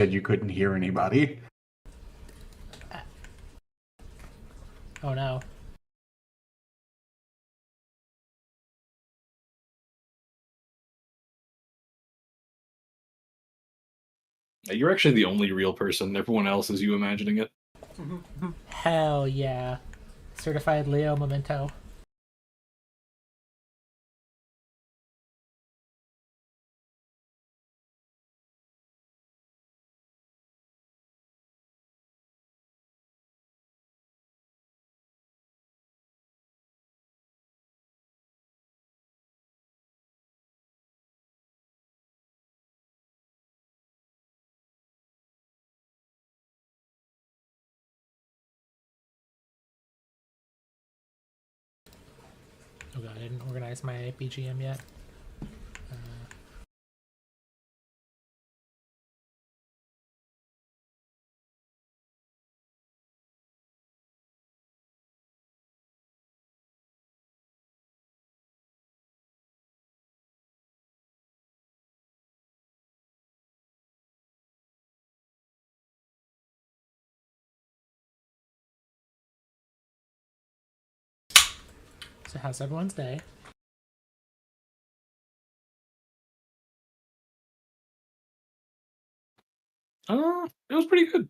said you couldn't hear anybody. Oh no. You're actually the only real person. Everyone else is you imagining it. Hell yeah. Certified Leo memento. Oh god, I didn't organize my BGM yet. So how's everyone's day? It was pretty good.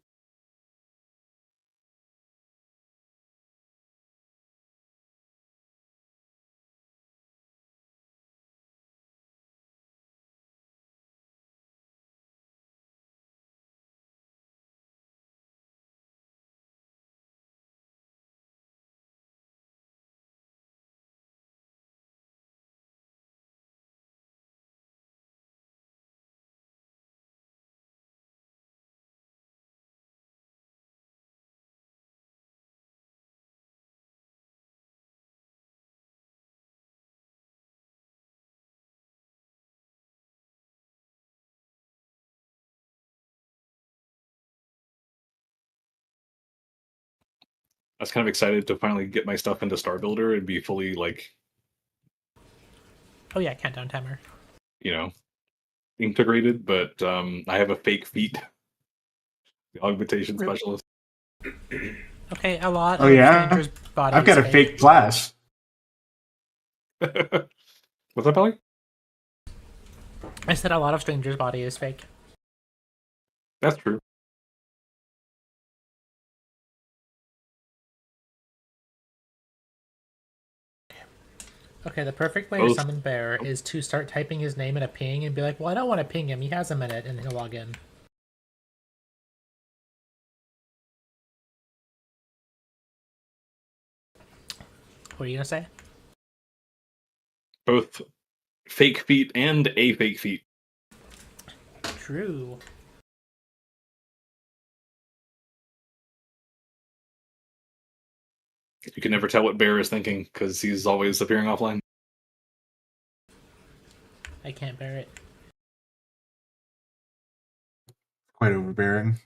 I was kind of excited to finally get my stuff into Star Builder and be fully, like, Oh yeah, countdown timer. you know, integrated, but I have a fake feat. The augmentation specialist. Okay, a lot Oh of yeah, strangers' bodies. I've got a fake class. What's that, Pelly? I said a lot of strangers' body is fake. That's true. Okay, the perfect way to summon Bear is to start typing his name in a ping and be like, well, I don't want to ping him, he has a minute, and he'll log in. What are you gonna say? Both fake feet and a fake feet. True. You can never tell what Bear is thinking because he's always appearing offline. I can't bear it. Quite overbearing.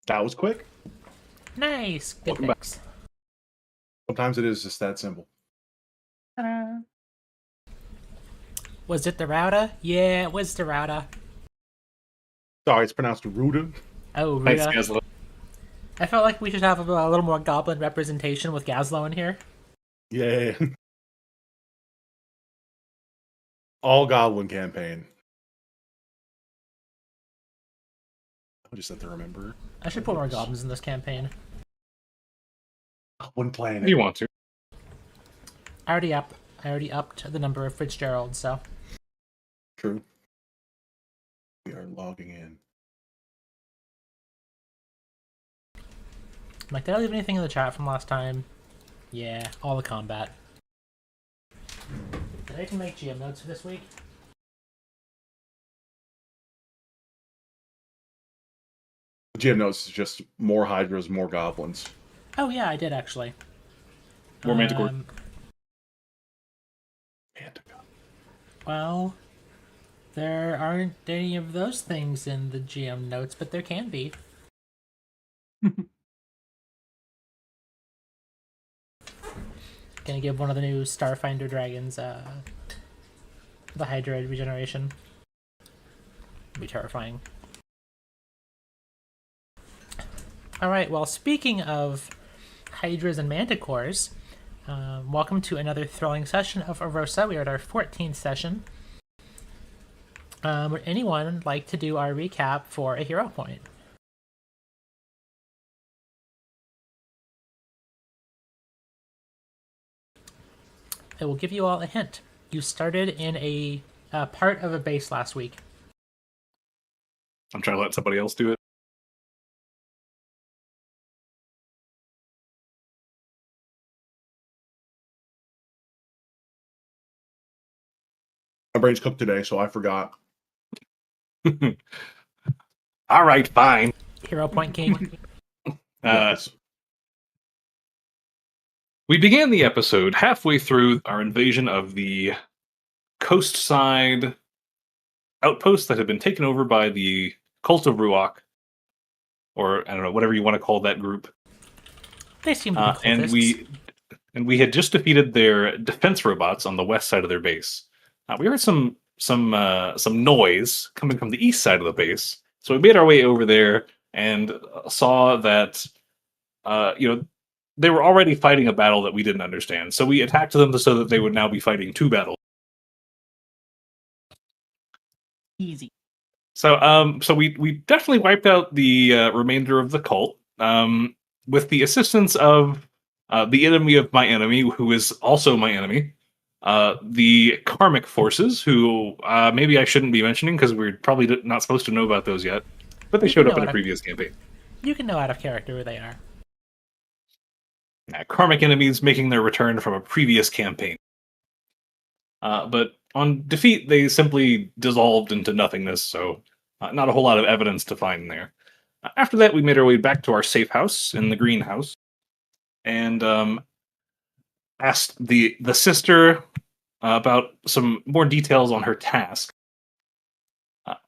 That was quick. Nice. Good Welcome fix. Sometimes it is just that simple. Was it the Rauda? Yeah, it was the Rauda. Sorry, it's pronounced Ruda. Oh, Thanks, Ruda. Gazlo. I felt like we should have a little more goblin representation with Gazlo in here. Yeah. All Goblin campaign. I just have to remember. I should put more goblins in this campaign. One planet. You want to? I already upped the number of Fitzgerald, so. True. We are logging in. I'm like, did I leave anything in the chat from last time? Yeah, all the combat. Did I even make GM notes for this week? GM notes is just more Hydras, more Goblins. Oh yeah, I did actually. More Manticore. Manticore. Well, there aren't any of those things in the GM notes, but there can be. Gonna give one of the new Starfinder dragons the Hydra regeneration. It'll be terrifying. Alright, well, speaking of Hydras and Manticores, welcome to another thrilling session of Aurousa. We are at our 14th session. Would anyone like to do our recap for a hero point? I will give you all a hint. You started in a part of a base last week. I'm trying to let somebody else do it. My brain's cooked today, so I forgot. All right, fine. Hero point king. Yes. We began the episode halfway through our invasion of the coast side outpost that had been taken over by the Cult of Ruach, or I don't know, whatever you want to call that group. They seem to be cultists. and we had just defeated their defense robots on the west side of their base. We heard some noise coming from the east side of the base, so we made our way over there and saw that they were already fighting a battle that we didn't understand. So we attacked them so that they would now be fighting two battles. Easy. So we definitely wiped out the remainder of the cult with the assistance of the enemy of my enemy, who is also my enemy. The karmic forces, who maybe I shouldn't be mentioning because we're probably not supposed to know about those yet, but they showed up in a previous campaign. You can know out of character who they are. Karmic enemies making their return from a previous campaign. But on defeat, they simply dissolved into nothingness, so not a whole lot of evidence to find there. After that, we made our way back to our safe house in the greenhouse, and asked the sister about some more details on her task.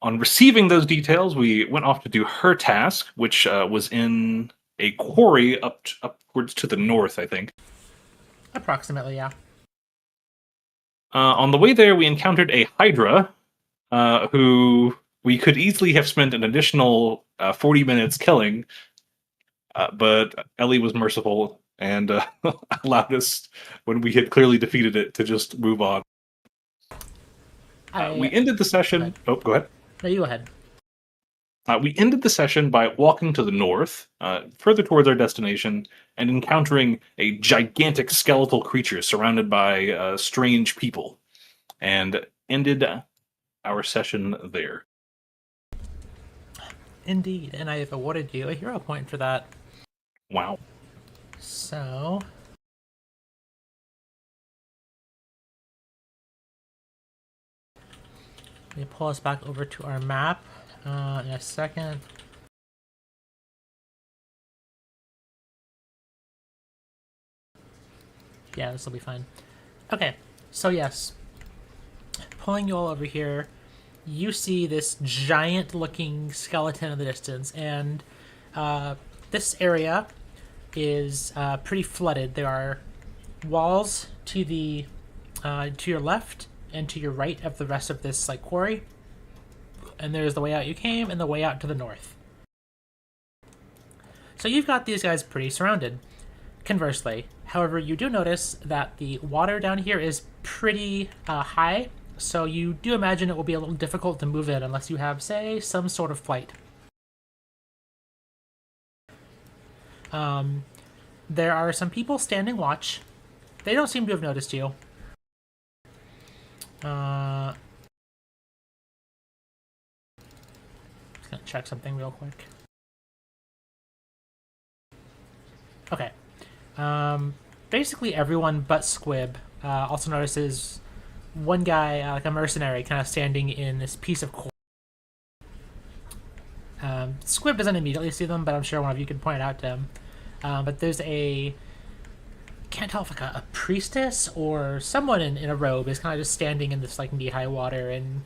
On receiving those details, we went off to do her task, which was in a quarry upwards to the north, I think. Approximately, yeah. On the way there, we encountered a Hydra, who we could easily have spent an additional 40 minutes killing, but Ellie was merciful and allowed us, when we had clearly defeated it, to just move on. We ended the session... Oh, go ahead. No, you go ahead. We ended the session by walking to the north, further towards our destination, and encountering a gigantic skeletal creature surrounded by strange people, and ended our session there. Indeed, and I have awarded you a hero point for that. Wow. So... let me pull us back over to our map in a second. Yeah, this will be fine. Okay, so yes, pulling you all over here, you see this giant-looking skeleton in the distance, and this area is pretty flooded. There are walls to the to your left and to your right of the rest of this like quarry. And there's the way out you came and the way out to the north. So you've got these guys pretty surrounded. Conversely, however, you do notice that the water down here is pretty high, so you do imagine it will be a little difficult to move in unless you have, say, some sort of flight. There are some people standing watch. They don't seem to have noticed you. Just gonna check something real quick. Okay. Basically everyone but Squib also notices one guy, like a mercenary, kind of standing in this piece of coal. Squib doesn't immediately see them, but I'm sure one of you can point it out to him. But there's can't tell if like a priestess or someone in a robe is kind of just standing in this like knee-high water and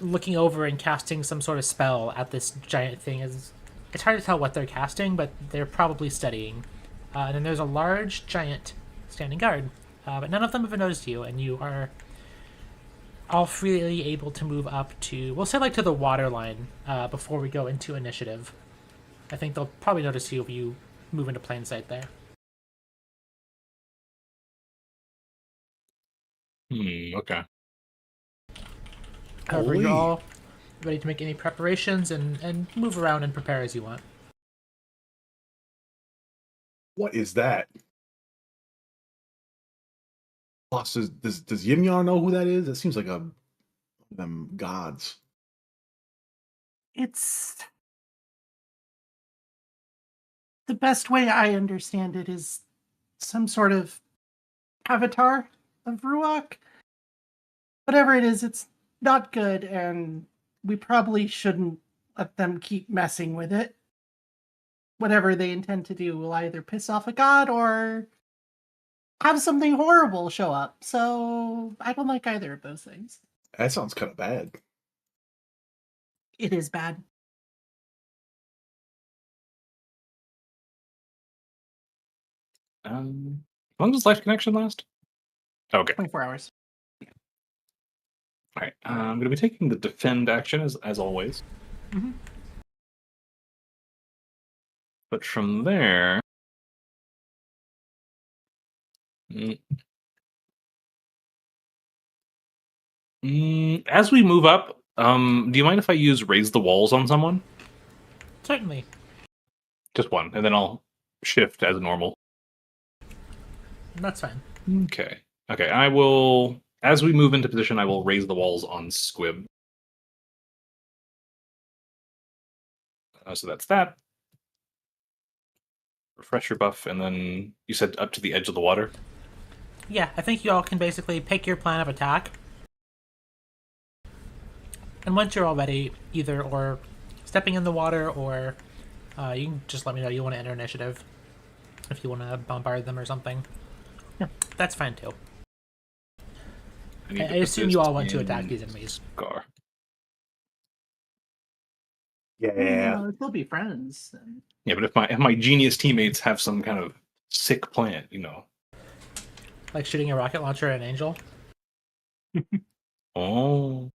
looking over and casting some sort of spell at this giant thing. It's hard to tell what they're casting, but they're probably studying. And then there's a large giant standing guard, but none of them have noticed you, and you are all freely able to move up to, we'll say like to the water line before we go into initiative. I think they'll probably notice you if you move into plain sight there. Okay. However, Holy. you're all ready to make any preparations and move around and prepare as you want. What is that? Boss, does Yin Yang know who that is? That seems like them gods. It's the best way I understand it is some sort of avatar of Ruach. Whatever it is, it's not good, and we probably shouldn't let them keep messing with it. Whatever they intend to do will either piss off a god or have something horrible show up. So I don't like either of those things. That sounds kind of bad. It is bad. How long does life connection last? Okay. 24 hours. All right. I'm going to be taking the defend action as always. Mhm. But from there, as we move up, do you mind if I use raise the walls on someone? Certainly. Just one, and then I'll shift as normal. That's fine. Okay. Okay, I will, as we move into position, I will raise the walls on Squib. So that's that. Refresher buff, and then you said up to the edge of the water? Yeah, I think you all can basically pick your plan of attack. And once you're all ready, either or stepping in the water, or you can just let me know you want to enter initiative. If you want to bombard them or something. Yeah, that's fine too. need I to put assume this you all want to in attack these enemies. Scar. Yeah. They'll be friends. Yeah, but if my genius teammates have some kind of sick plan, Like shooting a rocket launcher at an angel. Oh.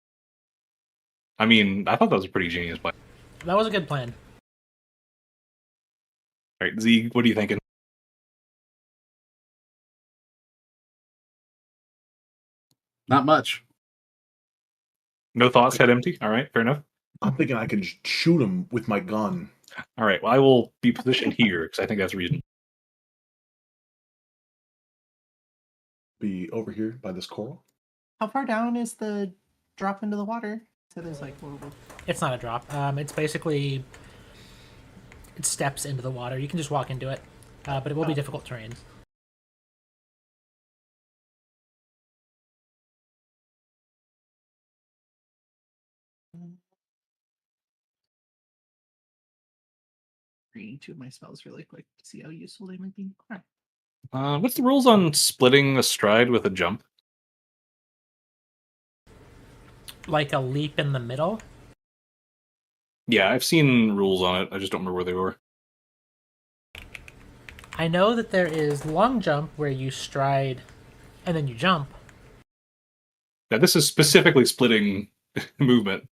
I mean, I thought that was a pretty genius plan. That was a good plan. All right, Z, what are you thinking? Not much. No thoughts, head empty? All right, fair enough. I'm thinking I can shoot him with my gun. All right, well, I will be positioned here because I think that's reason. Be over here by this coral. How far down is the drop into the water? So there's like It's not a drop. It's basically it steps into the water. You can just walk into it, but it will be difficult terrain. reading two of my spells really quick to see how useful they might be. All right. What's the rules on splitting a stride with a jump? Like a leap in the middle. Yeah, I've seen rules on it. I just don't remember where they were. I know that there is long jump where you stride and then you jump. Now, this is specifically splitting movement.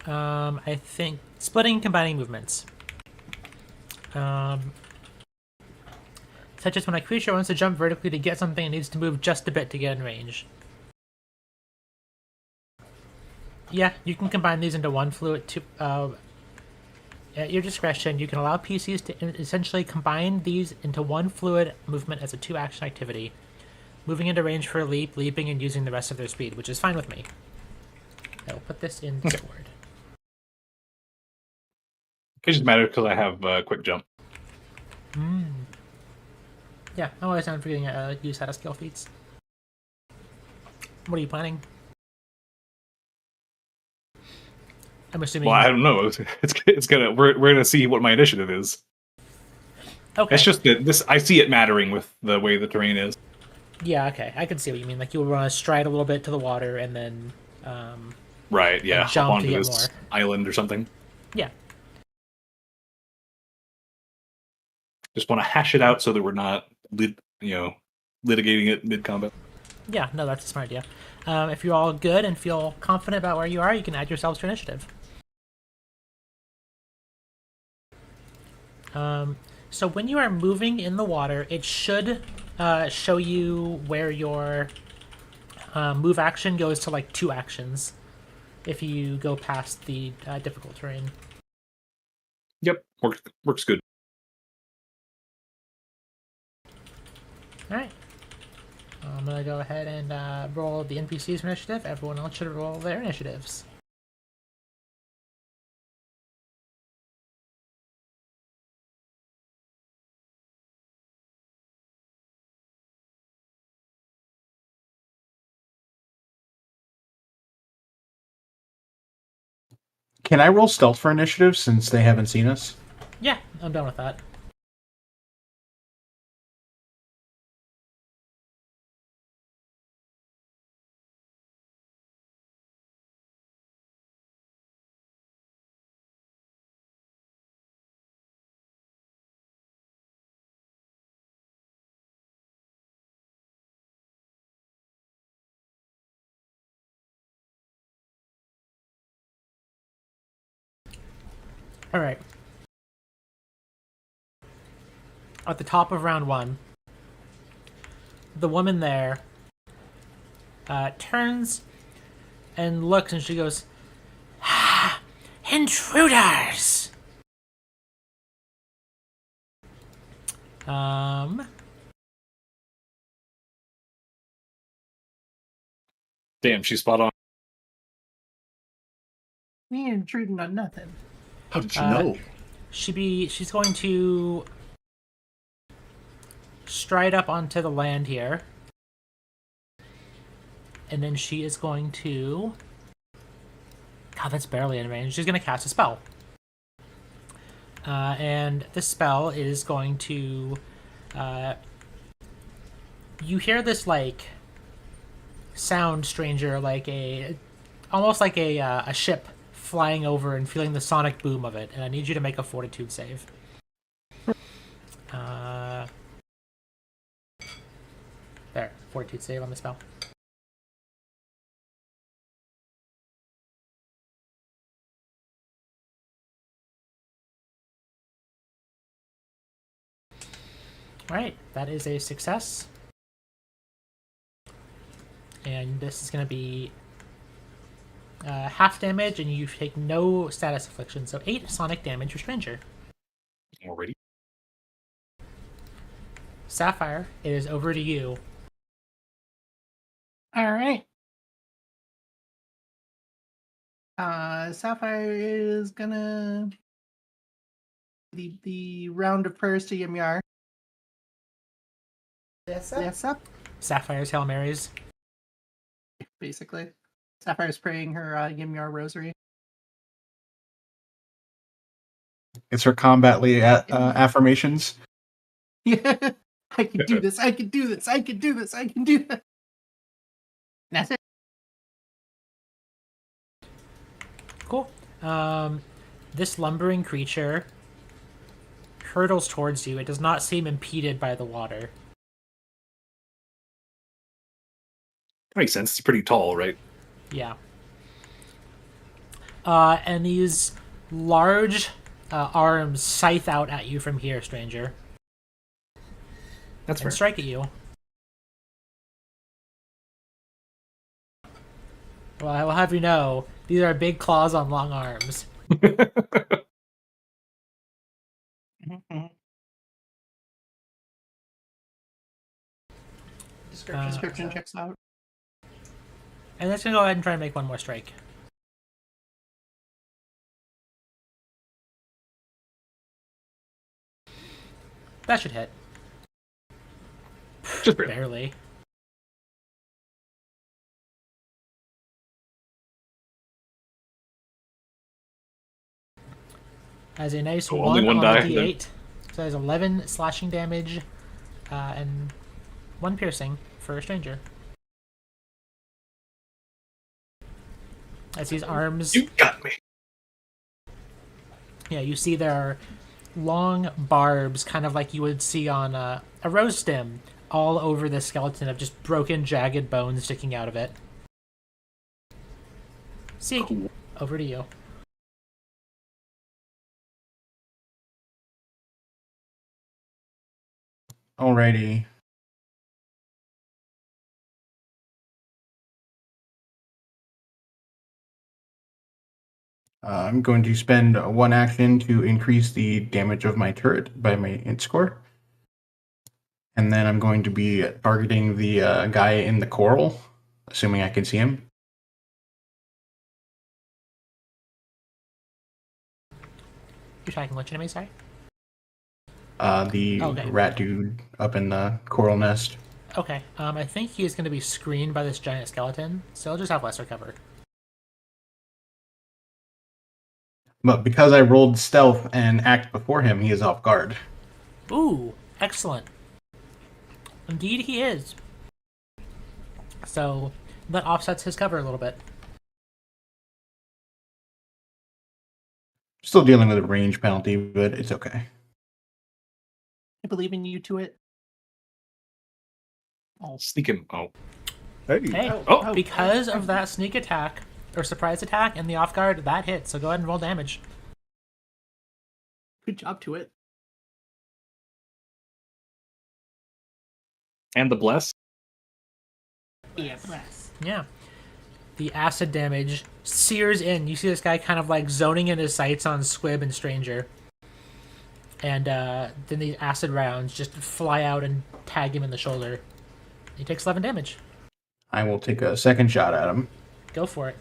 I think splitting, combining movements. Such as when a creature wants to jump vertically to get something, it needs to move just a bit to get in range. Yeah, you can combine these into one fluid to. At your discretion, you can allow PCs to essentially combine these into one fluid movement as a 2-action activity, moving into range for a leap, leaping, and using the rest of their speed, which is fine with me. I will put this in Discord. It just matters because I have quick jump. Yeah, I'm always down for getting use out of skill feats. What are you planning? I'm assuming. Well, I don't know. It's gonna we're gonna see what my initiative is. Okay. It's just that I see it mattering with the way the terrain is. Yeah, okay. I can see what you mean. Like you would want to stride a little bit to the water and then Right, yeah. jump Hop to onto get this more. island or something. Yeah. Just want to hash it out so that we're not litigating it mid-combat. Yeah, no, that's a smart idea. If you're all good and feel confident about where you are, you can add yourselves to initiative. So when you are moving in the water, it should show you where your move action goes to like 2 actions if you go past the difficult terrain. Yep, works good. Alright. I'm going to go ahead and roll the NPC's initiative. Everyone else should roll their initiatives. Can I roll stealth for initiative since they haven't seen us? Yeah, I'm done with that. Alright. At the top of round 1, the woman there turns and looks and she goes, "Ah, intruders!" Damn, she's spot on. We ain't intruding on nothing. How did you know? She's going to stride up onto the land here. And then she is going to... God, that's barely in range. She's going to cast a spell. And this spell is going to... you hear this, like, sound, stranger, like almost like a ship flying over and feeling the sonic boom of it. And I need you to make a fortitude save. There, fortitude save on the spell. Alright, that is a success. And this is going to be half damage, and you take no status affliction, so 8 sonic damage, your stranger. Already. Sapphire, it is over to you. All right. Sapphire is gonna lead the round of prayers to Yimyar. Yes, up. Sapphire's Hail Marys. Basically, Sapphire's praying her Yimyar rosary. It's her combatly affirmations. Yeah, I can do this. I can do this. I can do this. I can do that. That's it. Cool. This lumbering creature hurtles towards you. It does not seem impeded by the water. Makes sense. It's pretty tall, right? Yeah. And these large arms scythe out at you from here, stranger, That's and fair. strike at you. Well, I will have you know, these are big claws on long arms. Mhm. Uh, Description checks out. And let's gonna go ahead and try and make one more strike. That should hit. Just barely. Barely. As a nice Oh, one only one on die, the then. D8. So there's 11 slashing damage and 1 piercing for a stranger. As these arms, You got me. yeah, you see there are long barbs, kind of like you would see on a rose stem, all over the skeleton of just broken, jagged bones sticking out of it. See, Cool. over to you. Alrighty. I'm going to spend one action to increase the damage of my turret by my int score. And then I'm going to be targeting the guy in the coral, assuming I can see him. You're attacking which enemy, sorry? The Okay. rat dude up in the coral nest. Okay, I think he is going to be screened by this giant skeleton, so he'll just have lesser cover. But because I rolled stealth and act before him, he is off guard. Ooh, excellent. Indeed he is. So, that offsets his cover a little bit. Still dealing with a range penalty, but it's okay. I believe in you to it. I'll sneak him. Oh, Hey, Hey, Oh. because of that sneak attack, or surprise attack, and the off guard, that hits, so go ahead and roll damage. Good job to it. and the bless. Yeah, bless. Yeah. The acid damage sears in. You see this guy kind of like zoning in his sights on Squib and Stranger. And then the acid rounds just fly out and tag him in the shoulder. He takes 11 damage. I will take a second shot at him. Go for it.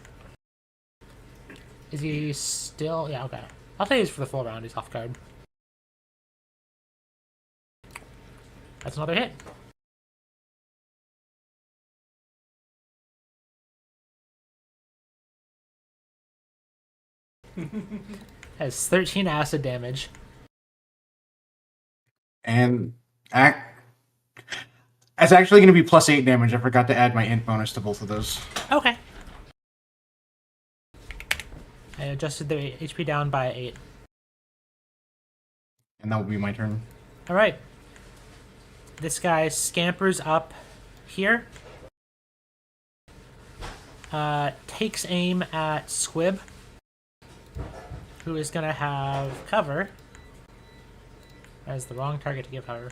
Is he still... Yeah, okay. I'll say he's for the full round. He's off guard. That's another hit. Has 13 acid damage. And it's actually going to be plus 8 damage. I forgot to add my int bonus to both of those. Okay. I adjusted the HP down by 8. And that will be my turn. Alright. This guy scampers up here. Takes aim at Squib, who is going to have cover. That is the wrong target to give cover.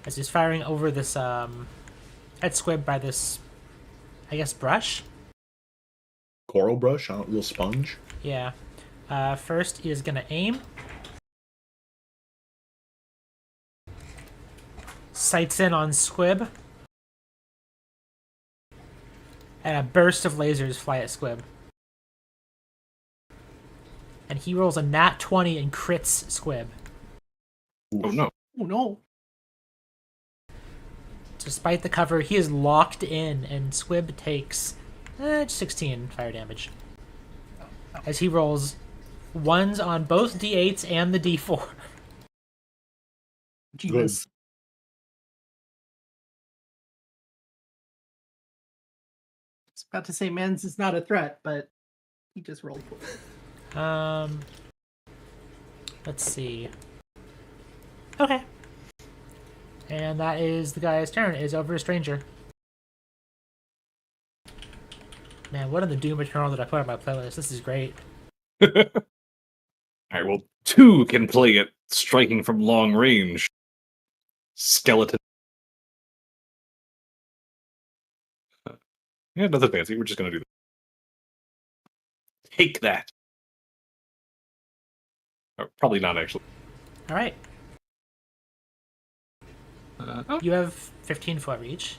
As he's firing over this, at Squib by this, I guess, brush? coral brush, a little sponge. Yeah. First, he is going to aim. Sights in on Squib. And a burst of lasers fly at Squib. And he rolls a nat 20 and crits Squib. Oh no. Oh no. Despite the cover, he is locked in, and Squib takes 16 fire damage. As he rolls ones on both d8s and the d4. Jesus. I was about to say Mans is not a threat, but he just rolled for it. Let's see. Okay. And that is the guy's turn. It is over to Stranger. Man, what in the Doom Eternal did I put on my playlist? This is great. All right, well, 2 can play it striking from long range. Skeleton. Yeah, nothing fancy. We're just gonna do that. Take that. Or probably not actually. All right. Oh, You have 15 foot reach.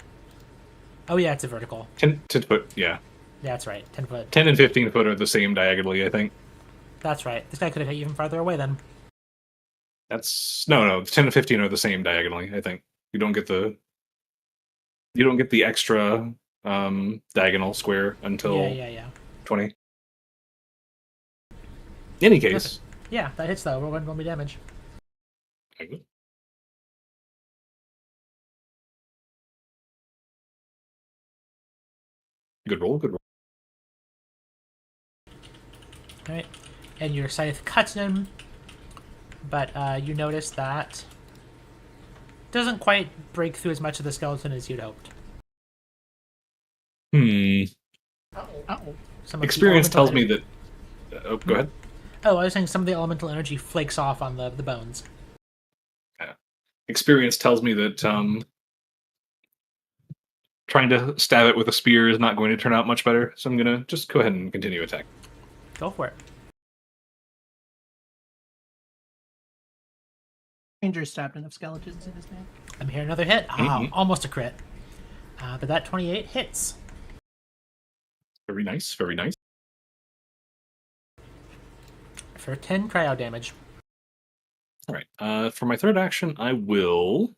Oh yeah, it's a vertical. 10 foot. Yeah, Yeah, that's right. 10 foot. 10 and 15 foot are the same diagonally. I think That's right. This guy could have hit you even farther away then. that's no. 10 and 15 are the same diagonally. I think you don't get the extra diagonal square until Yeah. 20. In any case, Yeah, that hits though. Roll 1 damage. good roll. Good roll. All right. And your scythe cuts him, but you notice that doesn't quite break through as much of the skeleton as you'd hoped. Some of the Experience tells elemental me that. Oh, go ahead. Oh, I was saying some of the elemental energy flakes off on the bones. Experience tells me that trying to stab it with a spear is not going to turn out much better. So I'm gonna just go ahead and continue attack. Go for it. Ranger stabbed enough skeletons in his name. I'm here another hit. Mhm. Almost a crit. But that 28 hits. Very nice. Very nice. For 10 cryo damage. All right. For my third action, I will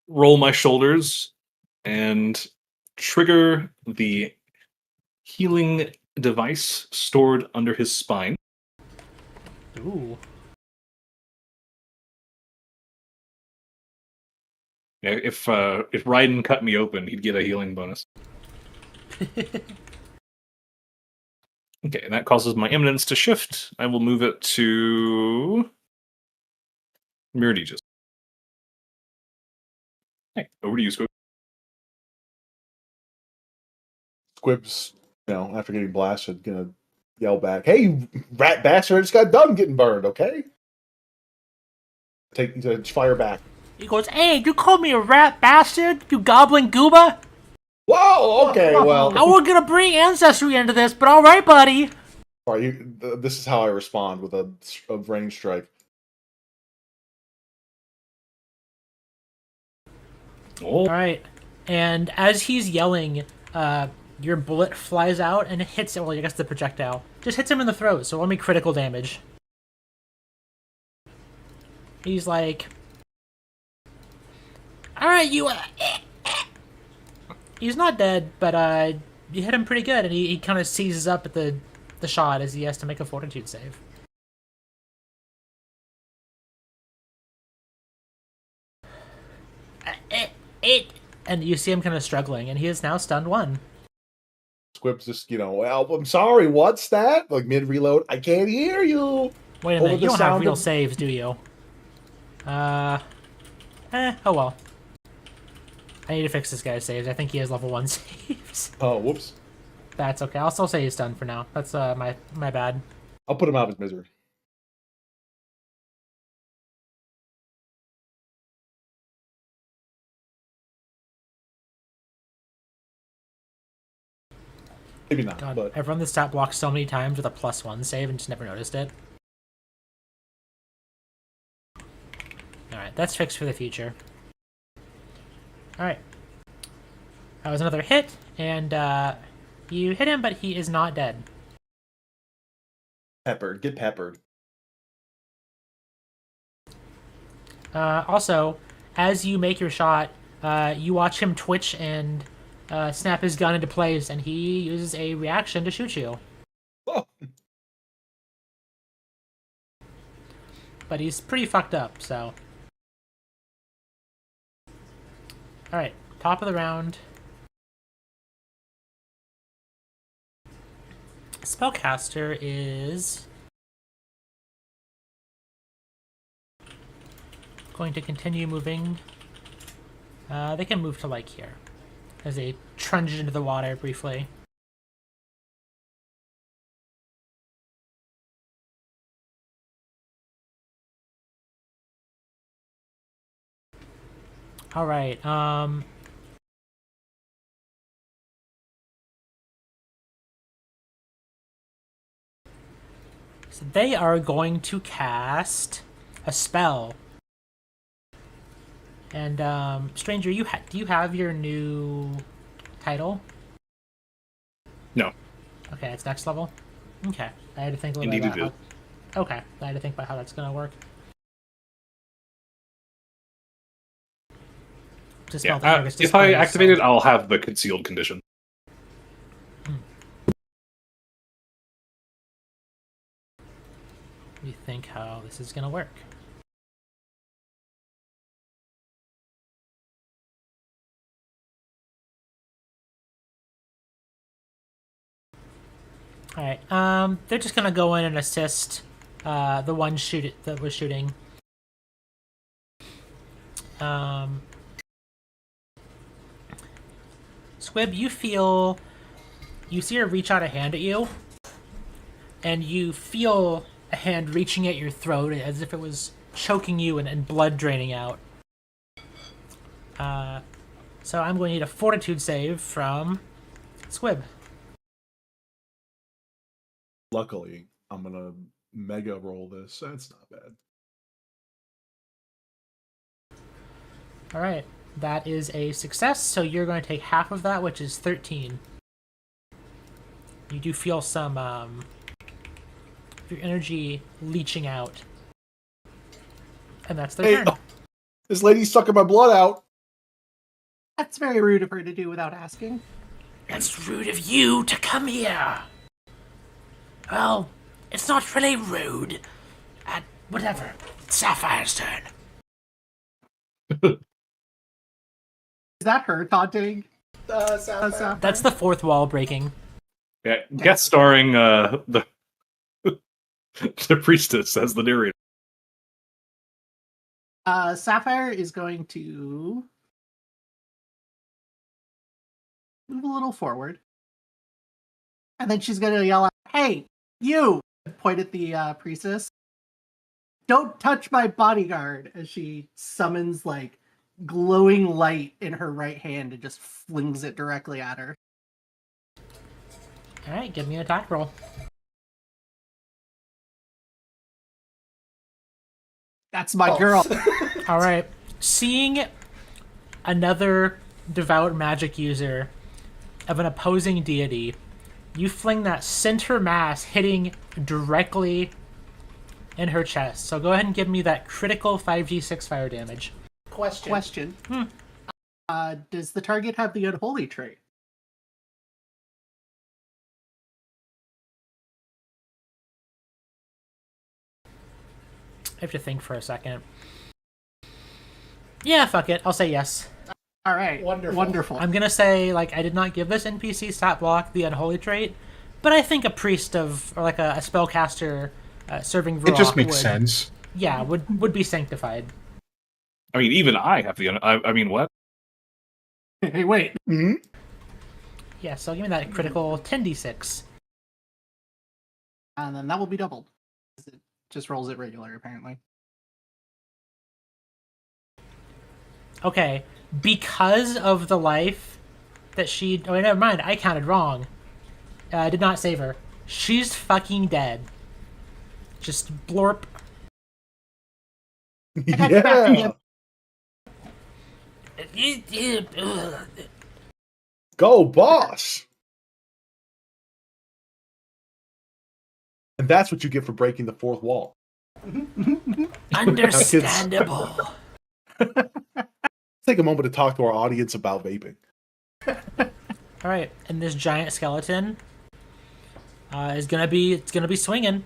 roll my shoulders and trigger the healing device stored under his spine. Ooh. Yeah, if Raiden cut me open, he'd get a healing bonus. Okay, and that causes my eminence to shift. I will move it to Meridius. Hey, over to you, Squib. Squib's, after getting blasted, gonna yell back, "Hey, you rat bastard! I just got done getting burned. Okay, take to fire back." He goes, "Hey, you called me a rat bastard, you goblin gooba? Whoa. Okay. Well, I was gonna bring ancestry into this, but alright, buddy." sorry. This is how I respond with a range strike. Oh, Alright. And as he's yelling, your bullet flies out and it hits him. Well, I guess the projectile just hits him in the throat, so only critical damage. He's like, "Alright, you." He's not dead, but you hit him pretty good, and he kind of seizes up at the shot as he has to make a fortitude save. And you see him kind of struggling, and he is now stunned 1. Squib's just, well, I'm sorry, what's that? Like mid reload, I can't hear you. Wait a Over minute, the you don't have sound real of- saves, do you? Oh well. I need to fix this guy's saves. I think he has level 1 saves. Oh, whoops. That's okay. I'll still say he's stunned for now. That's my bad. I'll put him out of his misery. Maybe not, God, but I've run the stat block so many times with a +1 save and just never noticed it. Alright, that's fixed for the future. Alright. That was another hit, and you hit him, but he is not dead. peppered. Get peppered. Also, as you make your shot, you watch him twitch and snap his gun into place, and he uses a reaction to shoot you. Oh. But he's pretty fucked up, so. Alright, top of the round. Spellcaster is going to continue moving. They can move to like here. as they plunge into the water briefly. All right. So they are going to cast a spell. And Stranger, do you have your new title? No, Okay, it's next level. Okay, I had to think a little indeed bit it about is. how. Okay, I had to think about how that's gonna work. To spell the target's If I display, activate so- it, I'll have the concealed condition. You think how this is gonna work? All right. They're just gonna go in and assist the one that was shooting. Squib, you see her reach out a hand at you, and you feel a hand reaching at your throat as if it was choking you and blood draining out. So I'm going to need a fortitude save from Squib. Luckily, I'm gonna mega roll this. That's not bad. All right, that is a success. So you're going to take half of that, which is 13. You do feel some your energy leaching out, and that's their Hey, turn. this lady's sucking my blood out. That's very rude of her to do without asking. That's rude of you to come here. Well, it's not really rude. Whatever. It's Sapphire's turn. Is that her taunting? Sapphire? That's the fourth wall breaking. Yeah, guest starring the the priestess as the narrator. Sapphire is going to move a little forward. And then she's going to yell out, "Hey, you!" Point at the priestess. "Don't touch my bodyguard," as she summons like glowing light in her right hand and just flings it directly at her. All right, give me an attack roll. That's my girl. All right, seeing another devout magic user of an opposing deity, you fling that center mass hitting directly in her chest. So go ahead and give me that critical 5d6 fire damage. Question. Does the target have the unholy trait? I have to think for a second. Yeah, fuck it. I'll say yes. All right. Wonderful. I'm gonna say, like, I did not give this NPC stat block the unholy trait, but I think a priest of, or like a spellcaster serving Ruach It just makes would, sense. Yeah, would be sanctified. I mean, even I have the. I mean, what? Hey, wait. Mm-hmm. Yeah, so give me that critical 10d6. And then that will be doubled. It just rolls it regular, apparently. Okay, because of the life that she... Oh, never mind. I counted wrong. I did not save her. She's fucking dead. Just blorp. Yeah. Understandable. Go, boss. And that's what you get for breaking the fourth wall. Take a moment to talk to our audience about vaping. All right, and this giant skeleton is gonna be swinging.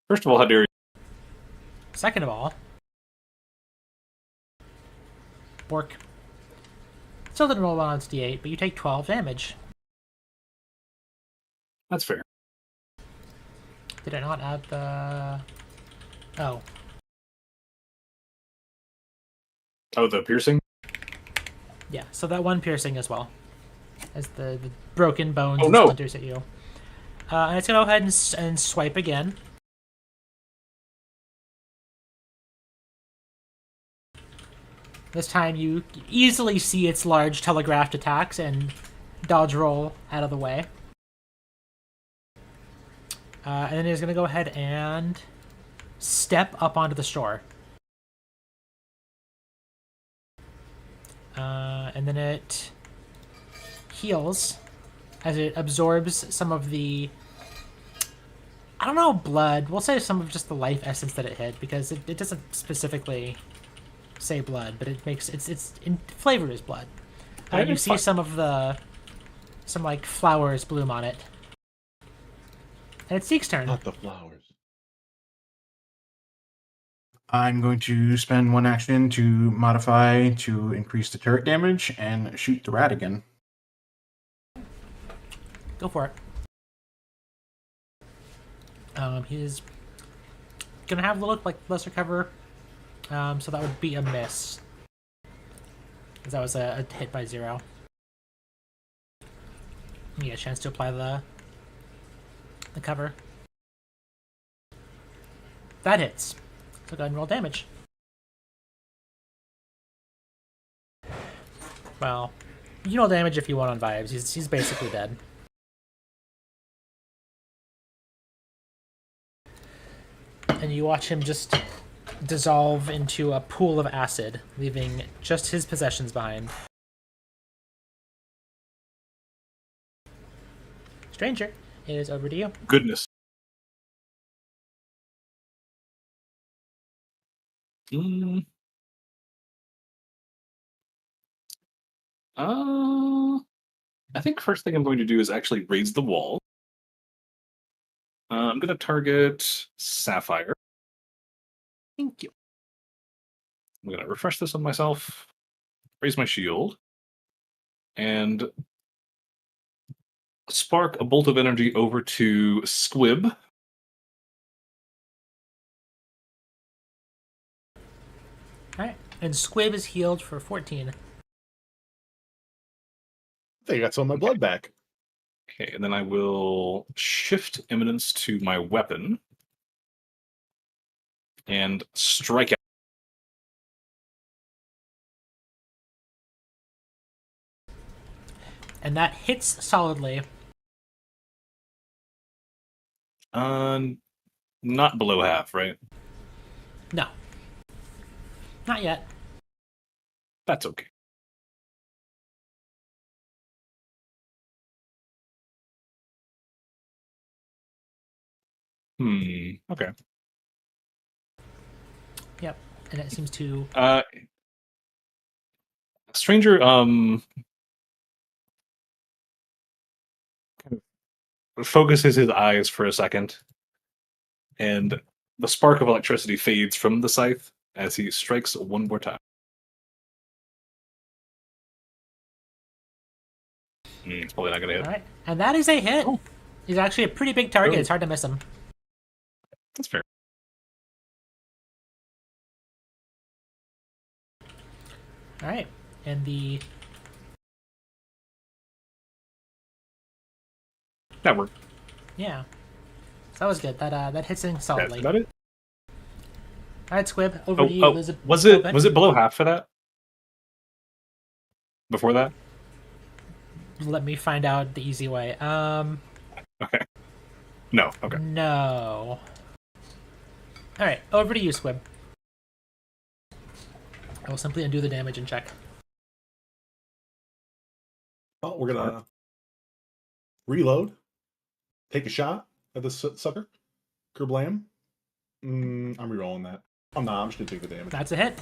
First of all, how dare you? Second of all, Bork. Still didn't roll well on its d8, but you take 12 damage. That's fair. Did I not add the... Oh. Oh, the piercing? Yeah, so that one piercing as well. As the broken bones Oh, and no. splinters at you. And it's going to go ahead and swipe again. This time you easily see its large telegraphed attacks and dodge roll out of the way. And then it's going to go ahead and step up onto the store. And then it heals as it absorbs some of the... I don't know, blood. We'll say some of just the life essence that it hit, because it doesn't specifically say blood, but it makes it's in flavored as blood. You see some of some like flowers bloom on it. And it's Zeke's turn. Not the flowers. I'm going to spend one action to modify to increase the turret damage and shoot the rat again. Go for it. He's gonna have a little like lesser cover, so that would be a miss. Because that was a hit by 0. You get a chance to apply the cover. That hits. So go ahead and roll damage. Well, you can roll damage if you want on vibes. He's basically dead. And you watch him just dissolve into a pool of acid, leaving just his possessions behind. Stranger, it is over to you. Goodness. Mm. I think first thing I'm going to do is actually raise the wall. I'm going to target Sapphire. Thank you. I'm going to refresh this on myself, raise my shield, and spark a bolt of energy over to Squib. Alright, and Squib is healed for 14. I think I got some of my blood back. Okay, and then I will shift Eminence to my weapon and strike out. And that hits solidly. Not below half, right? No. Not yet. That's okay. Okay. Yep. And it seems to... Stranger, kind of focuses his eyes for a second, and the spark of electricity fades from the scythe as he strikes one more time. It's probably not going to hit. Alright. And that is a hit. Oh. He's actually a pretty big target. Oh. It's hard to miss him. That's fair. Alright. And the... That worked. Yeah. So that was good. That hits in That's solidly. about it. Alright, Squib, over to you. Oh, There's a- was go ahead. it below half for that? Before that? Let me find out the easy way. Okay. No. Okay. No. Alright, over to you, Squib. I will simply undo the damage and check. Oh, we're gonna reload. Take a shot at this sucker. Kerblam. I'm rerolling that. I'm not. I'm just gonna take the damage. That's a hit.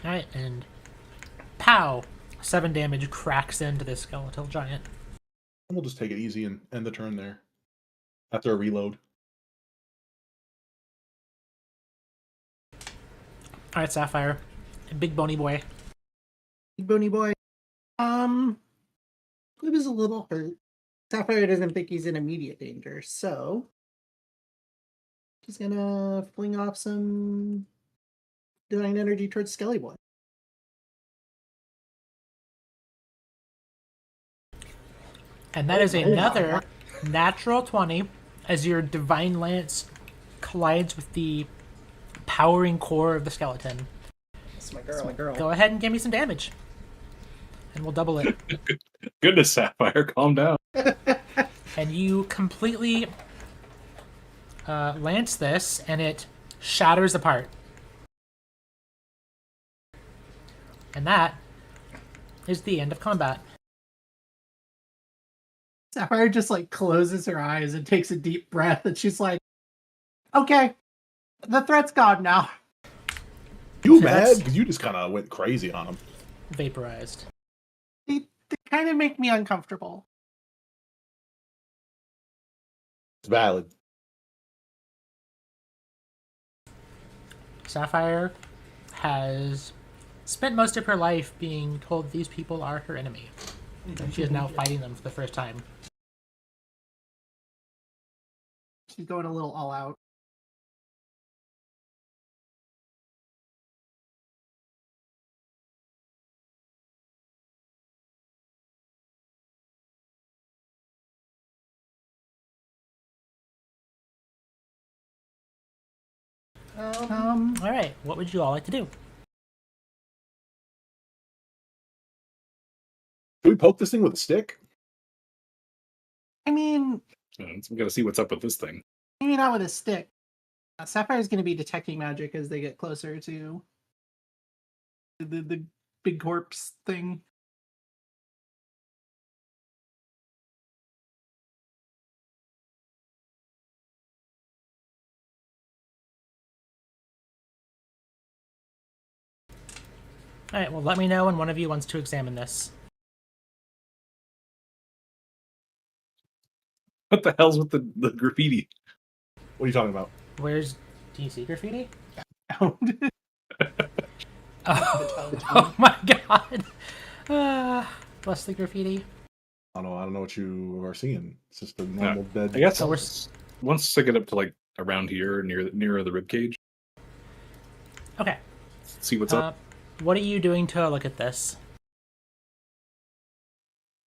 Alright, and pow! 7 damage cracks into this skeletal giant. We'll just take it easy and end the turn there. After a reload. All right, Sapphire, big bony boy. Big bony boy. Glib is a little hurt. Sapphire doesn't think he's in immediate danger, so he's gonna fling off some divine energy towards Skelly Boy. And that is Oh, another natural 20 as your divine lance collides with the powering core of the skeleton. That's my girl. My girl. Go ahead and give me some damage. And we'll double it. Goodness, Sapphire, calm down. And you completely lance this, and it shatters apart. And that is the end of combat. Sapphire just like closes her eyes and takes a deep breath, and she's like, "Okay, the threat's gone now." You So mad? that's- Because you just kind of went crazy on him. Vaporized. They kind of make me uncomfortable. It's valid. Sapphire has spent most of her life being told these people are her enemy. And she is now fighting them for the first time. She's going a little all out. All right, what would you all like to do? Can we poke this thing with a stick? I mean, We gotta see what's up with this thing. maybe not with a stick. Sapphire's going to be detecting magic as they get closer to the big corpse thing. All right, well, let me know when one of you wants to examine this. What the hell's with the graffiti? What are you talking about? Where's... Do you see graffiti? Oh, Oh my god! Bless the graffiti. I don't know what you are seeing. It's just a normal dead. I guess So we're once I get up to like around here, nearer the rib cage, Okay. see what's up. What are you doing to look at this?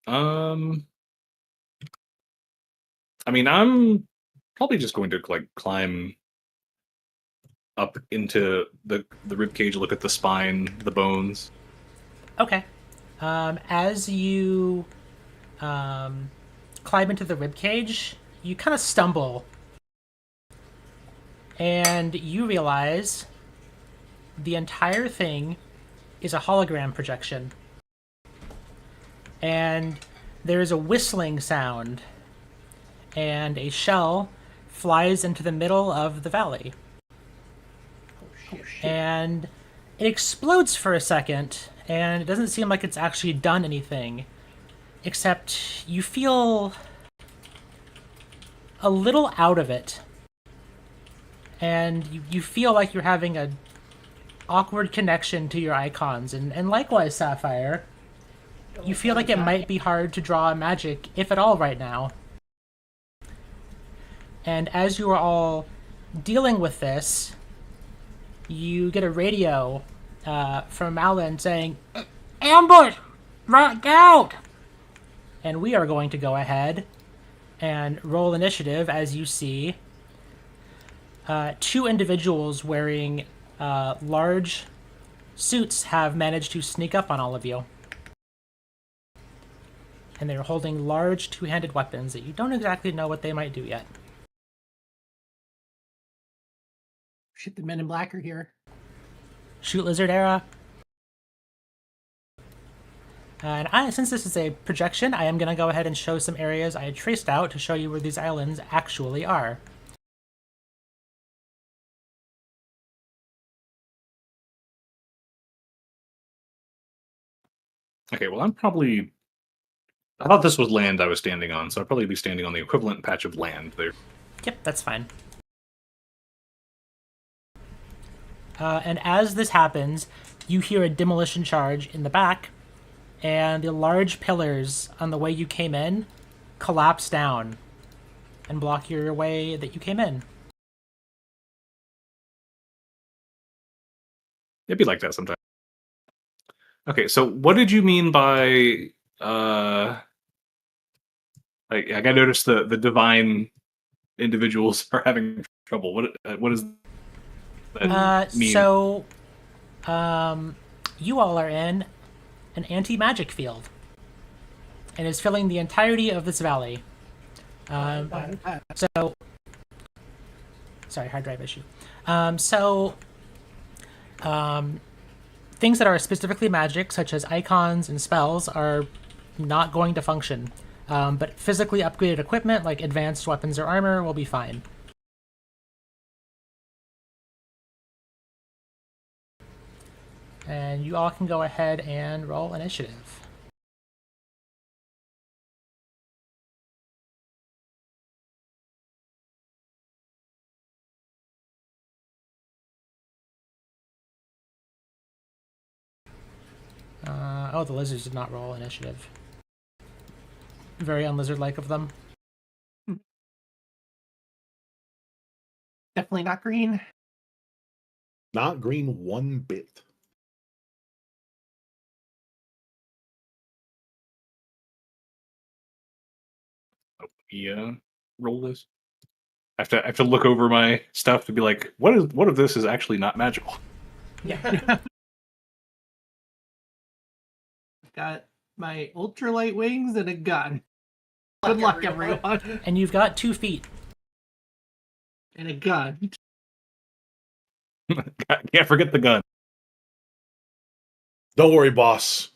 I mean, I'm probably just going to like climb up into the rib cage, look at the spine, the bones. Okay. As you climb into the rib cage, you kind of stumble, and you realize the entire thing is a hologram projection, and there is a whistling sound, and a shell flies into the middle of the valley. And it explodes for a second, and it doesn't seem like it's actually done anything, except you feel a little out of it, and you feel like you're having a awkward connection to your icons, and likewise, Sapphire, you feel like it might be hard to draw magic, if at all, right now. And as you are all dealing with this, you get a radio from Alan saying, "Ambush! Right out!" And we are going to go ahead and roll initiative as you see two individuals wearing large suits have managed to sneak up on all of you. And they're holding large two-handed weapons that you don't exactly know what they might do yet. shit, the men in black are here. Shoot Lizard Era. And since this is a projection, I am going to go ahead and show some areas I traced out to show you where these islands actually are. Okay, well, I thought this was land I was standing on, so I'd probably be standing on the equivalent patch of land there. Yep, that's fine. And as this happens, you hear a demolition charge in the back, and the large pillars on the way you came in collapse down and block your way that you came in. It'd be like that sometimes. Okay, so what did you mean by like I noticed the divine individuals are having trouble. What does that mean? So, you all are in an anti-magic field, and is filling the entirety of this valley. So, sorry, hard drive issue. Things that are specifically magic, such as icons and spells, are not going to function. But physically upgraded equipment, like advanced weapons or armor, will be fine. And you all can go ahead and roll initiative. Oh, the lizards did not roll initiative. Very unlizard-like of them. Definitely not green. Not green one bit. Yeah, roll this. I have to look over my stuff to be like, what of this is actually not magical? Yeah. Got my ultralight wings and a gun. Good luck, everyone. And you've got 2 feet. And a gun. Can't forget the gun. Don't worry, boss.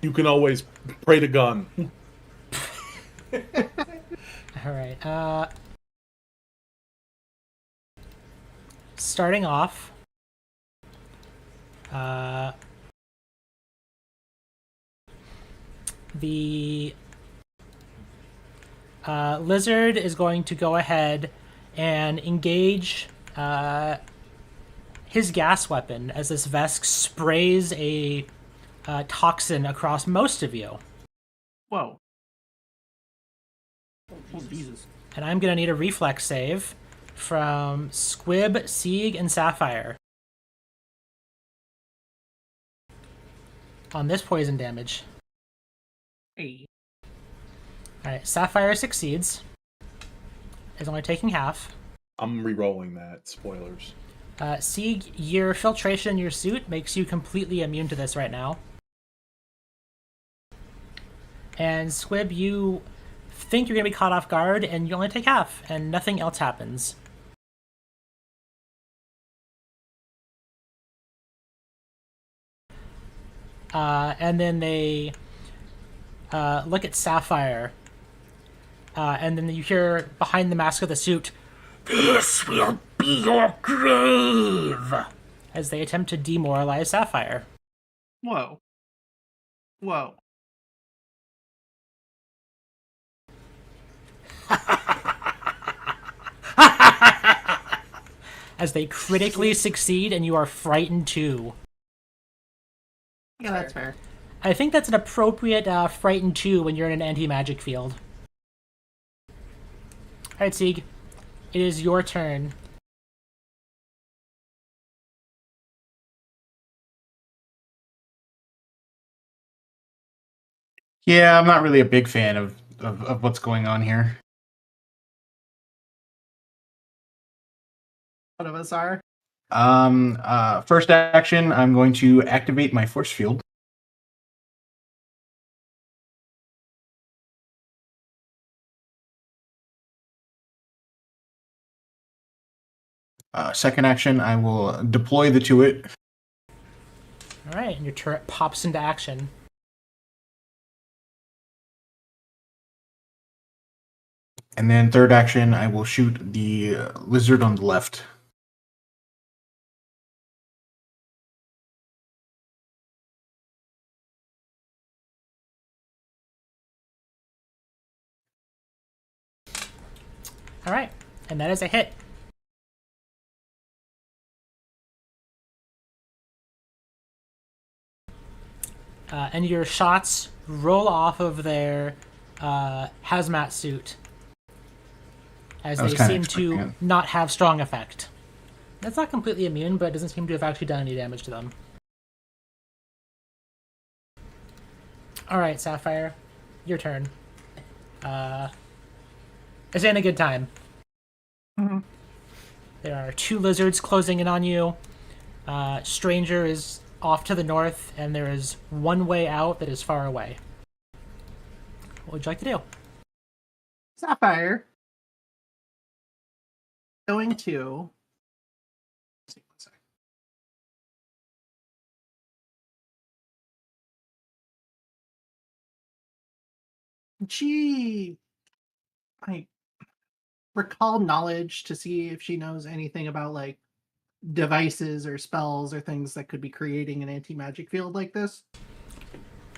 You can always pray to gun. All right. Starting off, the lizard is going to go ahead and engage his gas weapon as this Vesk sprays a toxin across most of you. Whoa. Oh, Jesus. And I'm going to need a reflex save from Squib, Sieg, and Sapphire on this poison damage. Hey. Alright, Sapphire succeeds. Is only taking half. I'm re-rolling that. Spoilers. Sieg, your filtration in your suit makes you completely immune to this right now. And Squib, you think you're going to be caught off guard, and you only take half, and nothing else happens. And then they look at Sapphire, and then you hear behind the mask of the suit, "This will be your grave," as they attempt to demoralize Sapphire. Whoa. Whoa. As they critically succeed, and you are frightened too. Yeah, that's fair. I think that's an appropriate frightened too when you're in an anti-magic field. Alright, Sieg. It is your turn. Yeah, I'm not really a big fan of what's going on here. One of us are. First action, I'm going to activate my force field. Second action, I will deploy the to it. Alright, and your turret pops into action. And then third action, I will shoot the lizard on the left. Alright, and that is a hit. and your shots roll off of their hazmat suit as I was they kinda seem expecting to it. not have strong effect. That's not completely immune, but it doesn't seem to have actually done any damage to them. Alright, Sapphire. Your turn. It's in a good time. Mhm. There are 2 lizards closing in on you. Stranger is off to the north, and there is one way out that is far away. What would you like to do? Sapphire going to. Let's see, one sec. She, I recall knowledge to see if she knows anything about like devices or spells or things that could be creating an anti-magic field like this.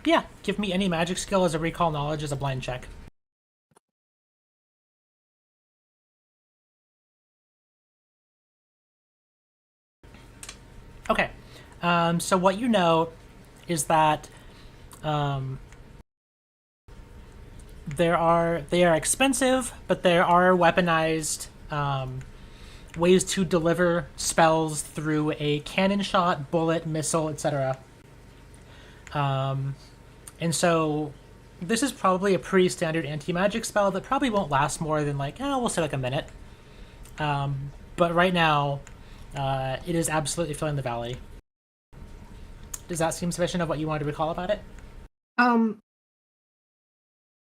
Yeah, give me any magic skill as a recall knowledge as a blind check. Okay. So what you know is that they are expensive, but there are weaponized ways to deliver spells through a cannon shot, bullet, missile, etc. And so this is probably a pretty standard anti-magic spell that probably won't last more than we'll say like a minute. But right now, it is absolutely filling the valley. Does that seem sufficient of what you wanted to recall about it?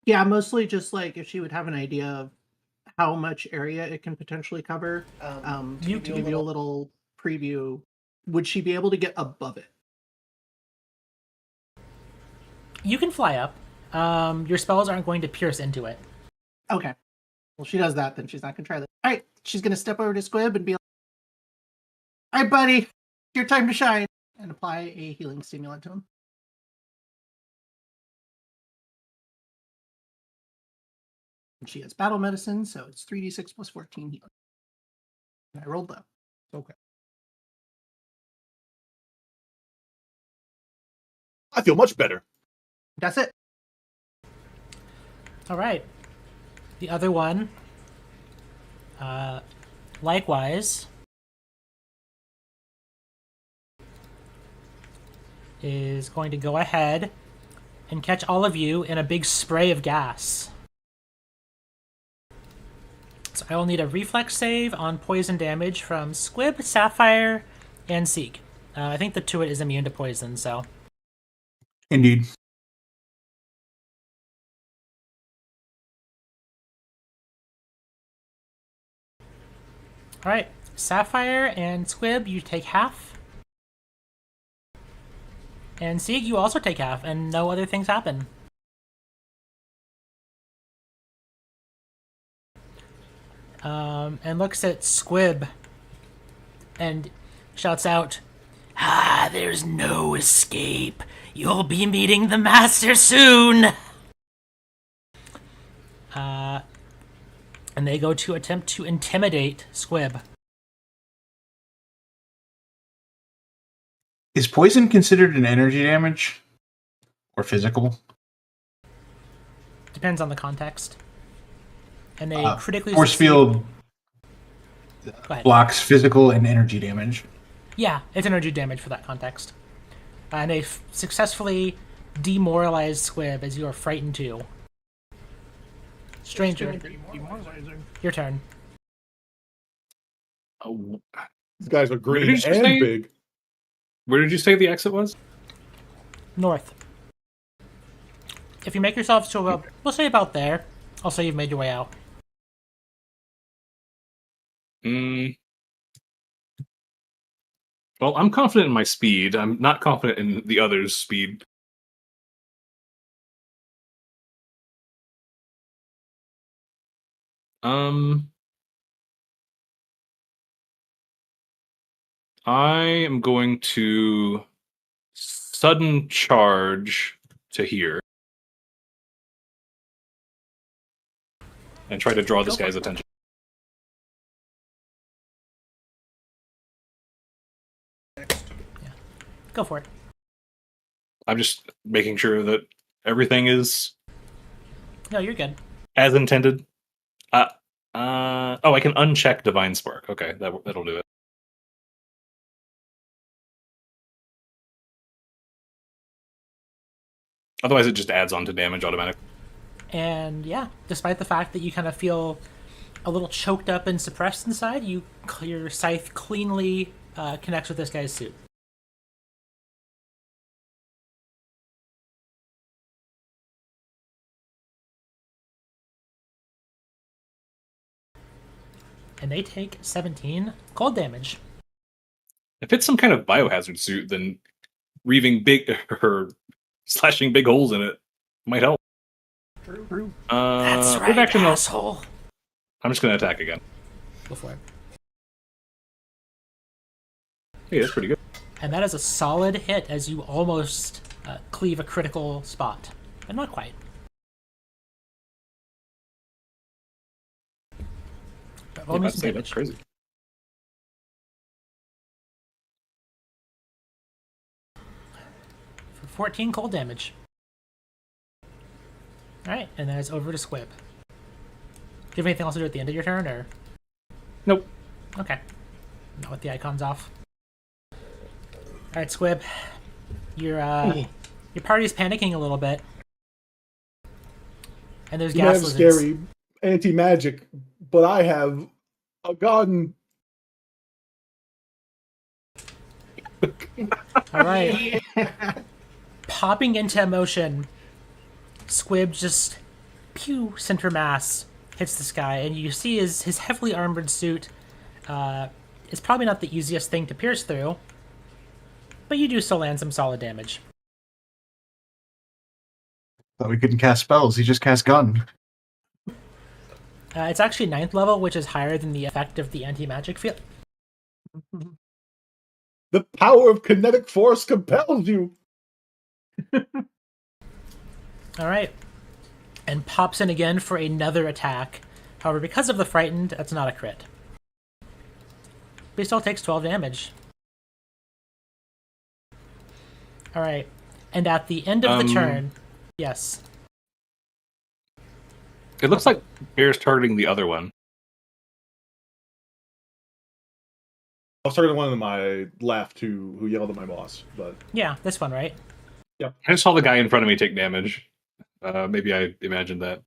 Yeah, mostly just like if she would have an idea of how much area it can potentially cover. To give you a little preview, would she be able to get above it? You can fly up. Your spells aren't going to pierce into it. Okay. Well, she does that, then she's not gonna try that. All right, she's gonna step over to Squib and be like, "All right, buddy, your time to shine," and apply a healing stimulant to him. And she has battle medicine, so it's 3d6 plus 14 healing. And I rolled low. Okay. I feel much better. That's it. All right. The other one, likewise, is going to go ahead and catch all of you in a big spray of gas. So I will need a reflex save on poison damage from Squib, Sapphire, and Seek. I think the Tuit is immune to poison, so... Indeed. Alright, Sapphire and Squib, you take half. And Sieg, you also take half, and no other things happen. And looks at Squib and shouts out, "Ah, there's no escape. You'll be meeting the Master soon!" And they go to attempt to intimidate Squib. Is poison considered an energy damage? Or physical? Depends on the context. And they critically Force succeed. field Go ahead. blocks physical and energy damage. Yeah, it's energy damage for that context. And they successfully demoralize Squib as you are frightened too. Stranger, your turn. Oh, These guys are green did you and say? big. where did you say the exit was? North. If you make yourselves to about, we'll say about there, I'll say you've made your way out. Well, I'm confident in my speed. I'm not confident in the others' speed. I am going to sudden charge to here and try to draw this guy's attention. Go for it. I'm just making sure that everything is No, you're good. as intended. Oh, I can uncheck Divine Spark. Okay, that'll do it. Otherwise, it just adds on to damage automatically. And yeah, despite the fact that you kind of feel a little choked up and suppressed inside, your scythe cleanly connects with this guy's suit. And they take 17 cold damage. If it's some kind of biohazard suit, then reaving big or slashing big holes in it might help. True. That's quick right, action, though. asshole. I'm just gonna attack again. Go for it. Hey, that's pretty good. And that is a solid hit as you almost cleave a critical spot. But not quite. But roll me I'd some say damage. that's crazy. For 14 cold damage. Alright, and then it's over to Squib. Do you have anything else to do at the end of your turn, or? Nope. Okay. Not with the icons off. Alright, Squib. Your party's panicking a little bit. And there's You gas have lizards. scary anti-magic, but I have a gun. Alright. Popping into motion, Squib just center mass hits this guy, and you see his heavily armored suit is probably not the easiest thing to pierce through, but you do still land some solid damage. Thought we couldn't cast spells. He just cast gun. It's actually 9th level, which is higher than the effect of the anti-magic field. The power of kinetic force compels you. Alright. And pops in again for another attack. However, because of the frightened, that's not a crit. But he still takes 12 damage. Alright. And at the end of the turn... Yes. It looks like Bear's targeting the other one. I was targeting one on my left who yelled at my boss, but Yeah, this one, right? I just saw the guy in front of me take damage. Maybe I imagined that.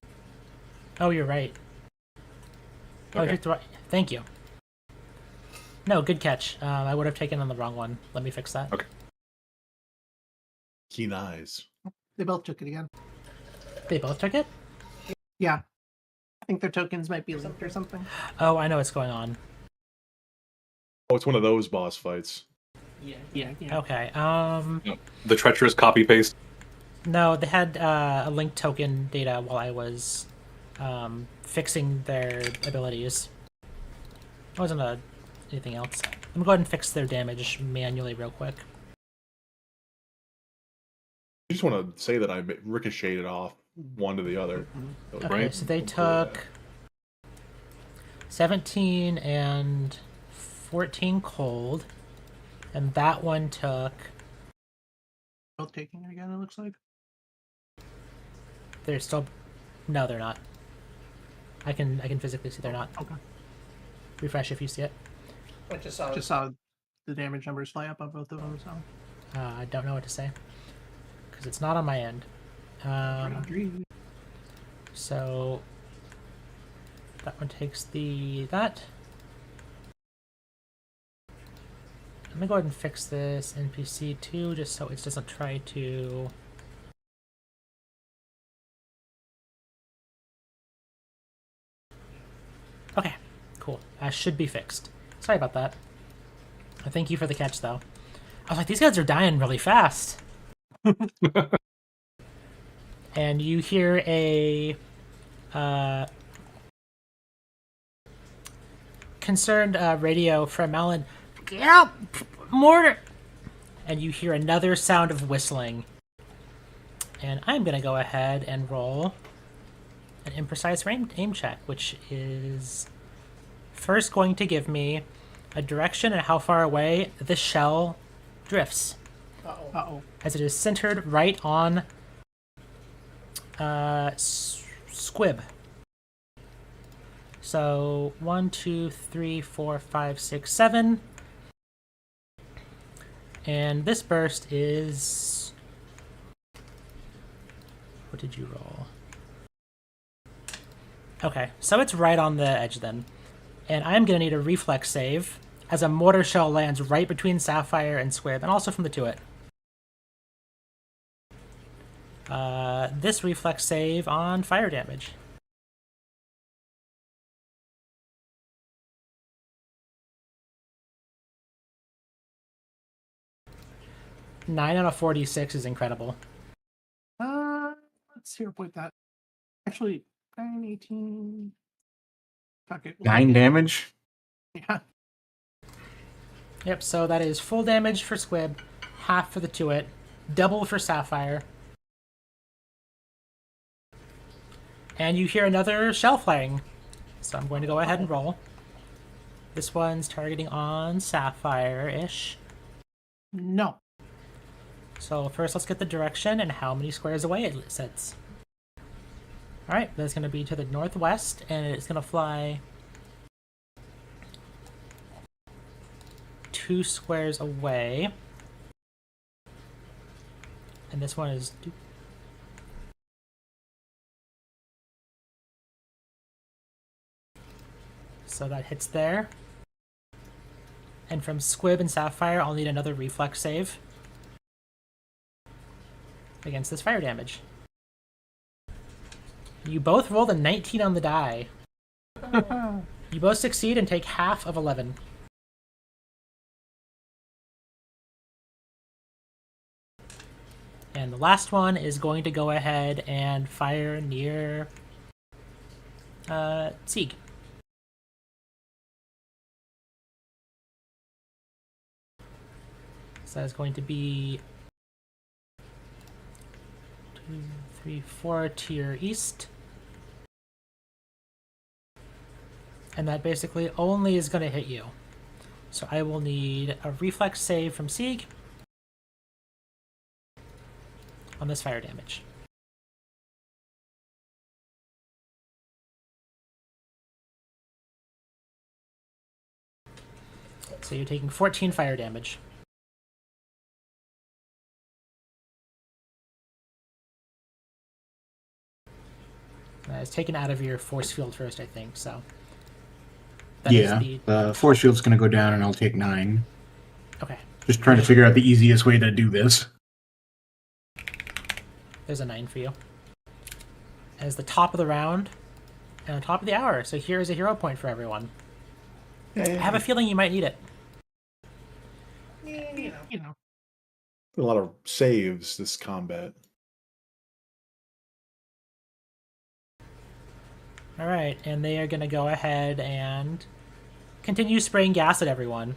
Oh, you're right. Oh, Okay. you're right. Thank you. No, good catch. I would have taken on the wrong one. Let me fix that. Okay. keen eyes. They both took it again. They both took it? Yeah. I think their tokens might be linked or something. Oh, I know what's going on. Oh, it's one of those boss fights. Yeah. Okay. The treacherous copy paste. No, they had a linked token data while I was fixing their abilities. It wasn't anything else. I'm gonna go ahead and fix their damage manually real quick. I just want to say that I ricocheted off one to the other. Okay, Right. so they took 17 and 14 cold, and that one took... Both taking it again, it looks like. They're still... No, they're not. I can physically see they're not. Okay. Refresh if you see it. I just saw Just saw the damage numbers fly up on both of them, so. I don't know what to say. Because it's not on my end. So... That one takes that. I'm gonna go ahead and fix this NPC too, just so it doesn't try to... Okay, cool. Should be fixed. Sorry about that. Thank you for the catch, though. I was like, these guys are dying really fast. And you hear a concerned radio from Alan. Get out! Mortar! And you hear another sound of whistling. And I'm going to go ahead and roll an imprecise aim check, which is first going to give me a direction and how far away the shell drifts. Uh-oh. as it is centered right on Squib. So 1, 2, 3, 4, 5, 6, 7. And this burst is... What did you roll? Okay, so it's right on the edge then. And I'm going to need a reflex save as a mortar shell lands right between Sapphire and Squib, and also from the Tuit. This reflex save on fire damage. Nine out of 46 is incredible. Let's see, point that. Actually, 9, 18. Okay. 9 damage. Yeah. Yep, so that is full damage for Squib, half for the Tuit, double for Sapphire. And you hear another shell flying. So I'm going to go ahead and roll. This one's targeting on Sapphire-ish. No. So first let's get the direction and how many squares away it sits. Alright, that's going to be to the northwest, and it's going to fly 2 squares away. And this one is... So that hits there. And from Squib and Sapphire, I'll need another reflex save against this fire damage. You both rolled a 19 on the die. You both succeed and take half of 11. And the last one is going to go ahead and fire near Sieg. So that's going to be 2, 3, 4 to your east. And that basically only is going to hit you. So I will need a reflex save from Sieg on this fire damage. So you're taking 14 fire damage. It's taken out of your force field first, I think, so... That is Yeah, the force field's going to go down and I'll take 9. Okay, Just trying to figure out the easiest way to do this. there's a 9 for you. As the top of the round, and the top of the hour, so here is a hero point for everyone. I have a feeling you might need it. You know. A lot of saves this combat. Alright, and they are going to go ahead and continue spraying gas at everyone.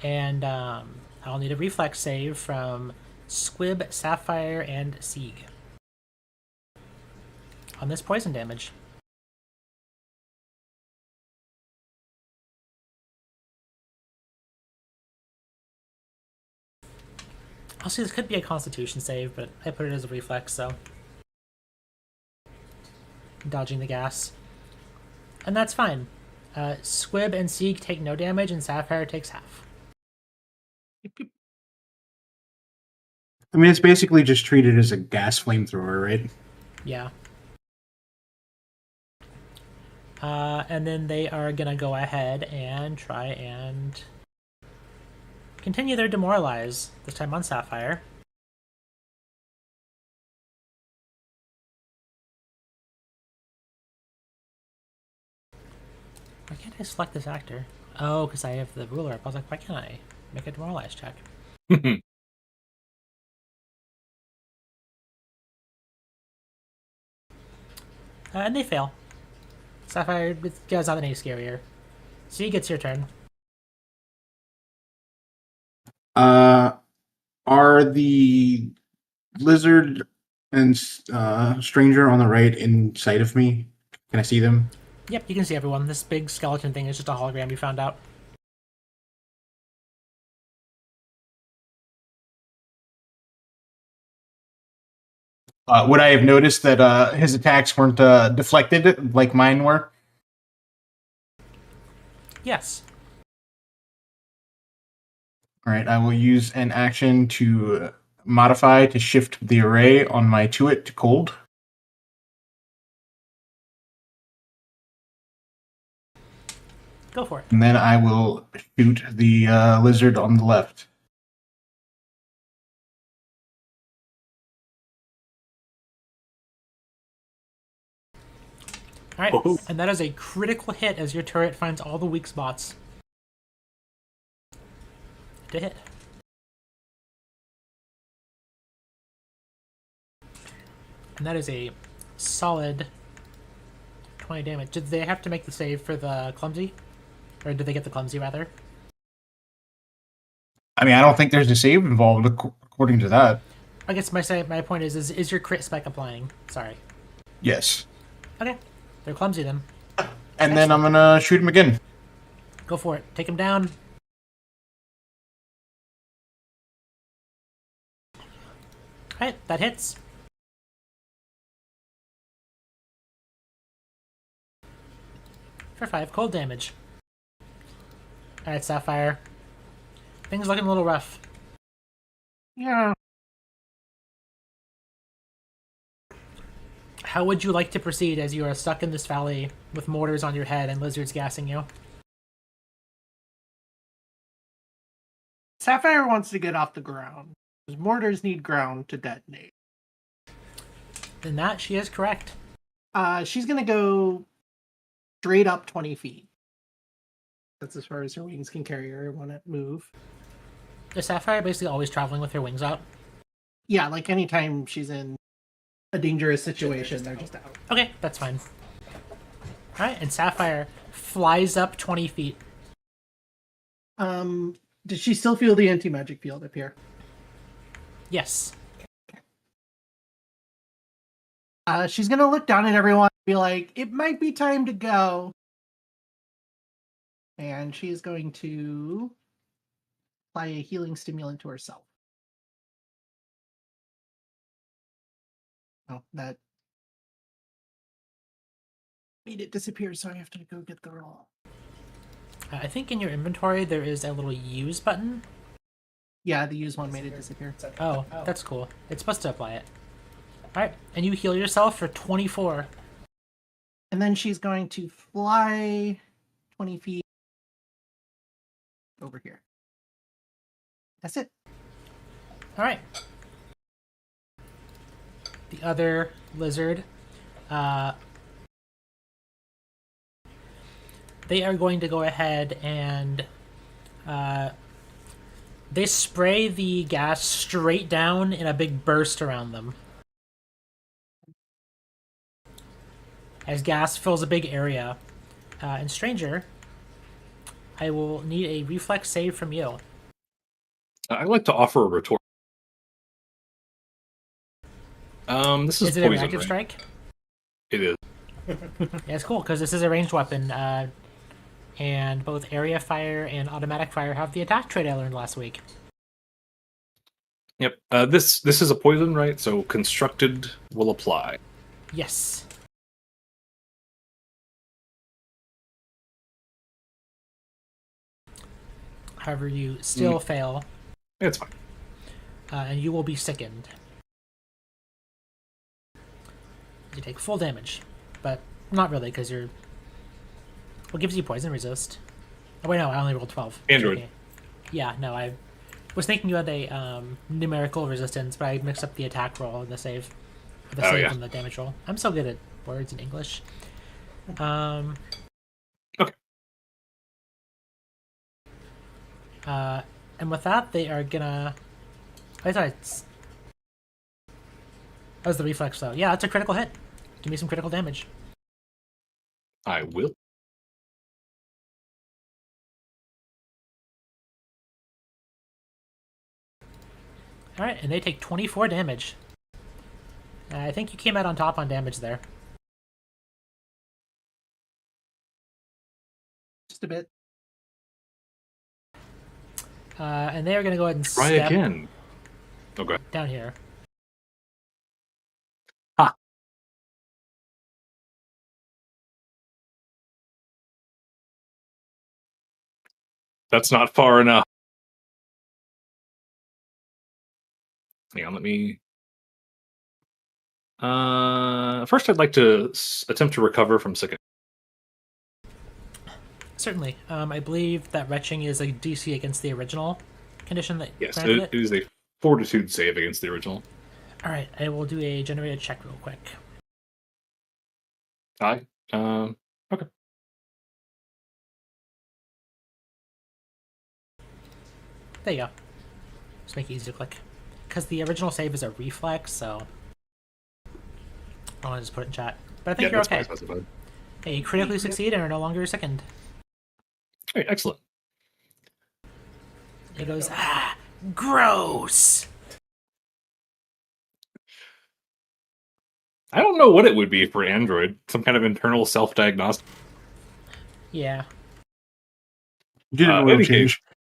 And I'll need a reflex save from Squib, Sapphire, and Sieg on this poison damage. Also, this could be a Constitution save, but I put it as a reflex, so... Dodging the gas. And that's fine. Squib and Sieg take no damage, and Sapphire takes half. I mean, it's basically just treated as a gas flamethrower, right? Yeah. And then they are gonna go ahead and try and continue their demoralize, this time on Sapphire. Why can't I select this actor? Oh, because I have the ruler up. I was like, why can't I make a demoralize check? And they fail. Sapphire goes out any scarier. Sieg, it's your turn. Are the lizard and stranger on the right in sight of me? Can I see them? Yep, you can see everyone. This big skeleton thing is just a hologram you found out. Would I have noticed that his attacks weren't deflected like mine were? Yes. All right, I will use an action to modify to shift the array on my to cold. Go for it. And then I will shoot the lizard on the left. Alright, Woohoo. and that is a critical hit as your turret finds all the weak spots. To hit. And that is a solid 20 damage. Did they have to make the save for the clumsy? Or did they get the clumsy, rather? I mean, I don't think there's a save involved according to that. I guess my point is your crit spec applying? Sorry. Yes. Okay. They're clumsy then. And then I'm going to shoot him again. Go for it. Take him down. Alright, that hits. For 5 cold damage. Alright, Sapphire. Things looking a little rough. Yeah. How would you like to proceed as you are stuck in this valley with mortars on your head and lizards gassing you? Sapphire wants to get off the ground. Because mortars need ground to detonate. In that, she is correct. She's going to go straight up 20 feet. That's as far as her wings can carry her when it move. Is Sapphire basically always traveling with her wings out? Yeah, like anytime she's in a dangerous situation, they're just out. Okay, that's fine. Alright, and Sapphire flies up 20 feet. Does she still feel the anti-magic field up here? Yes. She's gonna look down at everyone and be like, it might be time to go. And she's going to apply a healing stimulant to herself. Oh, that made it disappear, so I have to go get the roll. I think in your inventory there is a little use button. Yeah, the use one made it disappear. Oh, that's cool. It's supposed to apply it. Alright, and you heal yourself for 24. And then she's going to fly 20 feet over here. That's it. Alright. The other lizard, they are going to go ahead and they spray the gas straight down in a big burst around them. As gas fills a big area. And Stranger, I will need a reflex save from you. I'd like to offer a retort. This is Is it a poison, reactive right? strike? It is. Yeah, it's cool, because this is a ranged weapon. And both area fire and automatic fire have the attack trait I learned last week. Yep. This is a poison, right? So constructed will apply. Yes. However, you still fail, It's fine. and you will be sickened. You take full damage, but not really, because you're... What gives you poison resist? Oh, wait, no, I only rolled 12. Android. Okay. Yeah, no, I was thinking you had a numerical resistance, but I mixed up the attack roll and the save. The Oh, save yeah. and the damage roll. I'm so good at words in English. Okay. And with that, they are gonna... I thought it's... That was the reflex, though. Yeah, that's a critical hit. Give me some critical damage. I will. Alright, and they take 24 damage. I think you came out on top on damage there. a bit. And they are going to go ahead and Try step again. Okay. down here. Ha. That's not far enough. Hang on, let me. First, I'd like to attempt to recover from sick. Certainly. I believe that retching is a DC against the original condition that Yes, granted it is a fortitude save against the original. All right, I will do a generated check real quick. Aye. Okay. There you go. Just make it easy to click. Because the original save is a reflex, so I'll just put it in chat. But I think you're that's okay. fine specified. Hey, you critically succeed and are no longer sickened. All right, excellent. It goes, gross! I don't know what it would be for Android. Some kind of internal self-diagnostic. Yeah. Didn't In really any change. case,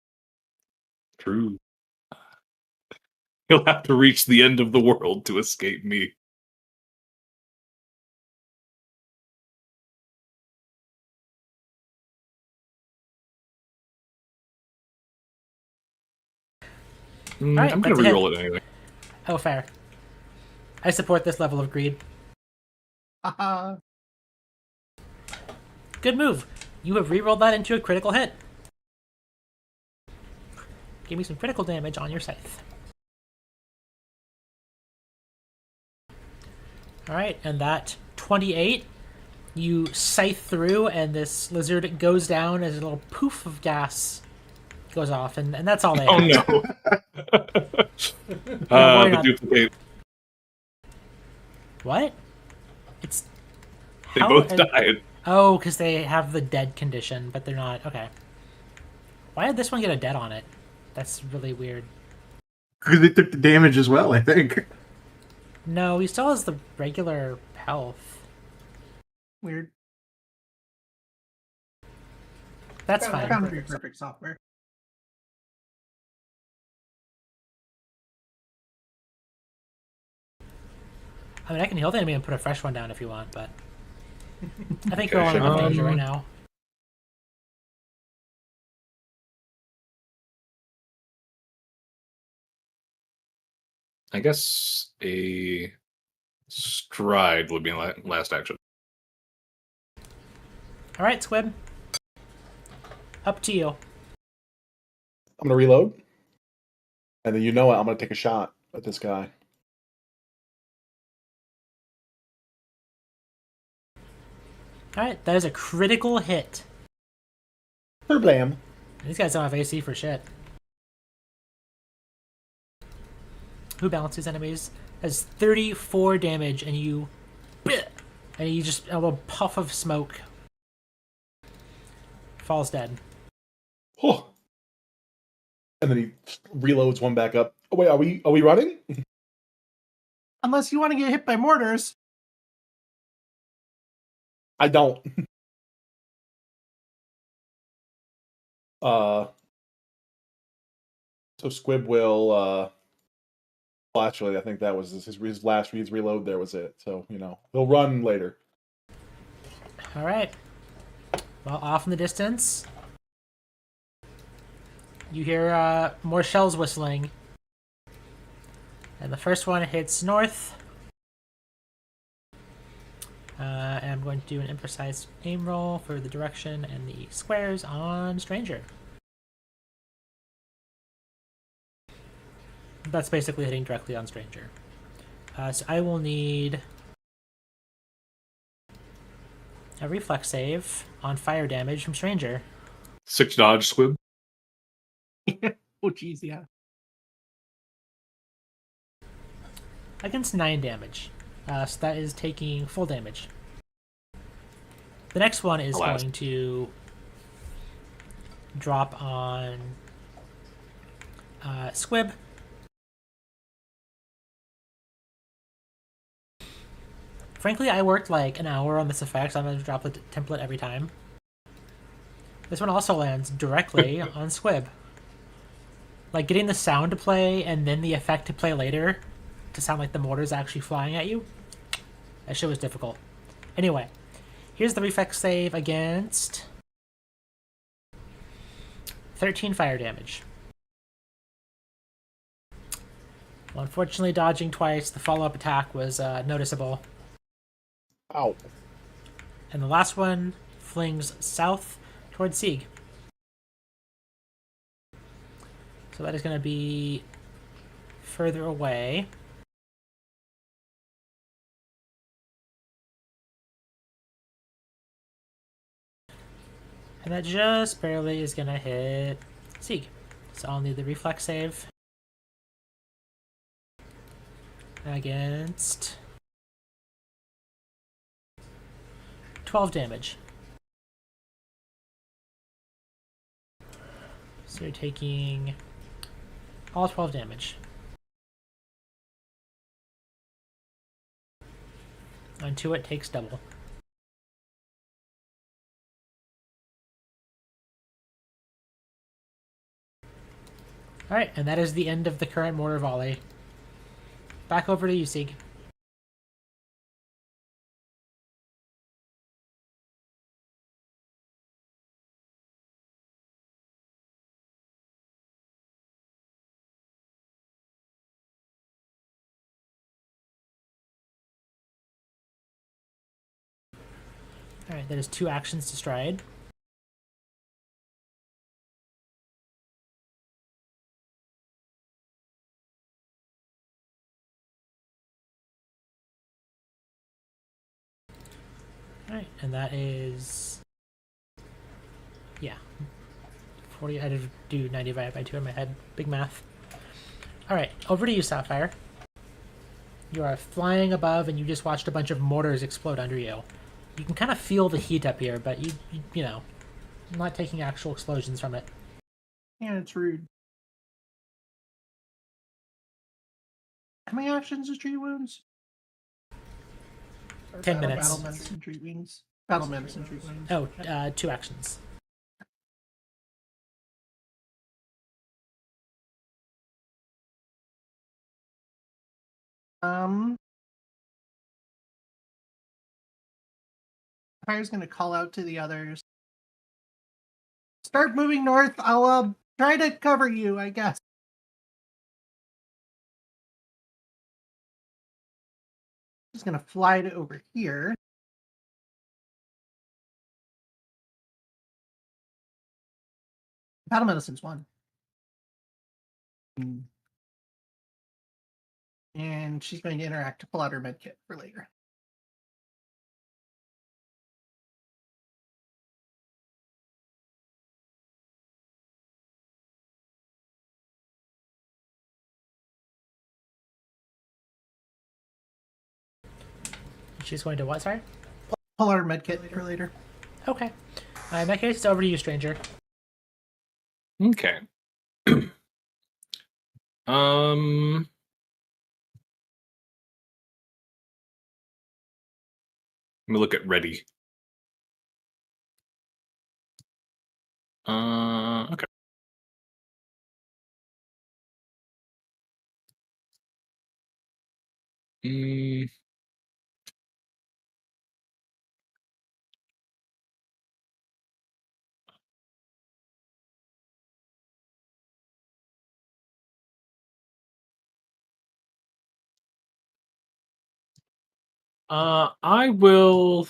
true. You'll have to reach the end of the world to escape me. Alright, I'm going that's to a hit. reroll it anyway. Oh, fair. I support this level of greed. Haha. Good move. You have rerolled that into a critical hit. Give me some critical damage on your scythe. Alright, and that 28, you scythe through, and this lizard goes down as a little poof of gas goes off, and that's all they Oh have. no. worry The not. duplicate. What? It's... They How both are- died. Oh, because they have the dead condition, but they're not... Okay. Why did this one get a dead on it? That's really weird. Because they took the damage as well, I think. No, he still has the regular health. Weird. That's Found fine. to be perfect software. I mean, I can heal the enemy and put a fresh one down if you want, but... I think Okay, we're all in enough sure. danger right now. I guess a stride would be my last action. Alright, Squib. Up to you. I'm gonna reload, and then you know what? I'm gonna take a shot at this guy. Alright, that is a critical hit. Blam. These guys don't have AC for shit. Who balances enemies? Has 34 damage, and you... And you just... A little puff of smoke. Falls dead. Oh. And then he reloads one back up. Oh wait, are we running? Unless you want to get hit by mortars. I don't. So Squib will well, actually I think that was his last reload there was it. So, he'll run later. Alright. Well, off in the distance, you hear more shells whistling. And the first one hits north. And I'm going to do an imprecise aim roll for the direction and the squares on Stranger. That's basically hitting directly on Stranger. So I will need a reflex save on fire damage from Stranger. 6 dodge squib. Oh, jeez, yeah. Against 9 damage. So that is taking full damage. The next one is Alas. going to drop on Squib. Frankly, I worked like an hour on this effect, so I'm going to drop the template every time. This one also lands directly on Squib. Like, getting the sound to play and then the effect to play later to sound like the mortar's actually flying at you, that shit was difficult. Anyway, here's the reflex save against 13 fire damage. Well, unfortunately, dodging twice, the follow-up attack was noticeable. Ow. And the last one flings south towards Sieg. So that is going to be further away. And that just barely is going to hit Sieg. So I'll need the reflex save. Against 12 damage. So you're taking all 12 damage. And to it takes double. Alright, and that is the end of the current mortar volley. Back over to you, Sieg. Alright, that is 2 actions to stride. Alright, and that is... yeah. 40, I had to do 90 divided by 2 in my head. Big math. Alright, over to you, Sapphire. You are flying above and you just watched a bunch of mortars explode under you. You can kind of feel the heat up here, but you know, not taking actual explosions from it. Yeah, it's rude. How many actions is treat wounds? Or 10 battle- minutes. Battle medicine treat wounds. Battle medicine treat wounds. Oh, 2 actions. Fire's gonna call out to the others. Start moving north. I'll try to cover you, I guess. Just gonna fly to over here. Battle medicine's 1. And she's going to interact to pull out her med kit for later. She's going to what, sorry? Pull out her med kit for later. Okay. In that case, it's over to you, stranger. Okay. Let me look at ready. Okay. I will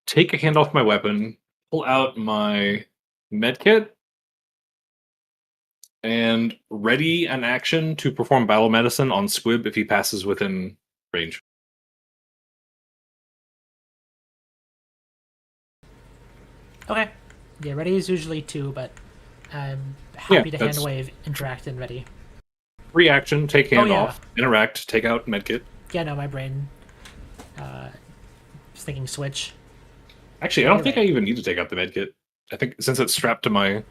take a hand off my weapon, pull out my medkit, and ready an action to perform battle medicine on Squib if he passes within range. Okay. Yeah, ready is usually 2, but I'm happy to hand wave, interact, and ready. Reaction, take hand yeah. off, interact, take out medkit. Yeah, no, my brain was thinking switch. Actually, I don't think I even need to take out the medkit. I think since it's strapped to my...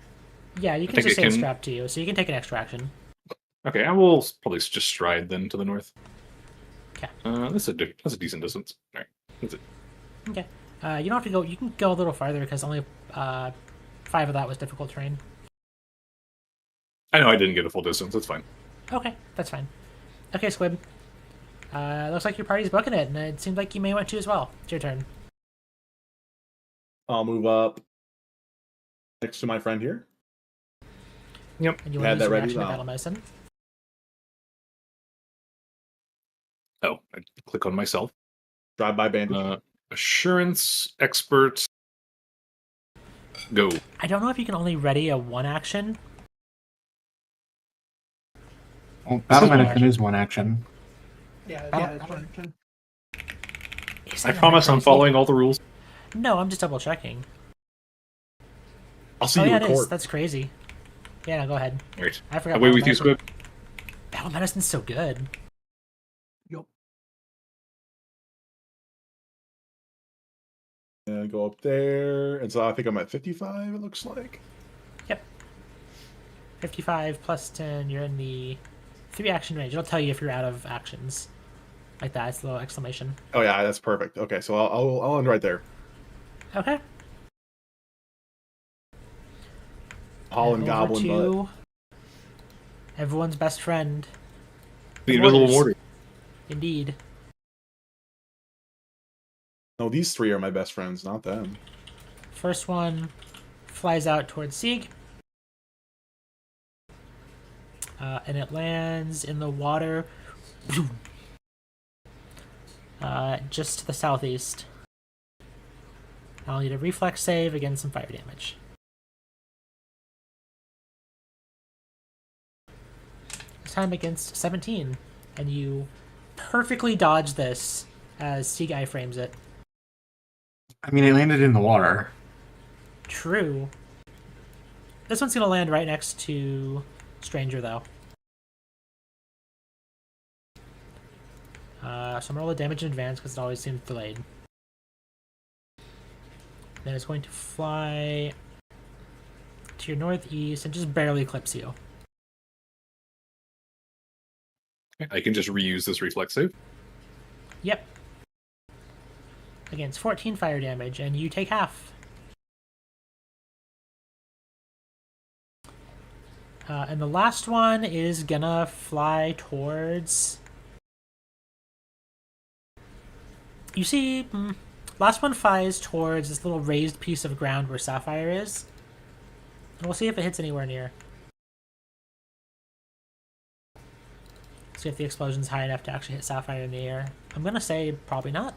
Yeah, you can just say it's strapped to you, so you can take an extra action. Okay, I will probably just stride then to the north. Okay. That's a decent distance. All right, that's it. Okay. You don't have to go. You can go a little farther because only 5 of that was difficult terrain. I know I didn't get a full distance. That's fine. Okay, that's fine. Okay, Squib. Looks like your party's booking it, and it seems like you may want to as well. It's your turn. I'll move up next to my friend here. Yep. And you You want had to that use your ready? action to No. battle medicine. Oh, I click on myself. Drive-by bandage. Assurance, expert, go. I don't know if you can only ready a 1 action. Well, battle So- medicine is 1 action. Yeah, Battle- it's one action. Is I that promise I'm crazy? following all the rules. No, I'm just double checking. I'll see Oh you yeah, in it is. court. That's crazy. Yeah, no, go ahead. Right. I forgot. Away battle with you, medicine. Squib. Battle medicine's so good. Yup. And go up there. And so I think I'm at 55, it looks like. Yep. 55 plus 10. You're in the 3 action range. It'll tell you if you're out of actions. Like that. It's a little exclamation. Oh yeah, that's perfect. Okay, so I'll end right there. Okay. Holland And over Goblin to butt. everyone's best friend. The invisible Mortars. mortar. Indeed. No, these 3 are my best friends, not them. First one flies out towards Sieg. And it lands in the water just to the southeast. I'll need a reflex save against some fire damage. This time against 17. And you perfectly dodge this as Sieg frames it. I mean, it landed in the water. True. This one's going to land right next to Stranger, though. So I'm going to roll the damage in advance because it always seems delayed. Then it's going to fly to your northeast and just barely clips you. I can just reuse this reflex save. Yep. Against 14 fire damage, and you take half. And the last one is gonna fly towards... You see, last one flies towards this little raised piece of ground where Sapphire is. And we'll see if it hits anywhere near. See if the explosion's high enough to actually hit Sapphire in the air. I'm gonna say probably not.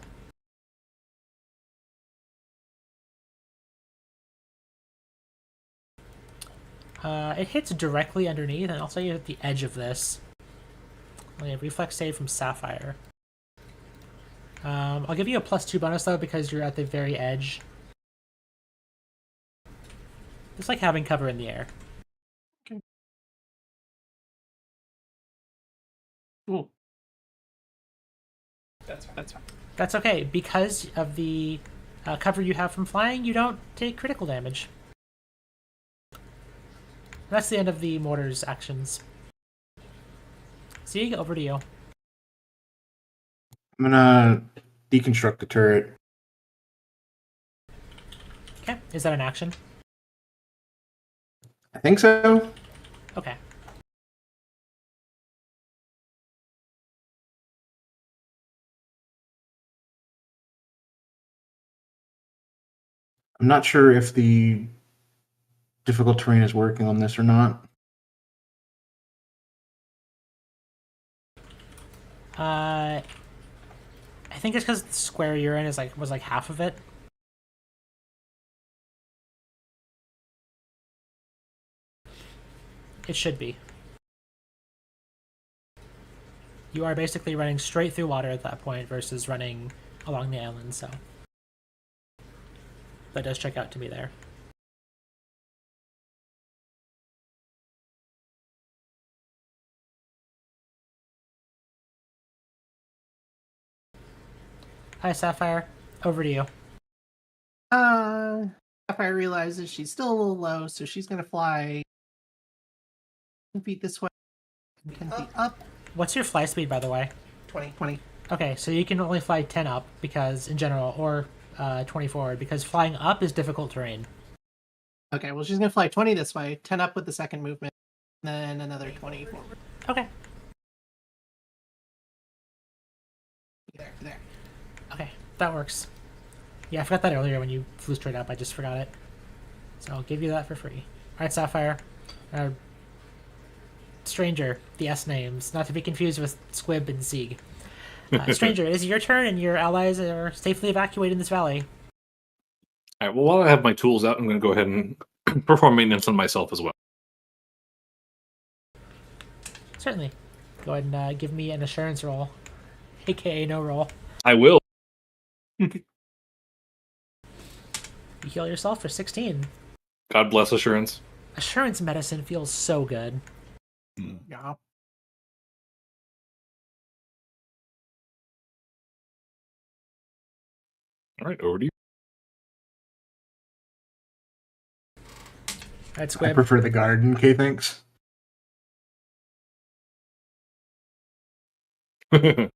It hits directly underneath, and I'll say at the edge of this. Only a reflex save from Sapphire. I'll give you a +2 bonus though because you're at the very edge. It's like having cover in the air. Ooh. That's fine. That's okay. Because of the cover you have from flying, you don't take critical damage. That's the end of the mortar's actions. Sieg, over to you. I'm gonna deconstruct the turret. Okay, is that an action? I think so. Okay. I'm not sure if the difficult terrain is working on this or not. I think it's because the square you're in is was like half of it. It should be. You are basically running straight through water at that point versus running along the island, so that does check out to me there. Hi, Sapphire. Over to you. Sapphire realizes she's still a little low, so she's gonna fly 10 feet this way, 10 feet up. What's your fly speed, by the way? 20. Okay, so you can only fly 10 up because, in general, or 20 forward because flying up is difficult terrain. Okay, well, she's gonna fly 20 this way, 10 up with the second movement, then another 20 forward. Okay. There. Okay, that works. Yeah, I forgot that earlier when you flew straight up. I just forgot it. So I'll give you that for free. Alright, Sapphire. Stranger, the S names, not to be confused with Squib and Sieg. Stranger, it is your turn, and your allies are safely evacuating this valley. All right. Well, while I have my tools out, I'm going to go ahead and perform maintenance on myself as well. Certainly. Go ahead and give me an assurance roll, aka no roll. I will. You heal yourself for 16. God bless assurance. Assurance medicine feels so good. Yeah. All right, over to you. Alright, I Squib. prefer the garden, K thanks. Just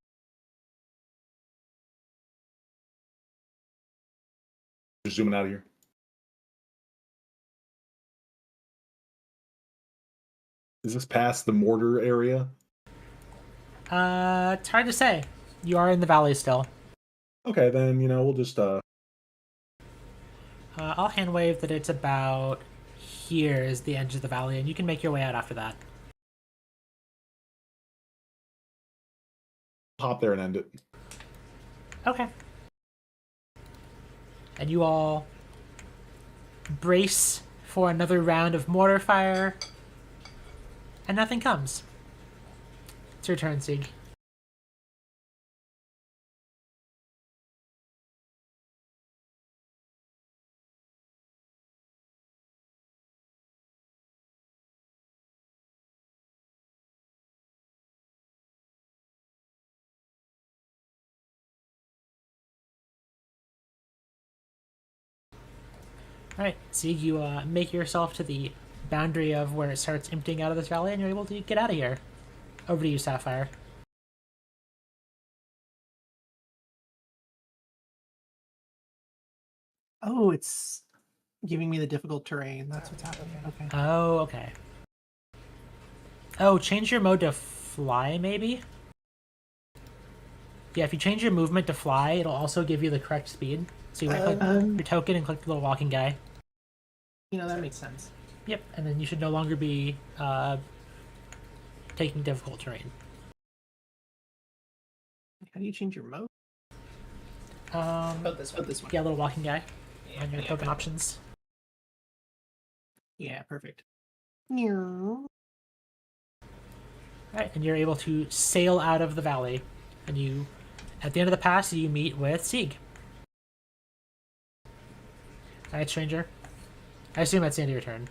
zooming out of here. Is this past the mortar area? It's hard to say. You are in the valley still. Okay, then we'll just I'll hand wave that it's about here is the edge of the valley, and you can make your way out after that. hop there and end it. Okay. And you all brace for another round of mortar fire, and nothing comes. It's your turn, Sieg. Alright, Sieg, you make yourself to the boundary of where it starts emptying out of this valley, and you're able to get out of here. Over to you, Sapphire. Oh, it's giving me the difficult terrain. That's what's happening. Okay. Oh, okay. Oh, change your mode to fly, maybe? Yeah, if you change your movement to fly, it'll also give you the correct speed. So you click your token and click the little walking guy. That makes sense. Yep, and then you should no longer be taking difficult terrain. How do you change your mode? This one. Yeah, little walking guy on your token options. Yeah, perfect. Alright, and you're able to sail out of the valley. And you, at the end of the pass, you meet with Sieg. Alright, stranger. I assume that's the end of your turn.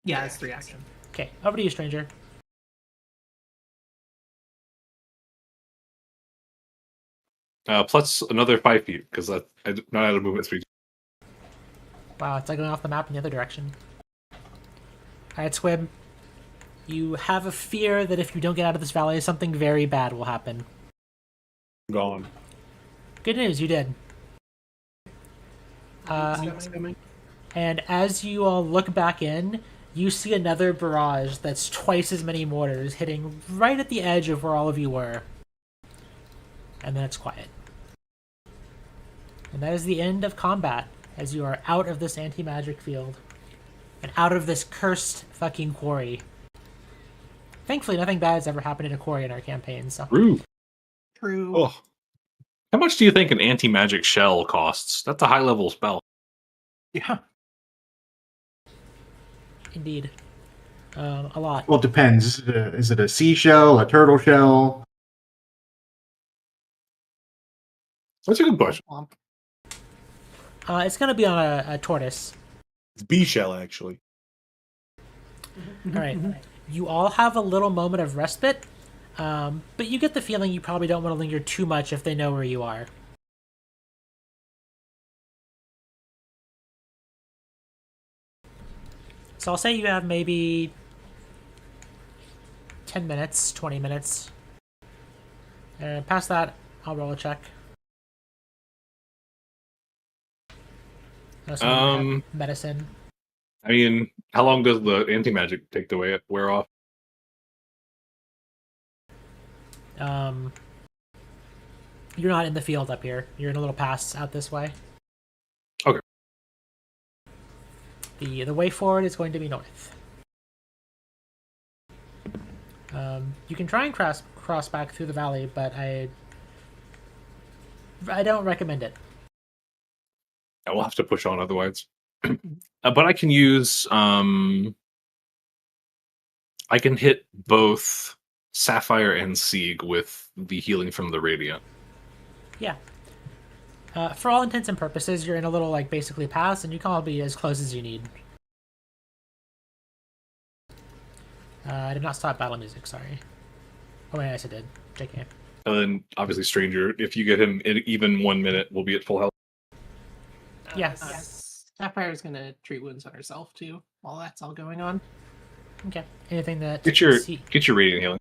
Yeah, it's 3 action. Okay, over to you, stranger. Plus another 5 feet, because I not out of movement speed. Wow, it's like going off the map in the other direction. Alright, Squib. You have a fear that if you don't get out of this valley, something very bad will happen. Gone. Good news, you did. And as you all look back in, you see another barrage that's twice as many mortars hitting right at the edge of where all of you were. And then it's quiet. And that is the end of combat, as you are out of this anti-magic field. And out of this cursed fucking quarry. Thankfully, nothing bad has ever happened in a quarry in our campaign, so... True. Oh. How much do you think an anti-magic shell costs? That's a high-level spell. Yeah. Indeed. A lot. Well, it depends. Is it a seashell, a turtle shell? That's a good question. It's gonna be on a tortoise. It's B shell actually. Alright. You all have a little moment of respite, but you get the feeling you probably don't want to linger too much if they know where you are. So I'll say you have maybe 10 minutes, 20 minutes. And past that, I'll roll a check. know, some of them have Um, medicine. I mean, how long does the anti-magic take to wear off? You're not in the field up here. You're in a little pass out this way. Okay. The way forward is going to be north. You can try and cross back through the valley, but I don't recommend it. I will have to push on otherwise. But I can use I can hit both Sapphire and Sieg with the healing from the Radiant. Yeah. For all intents and purposes, you're in a little, like, basically pass, and you can all be as close as you need. I did not stop battle music, sorry. Oh, wait, yes, I did. JK. And then, obviously, Stranger, if you get him in even 1 minute, we'll be at full health. Yes. Sapphire's gonna treat wounds on herself too while that's all going on. Okay. Anything that... Get your Radiant healing.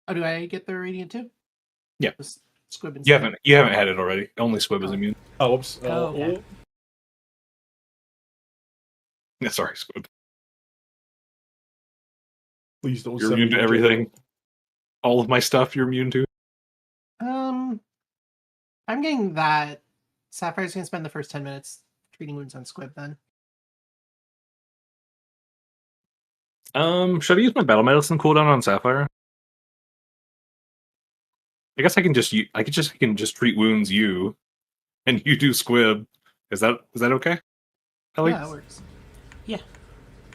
Oh, do I get the radiant too? Yeah. Squib and You haven't had it already. Only Squib is Oh. immune. Oh, whoops. Oh, okay. Yeah, sorry, Squib. Please don't You're send immune me to everything. All of my stuff you're immune to. I'm getting that. Sapphire's gonna spend the first 10 minutes treating wounds on Squib then. Should I use my battle medicine cooldown on Sapphire? I guess I can just treat wounds you, and you do Squib. Is that okay? Ellie? Yeah, that works.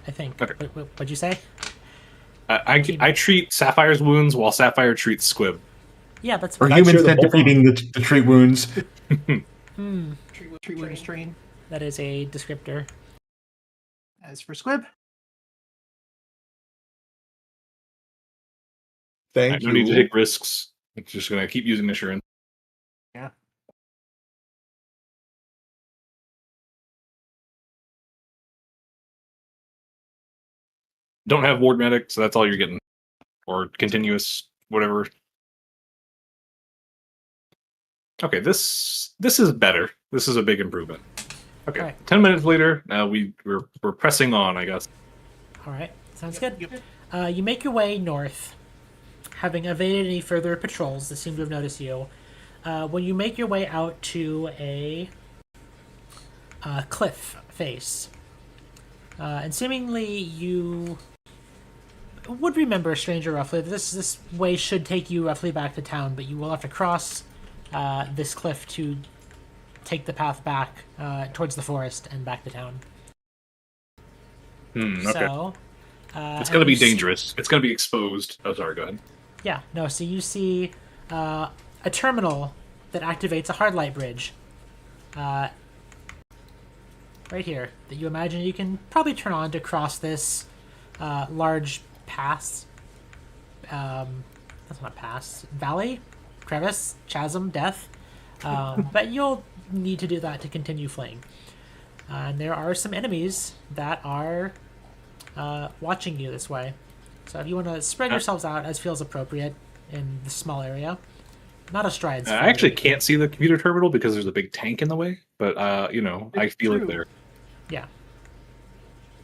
I think. Okay. What'd you say? I treat Sapphire's wounds while Sapphire treats Squib. Yeah, that's Or fine. humans share the that whole defeating the treat wounds. Treat wounds train. That is a descriptor. As for Squib, Thank No you. need to take risks. I'm just gonna keep using Assurance. yeah. Don't have Ward Medic, so that's all you're getting. Or continuous, whatever. Okay, this is better. This is a big improvement. Okay, Alright. 10 minutes later, we're pressing on, I guess. All right, sounds good. You make your way north, having evaded any further patrols that seem to have noticed you. When you make your way out to a cliff face, and seemingly you would remember a stranger roughly. This way should take you roughly back to town, but you will have to cross this cliff to take the path back towards the forest and back to town. Okay. So It's gonna be dangerous. It's gonna be exposed. Oh, sorry. Go ahead. Yeah, no, so you see a terminal that activates a hard light bridge. Right here, that you imagine you can probably turn on to cross this large pass. That's not a pass. Valley? Crevice? Chasm? Death? But you'll need to do that to continue fleeing. And there are some enemies that are watching you this way. So if you want to spread yourselves out as feels appropriate in the small area, not a stride. I actually can't see the computer terminal because there's a big tank in the way, but I feel it there. Yeah.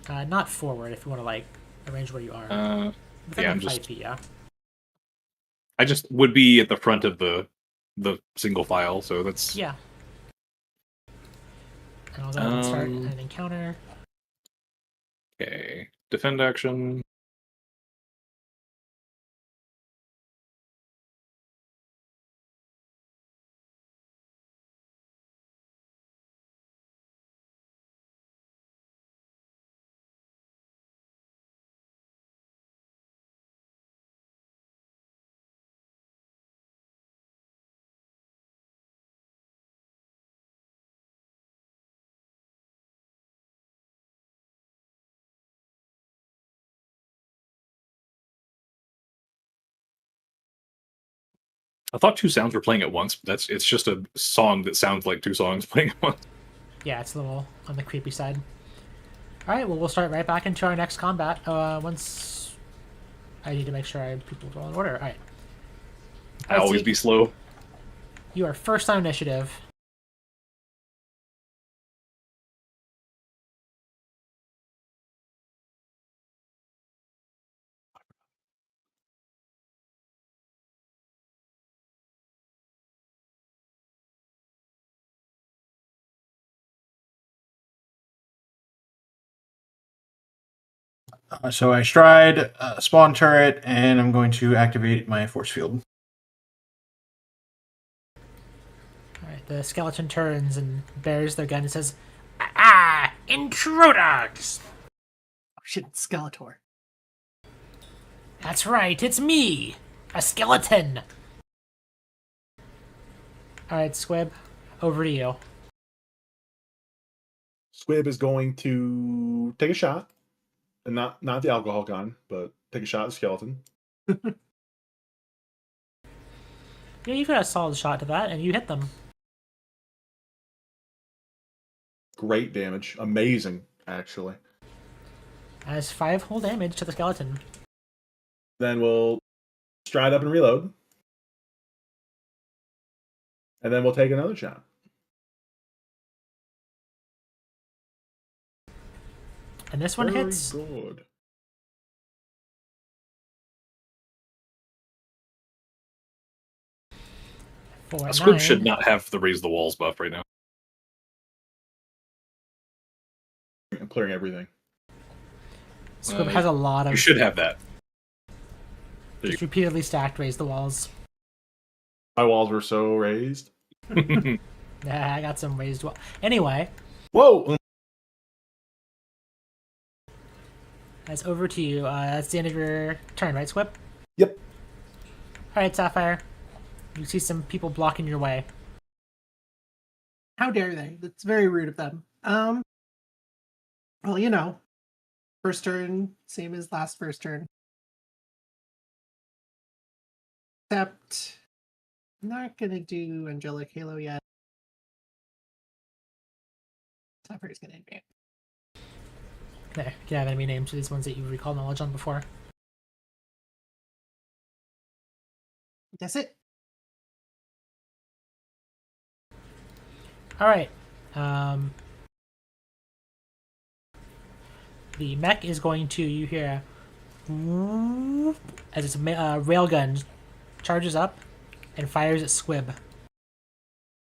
Not forward if you want to like arrange where you are. Within yeah, like I'm 5 just. feet, yeah. I just would be at the front of the single file, so that's. Yeah. And I'll go ahead and start an encounter. Okay. Defend action. I thought two sounds were playing at once, but it's just a song that sounds like two songs playing at once. Yeah, it's a little on the creepy side. Alright, well, we'll start right back into our next combat. Once I need to make sure people roll in order. Alright. I always be slow. You are first on initiative. So I stride, spawn turret, and I'm going to activate my force field. Alright, the skeleton turns and bears their gun and says, "Ah, intruders!" Oh shit, Skeletor. That's right, it's me, a skeleton. Alright, Squib, over to you. Squib is going to take a shot, and not the alcohol kind, but take a shot at the skeleton. Yeah, you've got a solid shot to that, and you hit them. Great damage, amazing actually. As 5 whole damage to the skeleton. Then we'll stride up and reload, and then we'll take another shot. And this one Very hits. good. For Squib 9. should not have the raise the walls buff right now. I'm clearing everything. Squib has a lot of You should have that. just repeatedly stacked raise the walls. My walls were so raised. Yeah, I got some raised wall. Anyway, Whoa! that's over to you. That's the end of your turn, right, Squib? Yep. Alright, Sapphire. You see some people blocking your way. How dare they? That's very rude of them. Well, you know, first turn, same as last first turn. Except, I'm not gonna do Angelic Halo yet. Sapphire's gonna advance. There, can I have enemy names for these ones that you recall knowledge on before? That's it. Alright. The mech is going to, you hear, as its railgun charges up and fires at Squib.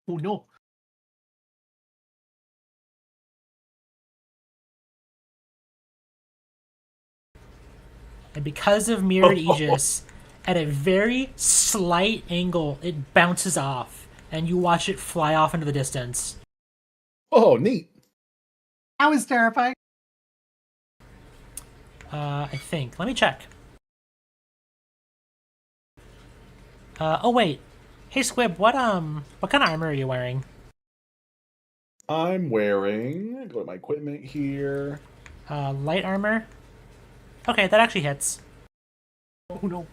Oh no. And because of Mirrored Aegis, at a very slight angle, it bounces off, and you watch it fly off into the distance. Oh, neat. That was terrifying. I think. Let me check. Oh wait. Hey Squib, what kind of armor are you wearing? I'm wearing. Go to my equipment here. Light armor? Okay, that actually hits. Oh no.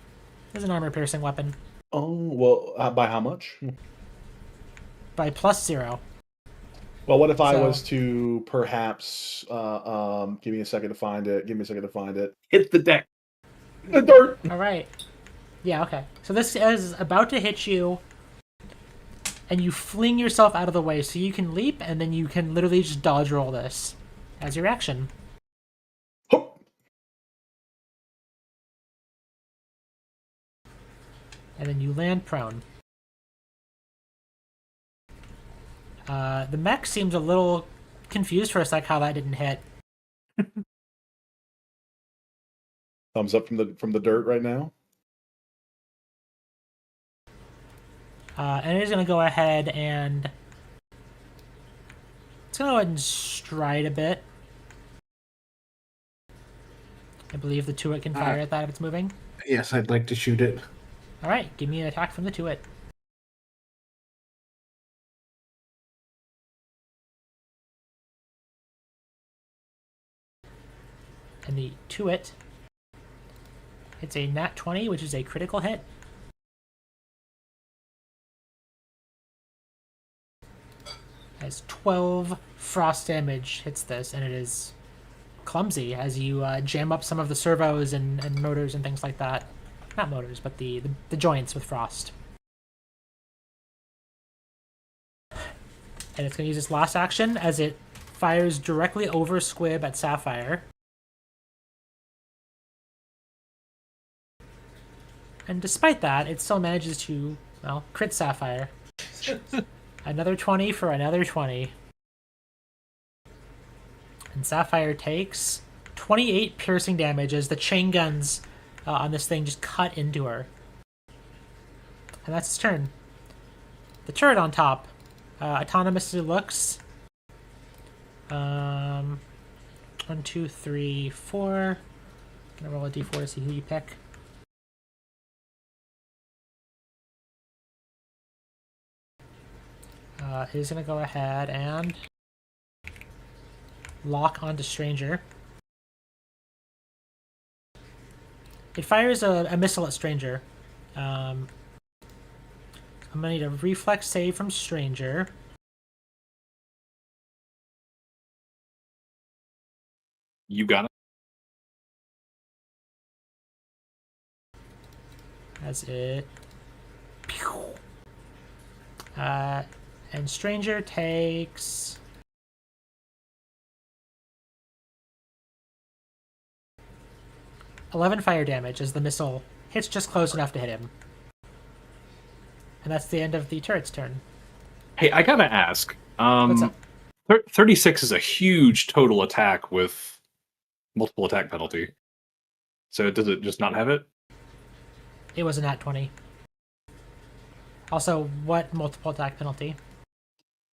It's an armor-piercing weapon. Oh well, by how much? By +0. Well, what if I So- was to perhaps give me a second to find it. Give me a second to find it. Hit the deck. The dirt. Alright. Yeah, okay. So this is about to hit you, and you fling yourself out of the way so you can leap, and then you can literally just dodge roll this as your action. Hup. And then you land prone. The mech seems a little confused for a sec how that didn't hit. Thumbs up from the dirt right now. And it is going to go ahead and... It's going to go ahead and stride a bit. I believe the Tuit can fire at that if it's moving. Yes, I'd like to shoot it. Alright, give me an attack from the Tuit. And the Tuit, it's a nat 20, which is a critical hit. Has 12 frost damage hits this, and it is clumsy as you jam up some of the servos and motors and things like that. Not motors, but the joints with frost. And it's going to use its last action as it fires directly over Squib at Sapphire. And despite that, it still manages to, well, crit Sapphire. Another 20 for another 20. And Sapphire takes 28 piercing damage as the chain guns on this thing just cut into her. And that's its turn. The turret on top autonomously looks. 1, 2, 3, 4. Gonna roll a d4 to see who you pick. Is gonna go ahead and lock onto Stranger. It fires a missile at Stranger. I'm gonna need a reflex save from Stranger. You got it. As it. And Stranger takes 11 fire damage as the missile hits just close enough to hit him. And that's the end of the turret's turn. Hey, I gotta ask. What's up? 36 is a huge total attack with multiple attack penalty. So does it just not have it? It was a nat 20. Also, what multiple attack penalty?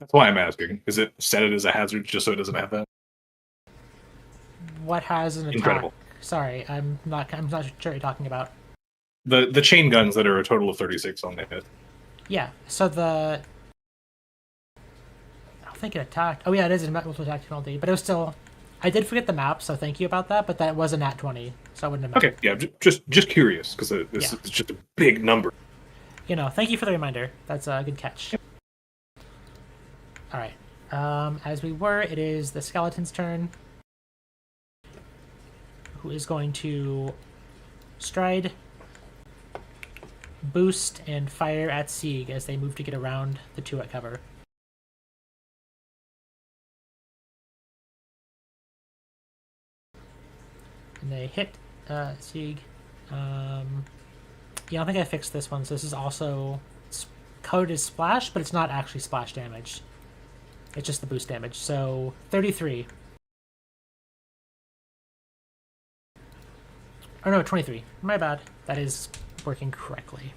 That's why I'm asking. Is it set it as a hazard just so it doesn't have that? What has an attack? Incredible. Sorry, I'm not sure what you're talking about. The chain guns that are a total of 36 on the hit. Yeah, so I don't think it attacked. Oh yeah, it is a multiple attack penalty, but it was still. I did forget the map, so thank you about that. But that was a nat 20, so I wouldn't have. Okay, yeah, just curious because this is just a big number. Thank you for the reminder. That's a good catch. Yep. All right. As we were, it is the skeleton's turn. Who is going to stride, boost, and fire at Sieg as they move to get around the two at cover. And they hit Sieg. Yeah, I don't think I fixed this one, so this is also coded as splash, but it's not actually splash damage. It's just the boost damage. So 33. Oh no, 23. My bad. That is working correctly.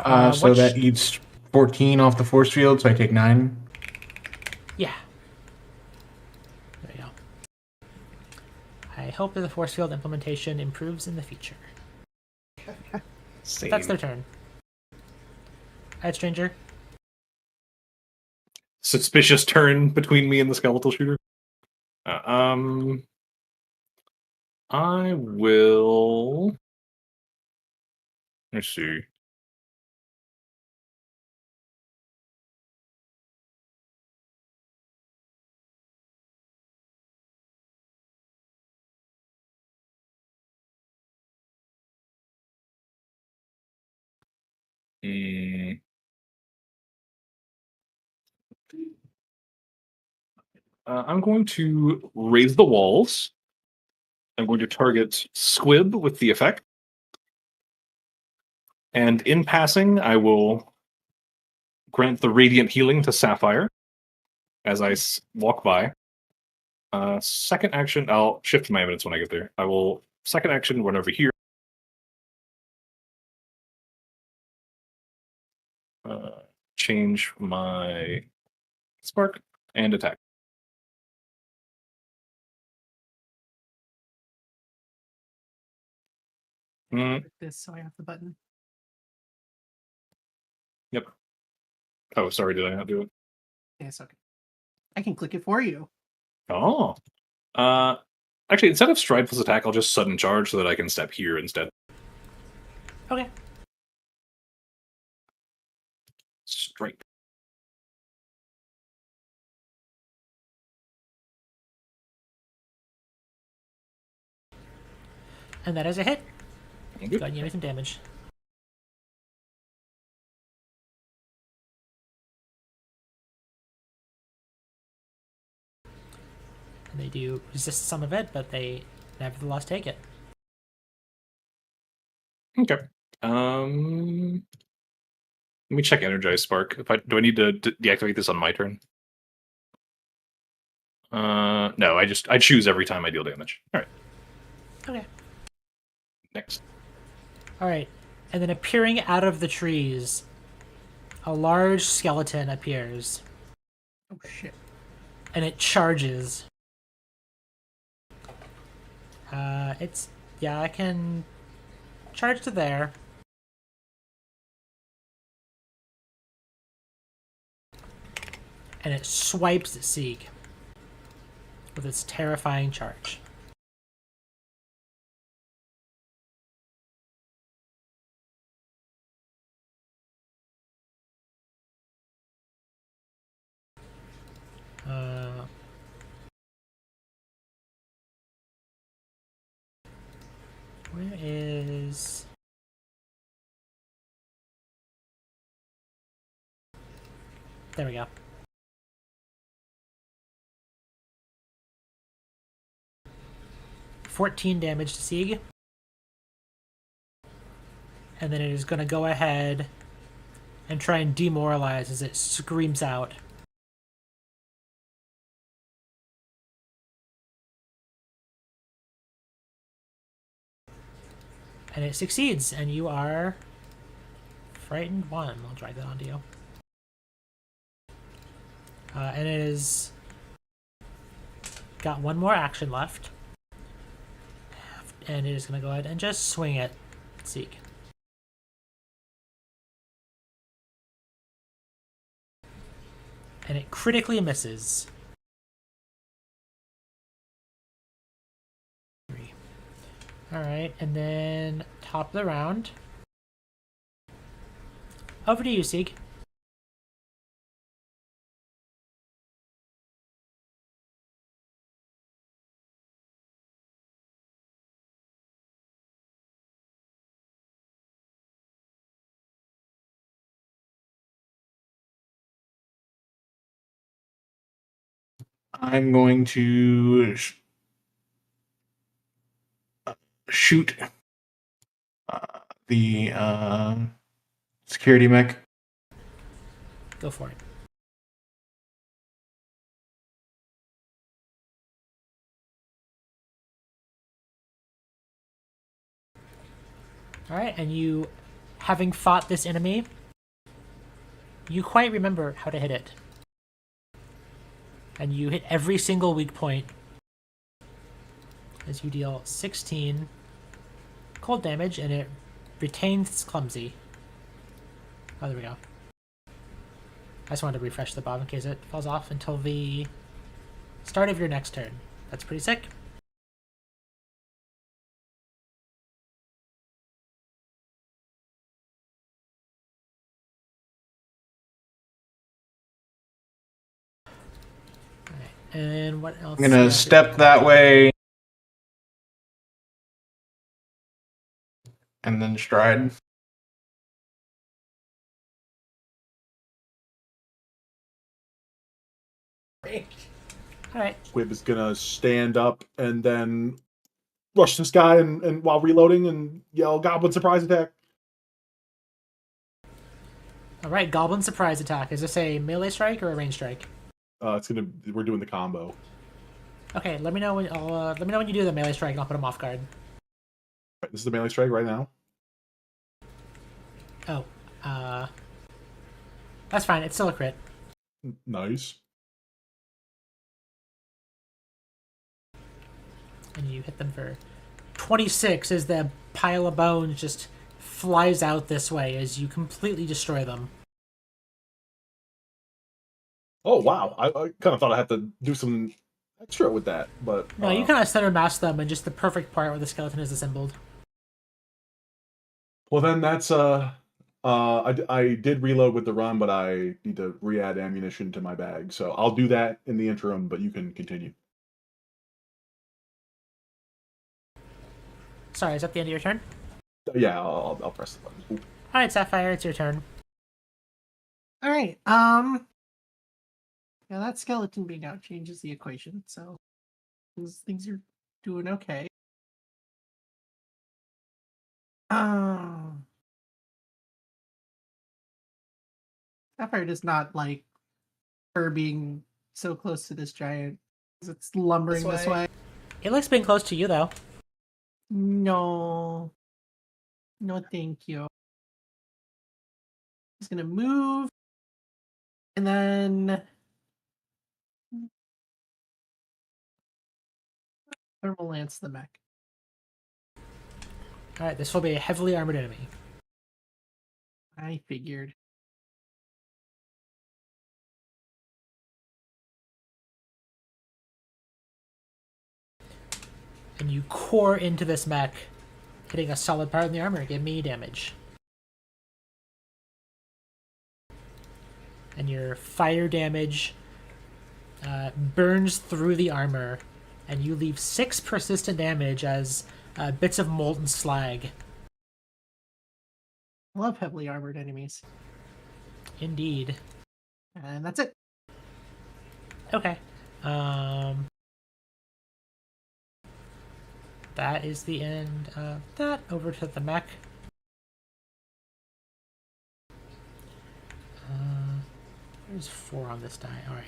So that eats 14 off the force field, so I take 9. Yeah. There you go. I hope that the force field implementation improves in the future. Same. That's their turn. Alright, Stranger. Suspicious turn between me and the skeletal shooter. I will. Let's see. I'm going to raise the walls. I'm going to target Squib with the effect. And in passing, I will grant the radiant healing to Sapphire as I walk by. Second action, I'll shift my evidence when I get there. I will second action run over here. Change my spark and attack. Click this so I have the button. Yep. Oh, sorry, did I not do it? Yes, okay. I can click it for you. Oh. Actually, instead of stride plus attack, I'll just sudden charge so that I can step here instead. Okay. Strike. And that is a hit. Go Good. ahead and give me some damage. And they do resist some of it, but they nevertheless take it. Okay. Let me check Energize Spark. Do I need to deactivate this on my turn? No, I choose every time I deal damage. All right, Okay. next. All right. And then appearing out of the trees, a large skeleton appears. Oh shit. And it charges. I can charge to there. And it swipes at Sieg with its terrifying charge. Where is... There we go. $14 damage to Sieg. And then it is going to go ahead and try and demoralize as it screams out. And it succeeds, and you are frightened 1. I'll drag that onto you. And it is got one more action left. And it is going to go ahead and just swing at Sieg. And it critically misses. 3. Alright, and then top of the round. Over to you, Sieg. I'm going to shoot the security mech. Go for it. Alright, and you, having fought this enemy, you quite remember how to hit it. And you hit every single weak point as you deal 16 cold damage, and it retains clumsy. Oh, there we go. I just wanted to refresh the bob in case it falls off until the start of your next turn. That's pretty sick. Alright, and what else? I'm gonna step that way and then stride. Alright. Squib is gonna stand up and then rush this guy and while reloading and yell "Goblin surprise attack!" Alright, Goblin surprise attack. Is this a melee strike or a range strike? We're doing the combo. Okay, let me know when you do the melee strike and I'll put him off guard. Right, this is the melee strike right now. Oh, that's fine. It's still a crit. Nice. And you hit them for 26 as the pile of bones just flies out this way as you completely destroy them. Oh wow! I kind of thought I had to do some extra with that, but No, you kind of center mass them in just the perfect part where the skeleton is assembled. Well, then that's I did reload with the run, but I need to re-add ammunition to my bag, so I'll do that in the interim. But you can continue. Sorry, is that the end of your turn? Yeah, I'll press the button. Ooh. All right, Sapphire, it's your turn. All right. Yeah, that skeleton being out changes the equation, so things are doing okay. Sapphire does not like her being so close to this giant 'Cause it's lumbering this way. It likes being close to you, though. No. No, thank you. He's gonna move. And then Thermal Lance the mech. All right, this will be a heavily armored enemy. I figured. And you core into this mech, hitting a solid part in the armor. Give me damage. And your fire damage burns through the armor, and you leave 6 persistent damage as bits of molten slag. I love heavily armored enemies. Indeed. And that's it. Okay. That is the end of that. Over to the mech. There's 4 on this die. All right.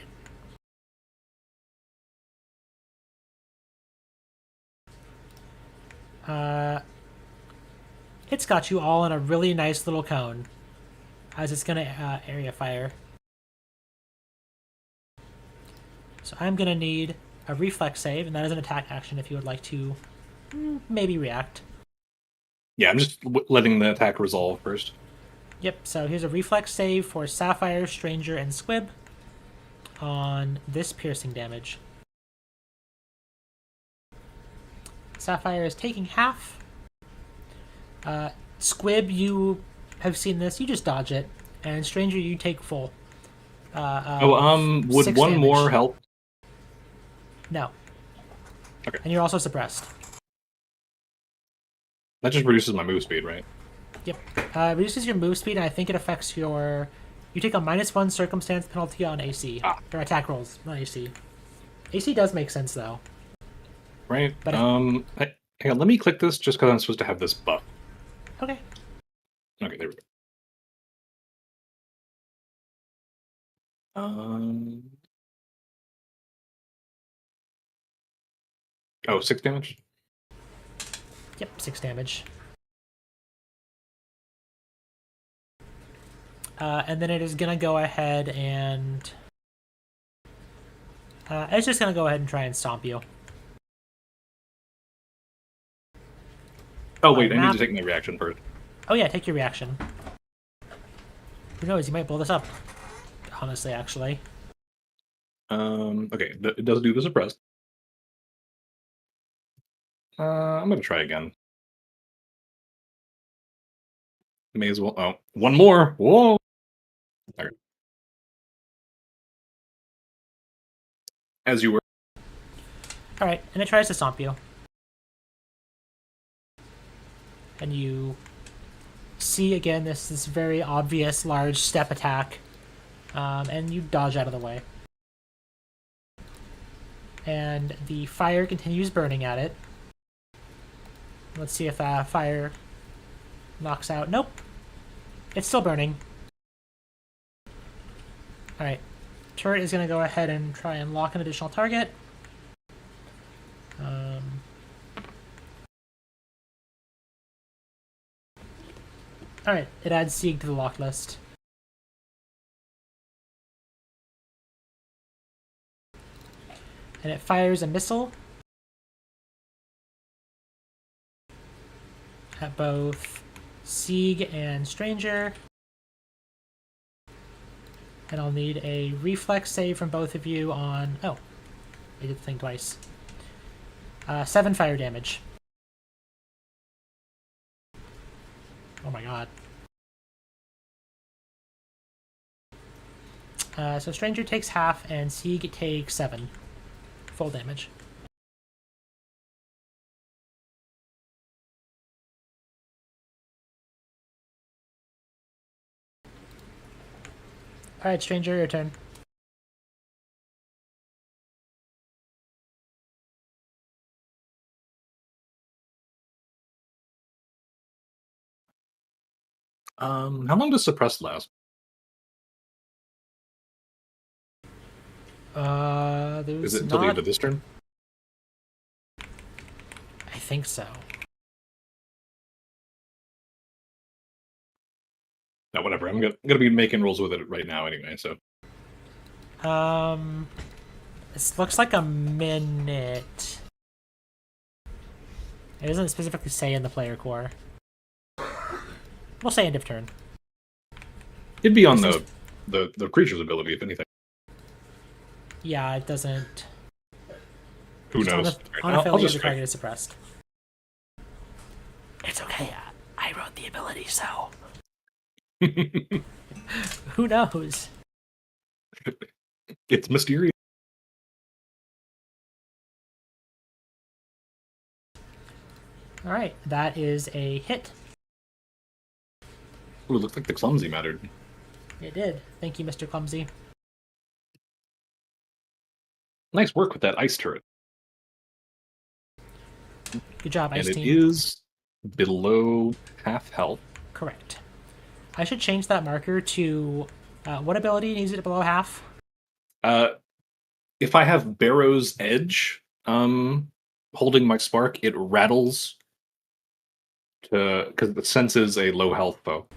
It's got you all in a really nice little cone, as it's gonna area fire. So I'm gonna need a reflex save, and that is an attack action if you would like to maybe react. Yeah, I'm just letting the attack resolve first. Yep, so here's a reflex save for Sapphire, Stranger, and Squib on this piercing damage. Sapphire is taking half. Squib, you have seen this. You just dodge it. And Stranger, you take full. Would 6 one damage. more help? No. Okay. And you're also suppressed. That just reduces my move speed, right? Yep. Reduces your move speed, and I think it affects your... You take a -1 circumstance penalty on AC. Or attack rolls, not AC. AC does make sense, though. Right. But hang on, let me click this just because I'm supposed to have this buff. Okay. Okay, there we go. Oh, 6 damage? Yep, 6 damage. And then it is going to go ahead and... it's just going to go ahead and try and stomp you. Oh, wait, I need map. to take my reaction first. Oh yeah, take your reaction. Who knows, you might blow this up. Honestly, actually. Okay, it does do the suppressed. I'm gonna try again. May as well. Oh, one more. Whoa. Okay. As you were. Alright, and it tries to stomp you. And you see again this very obvious large step attack. And you dodge out of the way. And the fire continues burning at it. Let's see if that fire knocks out. Nope. It's still burning. Alright. Turret is going to go ahead and try and lock an additional target. Alright, it adds Sieg to the lock list. And it fires a missile at both Sieg and Stranger. And I'll need a reflex save from both of you on... Oh, I did the thing twice. 7 fire damage. Oh my god. So Stranger takes half, and Sieg takes 7. Full damage. Alright, Stranger, your turn. How long does suppressed last? There's Is it until the not... end of this turn? I think so. No, whatever. I'm gonna be making rolls with it right now anyway. So This looks like a minute. It doesn't specifically say in the player core. We'll say end of turn. it'd be on This the creature's ability, if anything. Yeah, it doesn't. Who Just knows? On I'll affiliate, just the target is suppressed. It's okay. I wrote the ability, so who knows? It's mysterious. All right, that is a hit. Ooh, it looks like the clumsy mattered. It did. Thank you, Mr. Clumsy. Nice work with that ice turret. Good job, Ice And Team. it is below half health. Correct. I should change that marker to what ability needs it below half? If I have Barrow's Edge, holding my spark, it rattles because it senses a low health foe.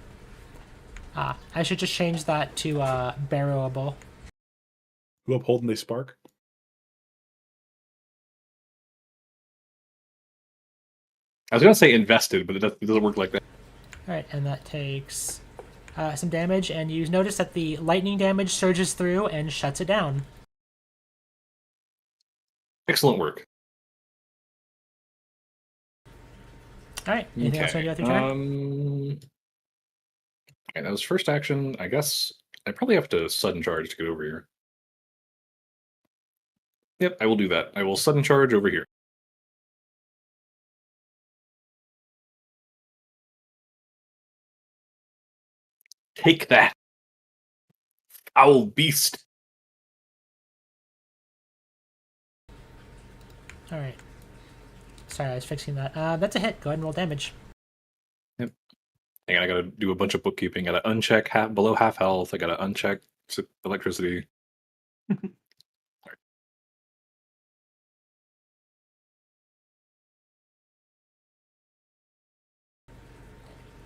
I should just change that to barrowable. Who upholding they spark? I was gonna say invested, but it doesn't work like that. All right, and that takes some damage, and you notice that the lightning damage surges through and shuts it down. Excellent work. All right, anything else you want to do with your turn? Okay, that was first action. I guess I probably have to sudden charge to get over here. Yep, I will do that. I will sudden charge over here. Take that, foul beast. All right. Sorry, I was fixing that. That's a hit. Go ahead and roll damage. Yep. Hang on, I gotta do a bunch of bookkeeping. Gotta uncheck below half health. I gotta uncheck electricity. All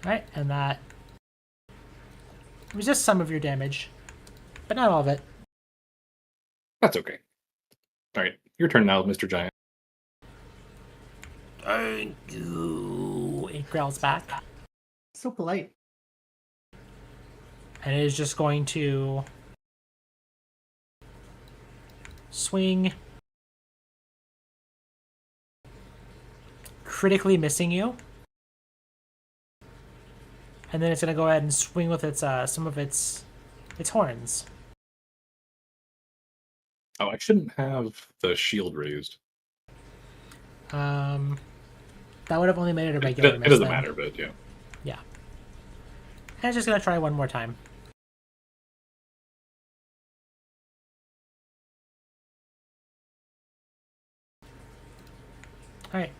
right, and that resists some of your damage, but not all of it. That's okay. All right, your turn now, Mr. Giant. Thank you. It growls back, So polite. and it is just going to swing, critically missing you, and then it's going to go ahead and swing with its some of its horns. Oh, I shouldn't have the shield raised. That would have only made it a regular It miss. doesn't then. matter, but yeah. Yeah. And it's just going to try one more time. Alright.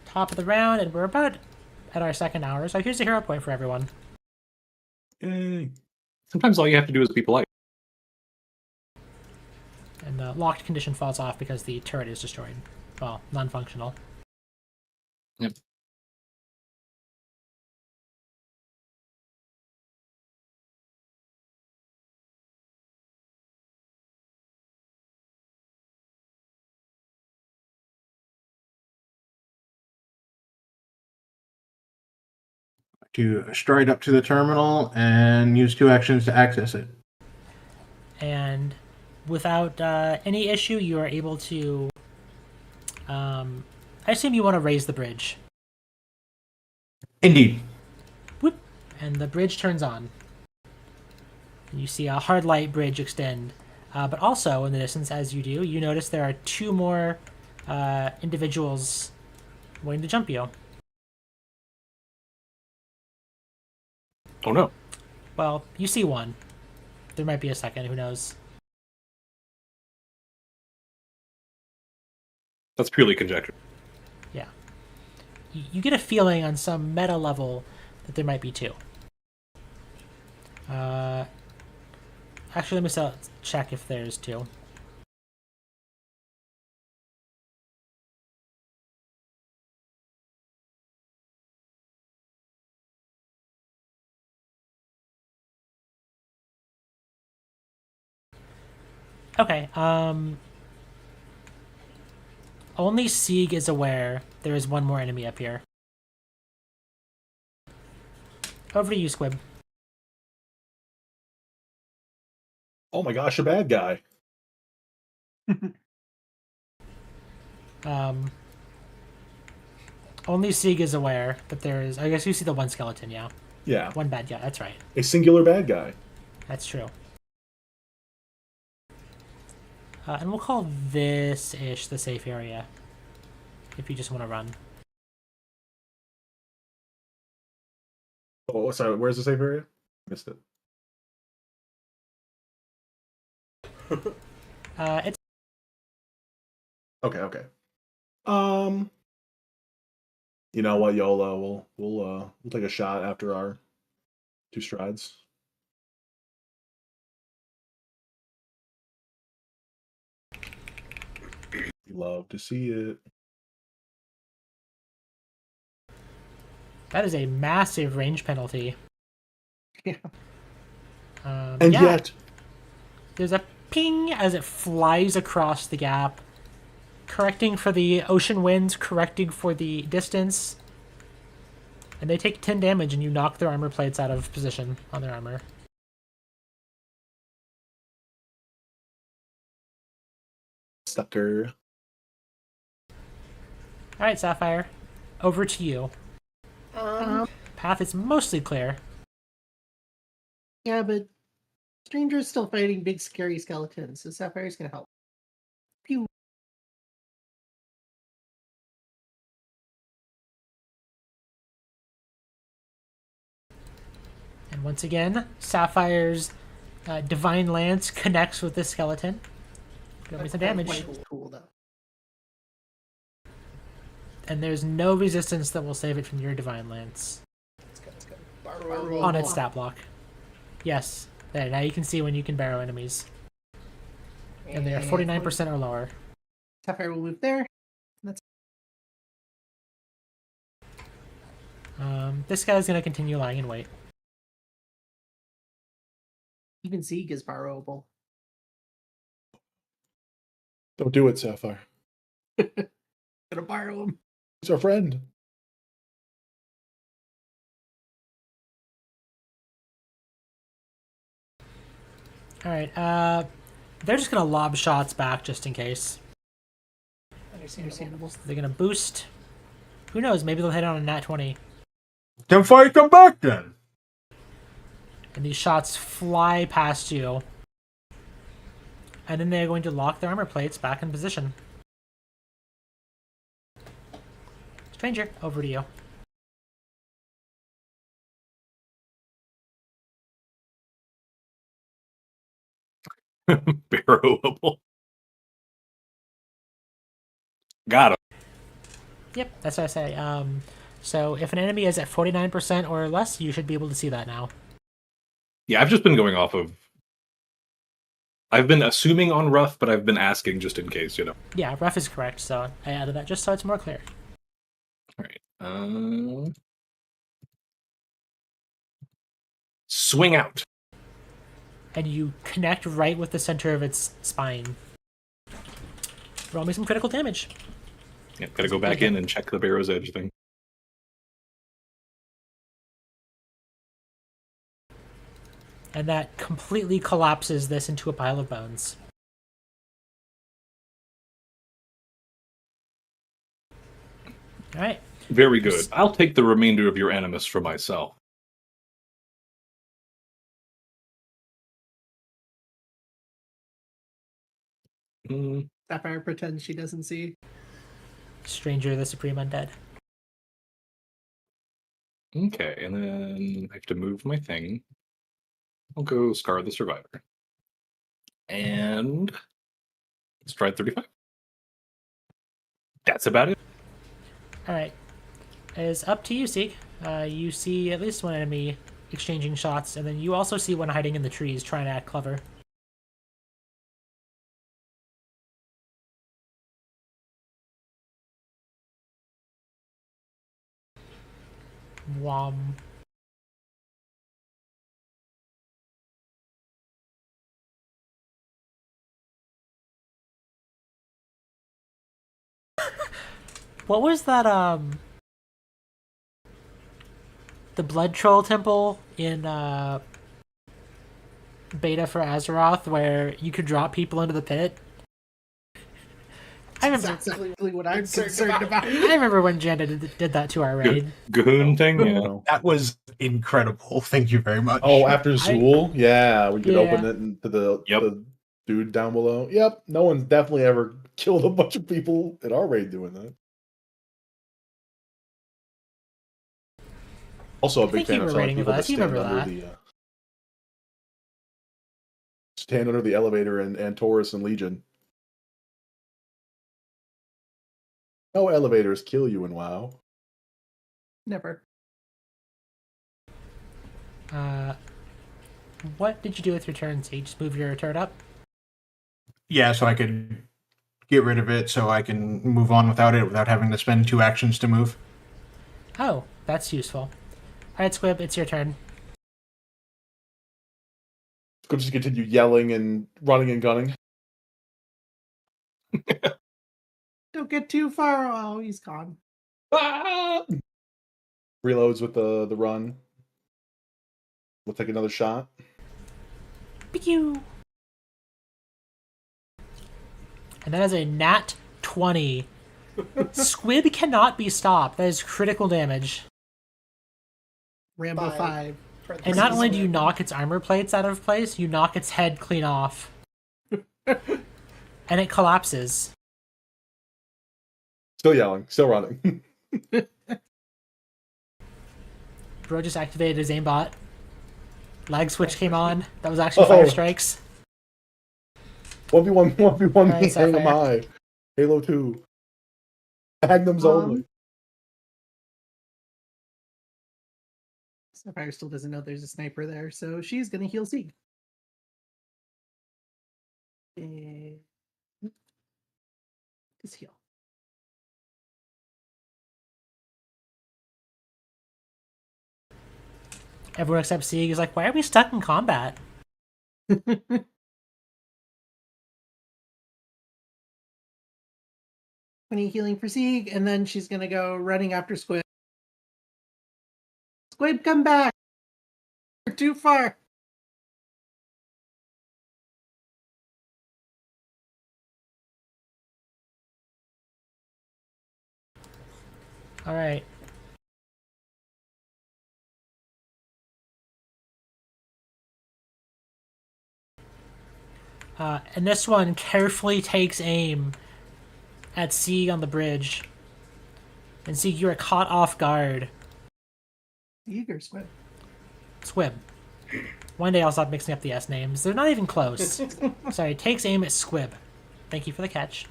Top of the round, and we're about at our second hour, so here's a hero point for everyone. Yay. Sometimes all you have to do is be polite. And the locked condition falls off because the turret is destroyed. Well, non-functional. Yep. To stride up to the terminal and use 2 actions to access it. And without any issue, you are able to... I assume you want to raise the bridge. Indeed. Whoop, and the bridge turns on. You see a hard light bridge extend. But also, in the distance, as you do, you notice there are 2 more individuals waiting to jump you. Oh no. Well, you see one. There might be a second, who knows? That's purely conjecture. Yeah. You get a feeling on some meta level that there might be 2. Actually, let me check if there's 2. Okay. Only Sieg is aware there is one more enemy up here. Over to you, Squib. Oh my gosh, a bad guy. Only Sieg is aware that there is. I guess you see the one skeleton, yeah. Yeah, One bad guy. That's right. a singular bad guy. That's true. And we'll call this-ish the safe area. If you just want to run. Oh, sorry. Where's the safe area? Missed it. It's Okay. You know what, YOLO? We'll take a shot after our 2 strides. Love to see it. that is a massive range penalty. Yeah. And yeah, yet, there's a ping as it flies across the gap, correcting for the ocean winds, correcting for the distance. And they take 10 damage and you knock their armor plates out of position on their armor. sucker. Alright, Sapphire. Over to you. Path is mostly clear. Yeah, but Stranger's still fighting big scary skeletons, so Sapphire's gonna help. Pew. And once again, Sapphire's Divine Lance connects with this skeleton. Give me some damage. Cool, though. And there's no resistance that will save it from your Divine Lance. Let's go. Barrow On its stat block. Yes. There, now you can see when you can barrow enemies. And they are 49% or lower. Sapphire will move there. That's This guy's going to continue lying in wait. even Sieg is borrowable. Don't do it, Sapphire. Gonna borrow him. He's our friend. Alright, they're just going to lob shots back just in case. Understandable. They're going to boost. Who knows, maybe they'll hit on a nat 20. Then fight them back then. And these shots fly past you. And then they're going to lock their armor plates back in position. Stranger, over to you. Barrowable. Got him. Yep, that's what I say. So if an enemy is at 49% or less, you should be able to see that now. Yeah, I've just been going off of. I've been assuming on rough, but I've been asking just in case, you know. Yeah, rough is correct, so I added that just so it's more clear. All right. Swing out. And you connect right with the center of its spine. Roll me some critical damage. Yep, gotta go back in and check the barrow's edge thing. And that completely collapses this into a pile of bones. Alright. Very good. I'll take the remainder of your animus for myself. Sapphire pretends she doesn't see. Stranger the Supreme Undead. Okay, and then I have to move my thing. I'll go Scar the Survivor. And stride 35. That's about it. Alright. It's up to you, Seek. You see at least one enemy exchanging shots, and then you also see one hiding in the trees trying to act clever. Wom. What was that, the Blood Troll Temple in, beta for Azeroth, where you could drop people into the pit? I remember, That's exactly what I'm concerned about. I remember when Janda did that to our raid. Gahoon thing, yeah. No. That was incredible. Thank you very much. Oh, after Zool? Yeah, we could open Yeah. it into the Yep. dude down below. Yep, no one's definitely ever killed a bunch of people at our raid doing that. Also, a I big think you fan were of telling raiding with people to us. You stand remember under that. stand under the elevator and Taurus and Legion. No elevators kill you in WoW. Never. What did you do with your turn? So you just move your turret up? Yeah, so I could get rid of it so I can move on without it without having to spend 2 actions to move. Oh, that's useful. Alright, Squib, it's your turn. Could just continue yelling and running and gunning. Don't get too far. Oh, he's gone. Ah! Reloads with the run. We'll take another shot. Pew! And that is a nat 20. Squib cannot be stopped. That is critical damage. Rambo 5. And not only do you knock its armor plates out of place, you knock its head clean off. And it collapses. Still yelling, still running. Bro just activated his aimbot. Lag switch came on. That was actually fire strikes. 1v1, 1v1, Alright, hang Sapphire. them high. Halo 2. Magnums only. Sapphire still doesn't know there's a sniper there, so she's gonna heal Sieg. Just heal. Everyone except Sieg is like, why are we stuck in combat? Healing for Sieg, and then she's gonna go running after Squib. Squib, come back! You're too far. Alright. And this one carefully takes aim at Sieg on the bridge. And Sieg, you are caught off guard. Sieg or Squib? Squib. One day I'll stop mixing up the S names. They're not even close. Sorry, takes aim at Squib. Thank you for the catch.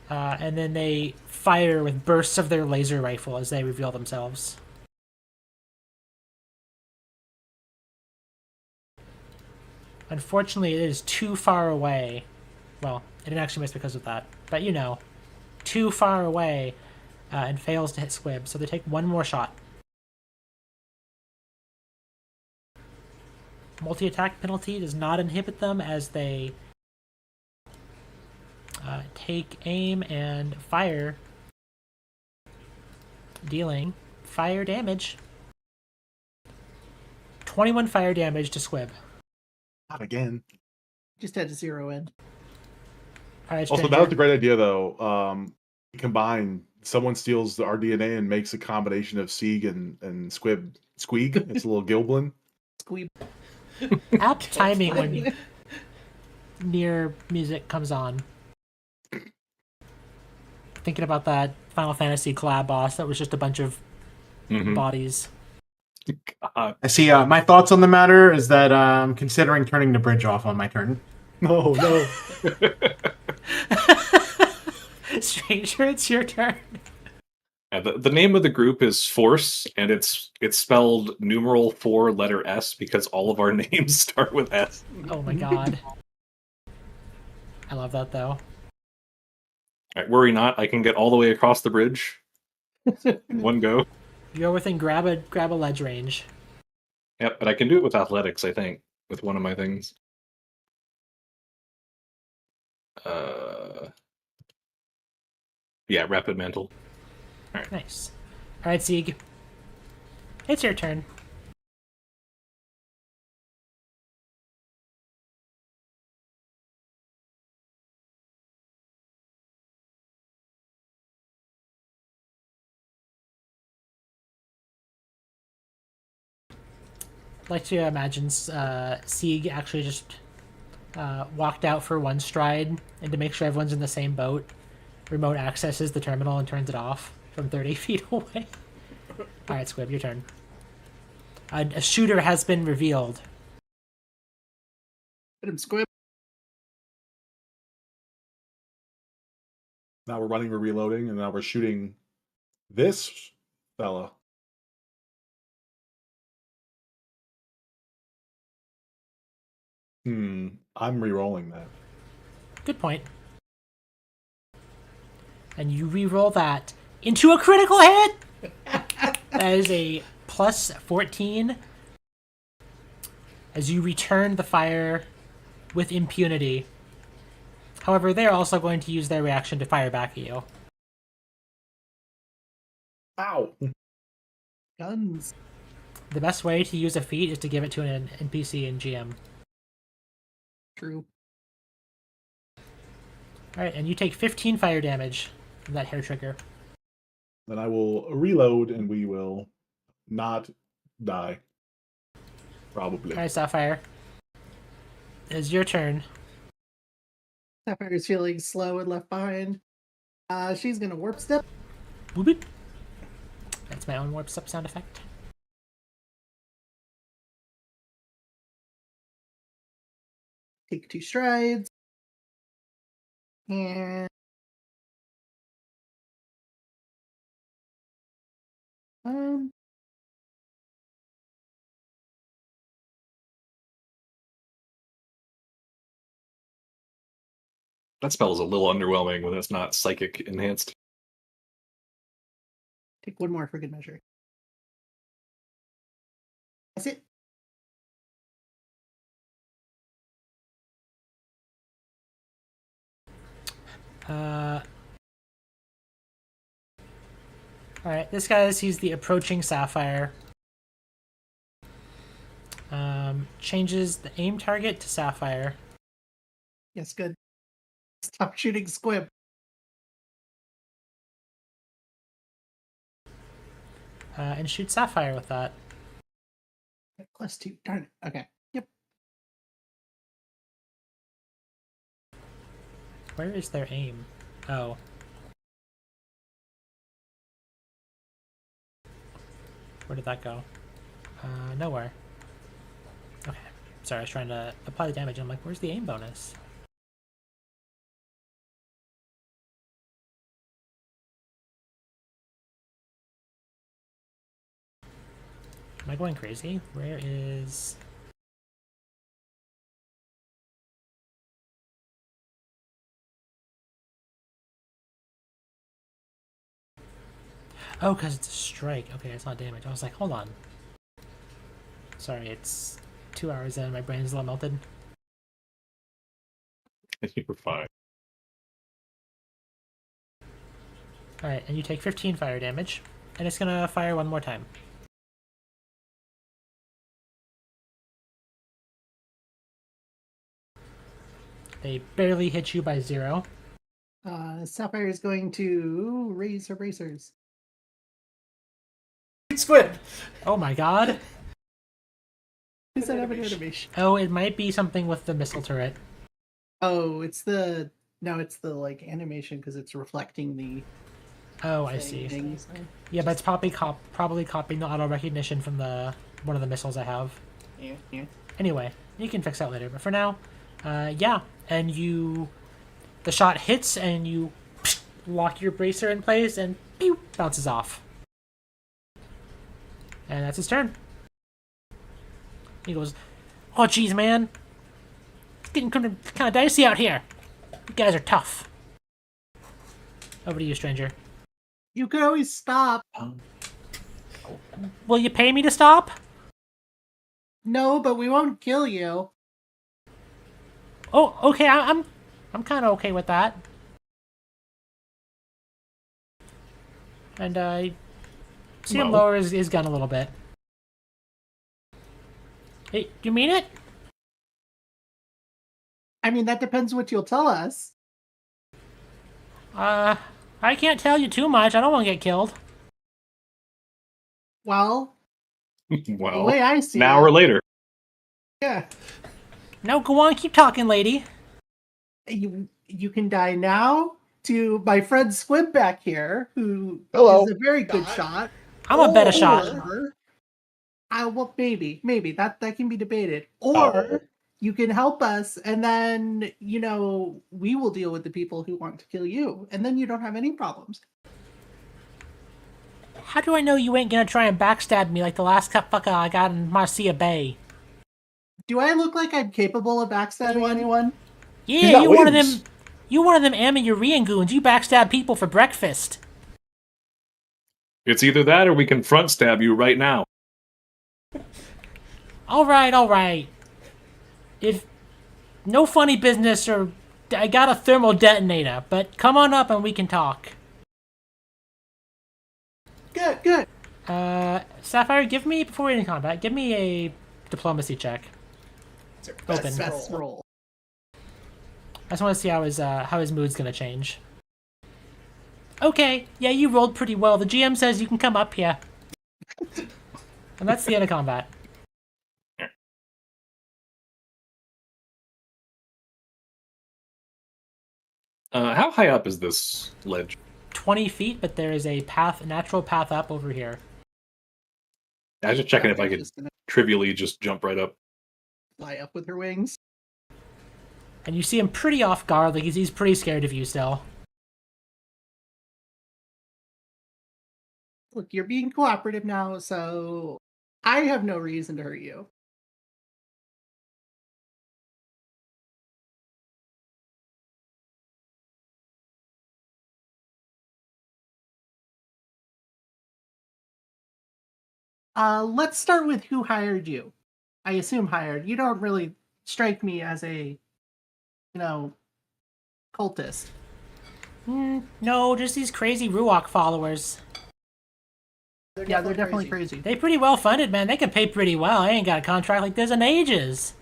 And then they fire with bursts of their laser rifle as they reveal themselves. Unfortunately, it is too far away. Well, it didn't actually miss because of that. But you know, too far away and fails to hit Squib. So they take one more shot. Multi-attack penalty does not inhibit them as they take aim and fire, dealing fire damage. 21 fire damage to Squib. Not again. Just had to zero in. All right, Also, that was a great idea, though. Combine. Someone steals our DNA and makes a combination of Sieg and Squib. Squeeg. It's a little Gilblin. Squib. apt timing when near music comes on. Thinking about that Final Fantasy collab boss that was just a bunch of bodies. God. I see. My thoughts on the matter is that I'm considering turning the bridge off on my turn. No, no. Stranger, it's your turn. Yeah, the name of the group is Force, and it's spelled numeral 4 letter S because all of our names start with S. Oh my god. I love that though. All right, worry not, I can get all the way across the bridge in one go. You're within grab a ledge range. Yep, but I can do it with athletics, I think, with one of my things. Yeah, rapid mantle. Nice. All right, Sieg. It's your turn. I'd like to imagine Sieg actually just walked out for one stride, and to make sure everyone's in the same boat, remote accesses the terminal and turns it off from 30 feet away. All right, Squib, your turn. A shooter has been revealed. Hit him, Squib. Now we're running, we're reloading, and now we're shooting this fella. I'm re-rolling that. Good point. And you re-roll that into a critical hit! That is a plus 14 as you return the fire with impunity. However, they're also going to use their reaction to fire back at you. Ow! Guns. The best way to use a feat is to give it to an NPC in GM. True. Alright, and you take 15 fire damage from that hair trigger. Then I will reload, and we will not die. Probably. Alright, Sapphire. It is your turn. Sapphire's feeling slow and left behind. She's gonna warp step. Boop boop. That's my own warp step sound effect. Take 2 strides. And That spell is a little underwhelming when it's not psychic enhanced. take 1 more for good measure. That's it. Alright, this guy sees the approaching Sapphire. Changes the aim target to Sapphire. Yes, good. Stop shooting Squib. And shoots Sapphire with that. +2. Darn it. Okay. Yep. Where is their aim? Oh. Where did that go? Nowhere. Okay. Sorry, I was trying to apply the damage and I'm like, where's the aim bonus? Am I going crazy? Where is... Oh, because it's a strike. Okay, it's not damage. I was like, hold on. Sorry, it's 2 hours in. My brain's a little melted. You were fine. Alright, and you take 15 fire damage. And it's gonna fire one more time. They barely hit you by 0. Sapphire is going to raise her bracers. Squid! Oh my god. Does that have an animation? Oh, it might be something with the missile turret. Oh, it's the like animation because it's reflecting the. Oh, I see. things. Yeah, but it's probably copying the auto recognition from one of the missiles I have. Yeah. Anyway, you can fix that later. But for now, yeah. And the shot hits and you lock your bracer in place and pew, bounces off. And that's his turn. He goes, "Oh, geez, man. It's getting kind of dicey out here. You guys are tough." Over to you, stranger. You could always stop. Will you pay me to stop? No, but we won't kill you. Oh, okay. I'm kind of okay with that. And see him Well. lower his gun a little bit. Hey, do you mean it? I mean, that depends what you'll tell us. I can't tell you too much. I don't want to get killed. Well, the Well, way I see an hour it, later. yeah, No, go on, keep talking, lady. you can die now to my friend Squib back here, who Hello. is a very good Die. shot. I'm a better shot. Or, well, maybe that can be debated. Or you can help us, and then we will deal with the people who want to kill you, and then you don't have any problems. How do I know you ain't gonna try and backstab me like the last fucker I got in Marcia Bay? Do I look like I'm capable of backstabbing anyone? Yeah, got you one of wings. them. You one of them Amazurian goons. You backstab people for breakfast. It's either that or we can front stab you right now. All right. If no funny business, or I got a thermal detonator, but come on up and we can talk. Good. Sapphire, give me before we get in combat. Give me a diplomacy check. Open. Best roll. I just want to see how his mood's gonna change. Okay, yeah, you rolled pretty well. The GM says you can come up here. And that's the end of combat. How high up is this ledge? 20 feet, but there is a natural path up over here. I was just checking if I could Just gonna trivially just jump right up. fly up with her wings. And you see him pretty off guard, like he's pretty scared of you still. Look, you're being cooperative now, so I have no reason to hurt you. Let's start with who hired you. I assume hired. You don't really strike me as a, cultist. No, just these crazy Ruach followers. They're definitely crazy. They pretty well funded, man. They can pay pretty well. I ain't got a contract like this in ages.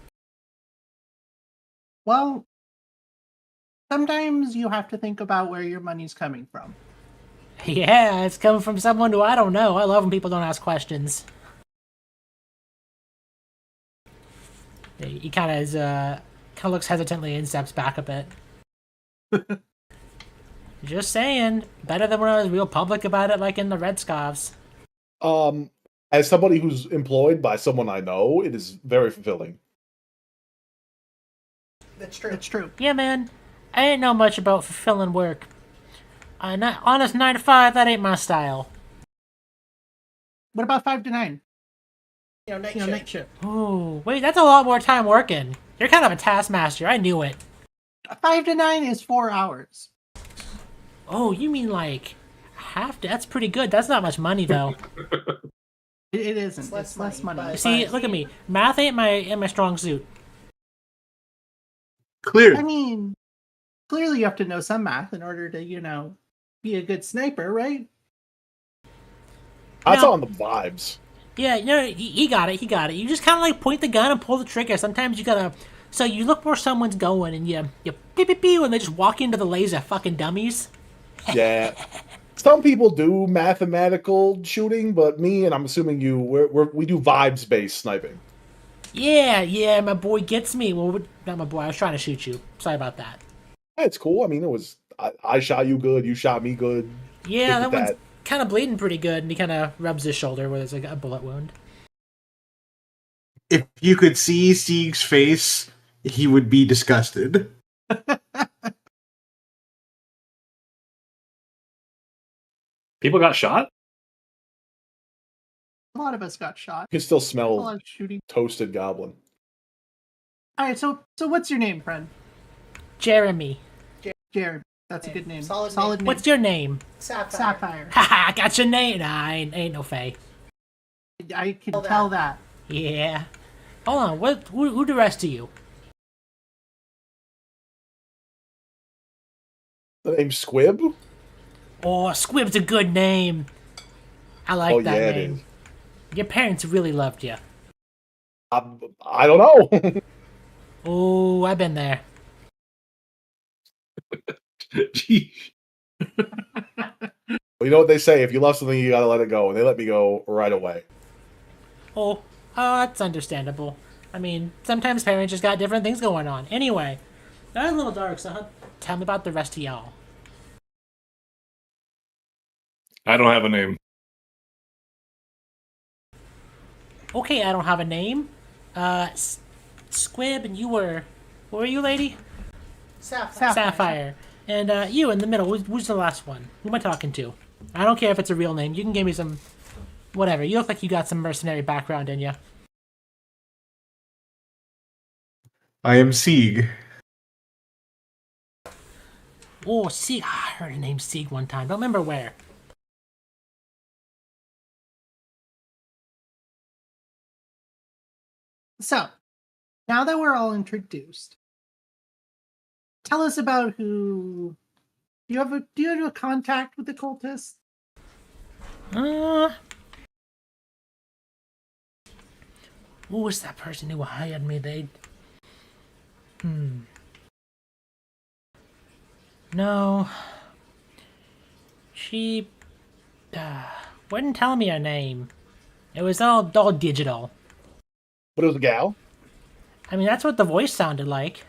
Well, sometimes you have to think about where your money's coming from. Yeah, it's coming from someone who I don't know. I love when people don't ask questions. He kind of looks hesitantly and steps back a bit. Just saying, better than when I was real public about it, like in the Red Scarves. As somebody who's employed by someone I know, it is very fulfilling. That's true. Yeah, man, I ain't know much about fulfilling work. Not honest 9 to 5. That ain't my style. What about 5 to 9? Night shift. Ooh, wait, that's a lot more time working. You're kind of a taskmaster. I knew it. 5 to 9 is 4 hours. Oh, you mean like half? That's pretty good. That's not much money though. It isn't. It's less money. See, look at me. Math ain't my strong suit. I Clear. mean, clearly you have to know some math in order to, be a good sniper, right? That's Now- on the vibes. Yeah, he got it. He got it. You just kind of like point the gun and pull the trigger. Sometimes you gotta. So you look where someone's going and you beep beep beep and they just walk into the laser. Fucking dummies. Yeah. Some people do mathematical shooting, but me and I'm assuming you, we do vibes based sniping. Yeah, my boy gets me. Well, not my boy. I was trying to shoot you. Sorry about that. It's cool. I mean, it was I shot you good, you shot me good. Yeah, that Look at one's kind of bleeding pretty good, and he kind of rubs his shoulder where there's like a bullet wound. If you could see Sieg's face, he would be disgusted. People got shot? A lot of us got shot. You can still A smell lot of shooting. toasted goblin. All right, so what's your name, friend? Jeremy, Jared. That's a good name. Solid name. what's your name? Sapphire? Haha, got your name. Nah, ain't no fake. I can tell that. Yeah. Hold on. Who the rest of you? The name's Squib? Oh, Squib's a good name. I like Oh, that yeah, it name. is. Your parents really loved you. I don't know. Oh, I've been there. Gee. Well, you know what they say: if you love something, you gotta let it go, and they let me go right away. Oh, that's understandable. I mean, sometimes parents just got different things going on. Anyway, that's a little dark, so tell me about the rest of y'all. I don't have a name. Okay, I don't have a name. Squib, and you were... What were you, lady? Sapphire. And you in the middle. Who's the last one? Who am I talking to? I don't care if it's a real name. You can give me some... Whatever. You look like you got some mercenary background in you. I am Sieg. Oh, Sieg. I heard a name Sieg one time. Don't remember where. So, now that we're all introduced, tell us about who. Do you have a contact with the cultists? Who was that person who hired me? No. She wouldn't tell me her name. It was all digital. But it was a gal. I mean, that's what the voice sounded like.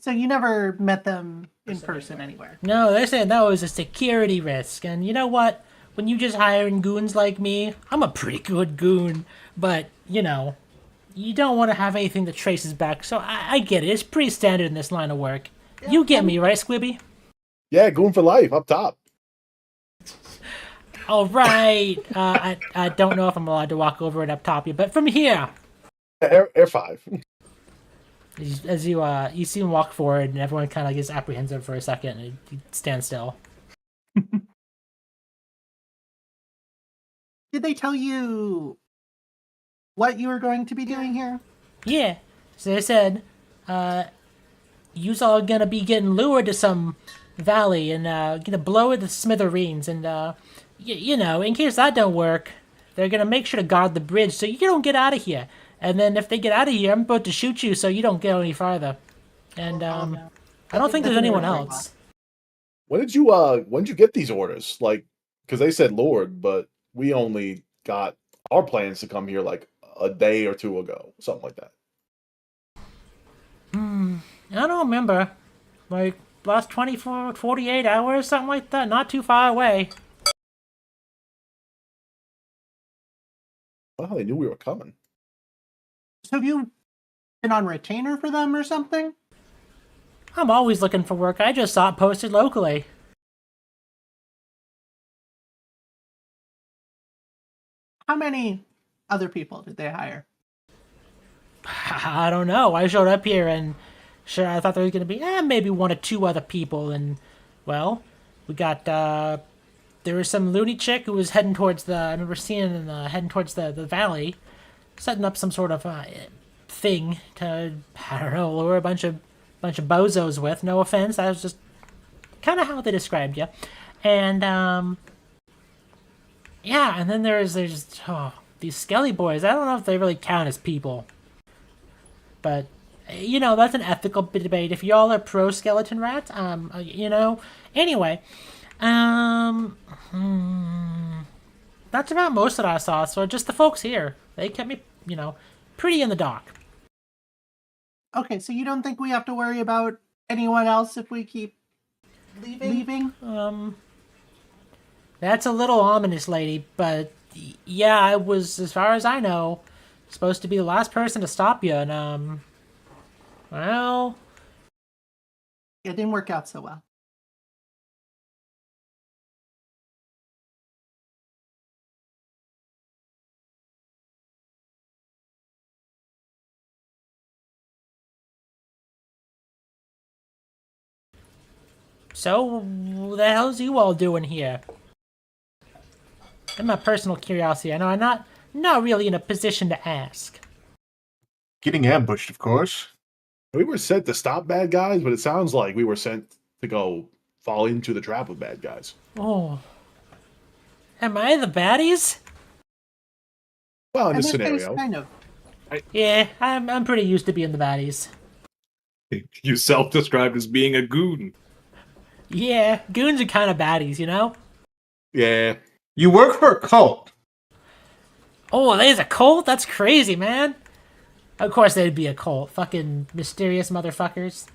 So you never met them in person anywhere. No, they said that was a security risk. And you know what? When you just hiring goons like me, I'm a pretty good goon. But, you know, you don't want to have anything that traces back. So I get it. It's pretty standard in this line of work. You get me, right, Squibby? Yeah, goon for life up top. All right. I don't know if I'm allowed to walk over it up top you, but from here, Air 5. as you see him walk forward, and everyone kind of gets apprehensive for a second, and you stand still. Did they tell you what you were going to be doing here? Yeah. So they said, you's all gonna be getting lured to some valley and gonna blow it to smithereens, and you know, in case that don't work, they're gonna make sure to guard the bridge so you don't get out of here. And then if they get out of here, I'm about to shoot you so you don't go any farther. And I don't think there's anyone else. When did you get these orders? Like, because they said Lord, but we only got our plans to come here like a day or two ago, something like that. I don't remember. Like, last 24, 48 hours, something like that. Not too far away. Well, they knew we were coming. So have you been on retainer for them or something? I'm always looking for work. I just saw it posted locally. How many other people did they hire? I don't know. I showed up here and sure, I thought there was going to be maybe one or two other people. And, well, we got, there was some loony chick who was heading towards I remember seeing heading towards the valley, setting up some sort of thing to, I don't know, lure a bunch of bozos with. No offense. That was just kind of how they described you. And, yeah, and then there's these skelly boys. I don't know if they really count as people. But, you know, that's an ethical debate. If y'all are pro skeleton rats, you know. Anyway, that's about most that I saw. So just the folks here. They kept me, you know, pretty in the dark. Okay, so you don't think we have to worry about anyone else if we keep leaving? That's a little ominous, lady, but yeah, I was, as far as I know, supposed to be the last person to stop you, and, well... It didn't work out so well. So, what the hell's you all doing here? I'm a personal curiosity. I know I'm not really in a position to ask. Getting ambushed, of course. We were sent to stop bad guys, but it sounds like we were sent to go fall into the trap of bad guys. Oh. Am I the baddies? Well, in In this this case, scenario, kind of. Yeah, I'm pretty used to being the baddies. You self-described as being a goon. Yeah, goons are kind of baddies, you know? yeah. You work for a cult. Oh, there's a cult? That's crazy, man. Of course they'd be a cult. Fucking mysterious motherfuckers.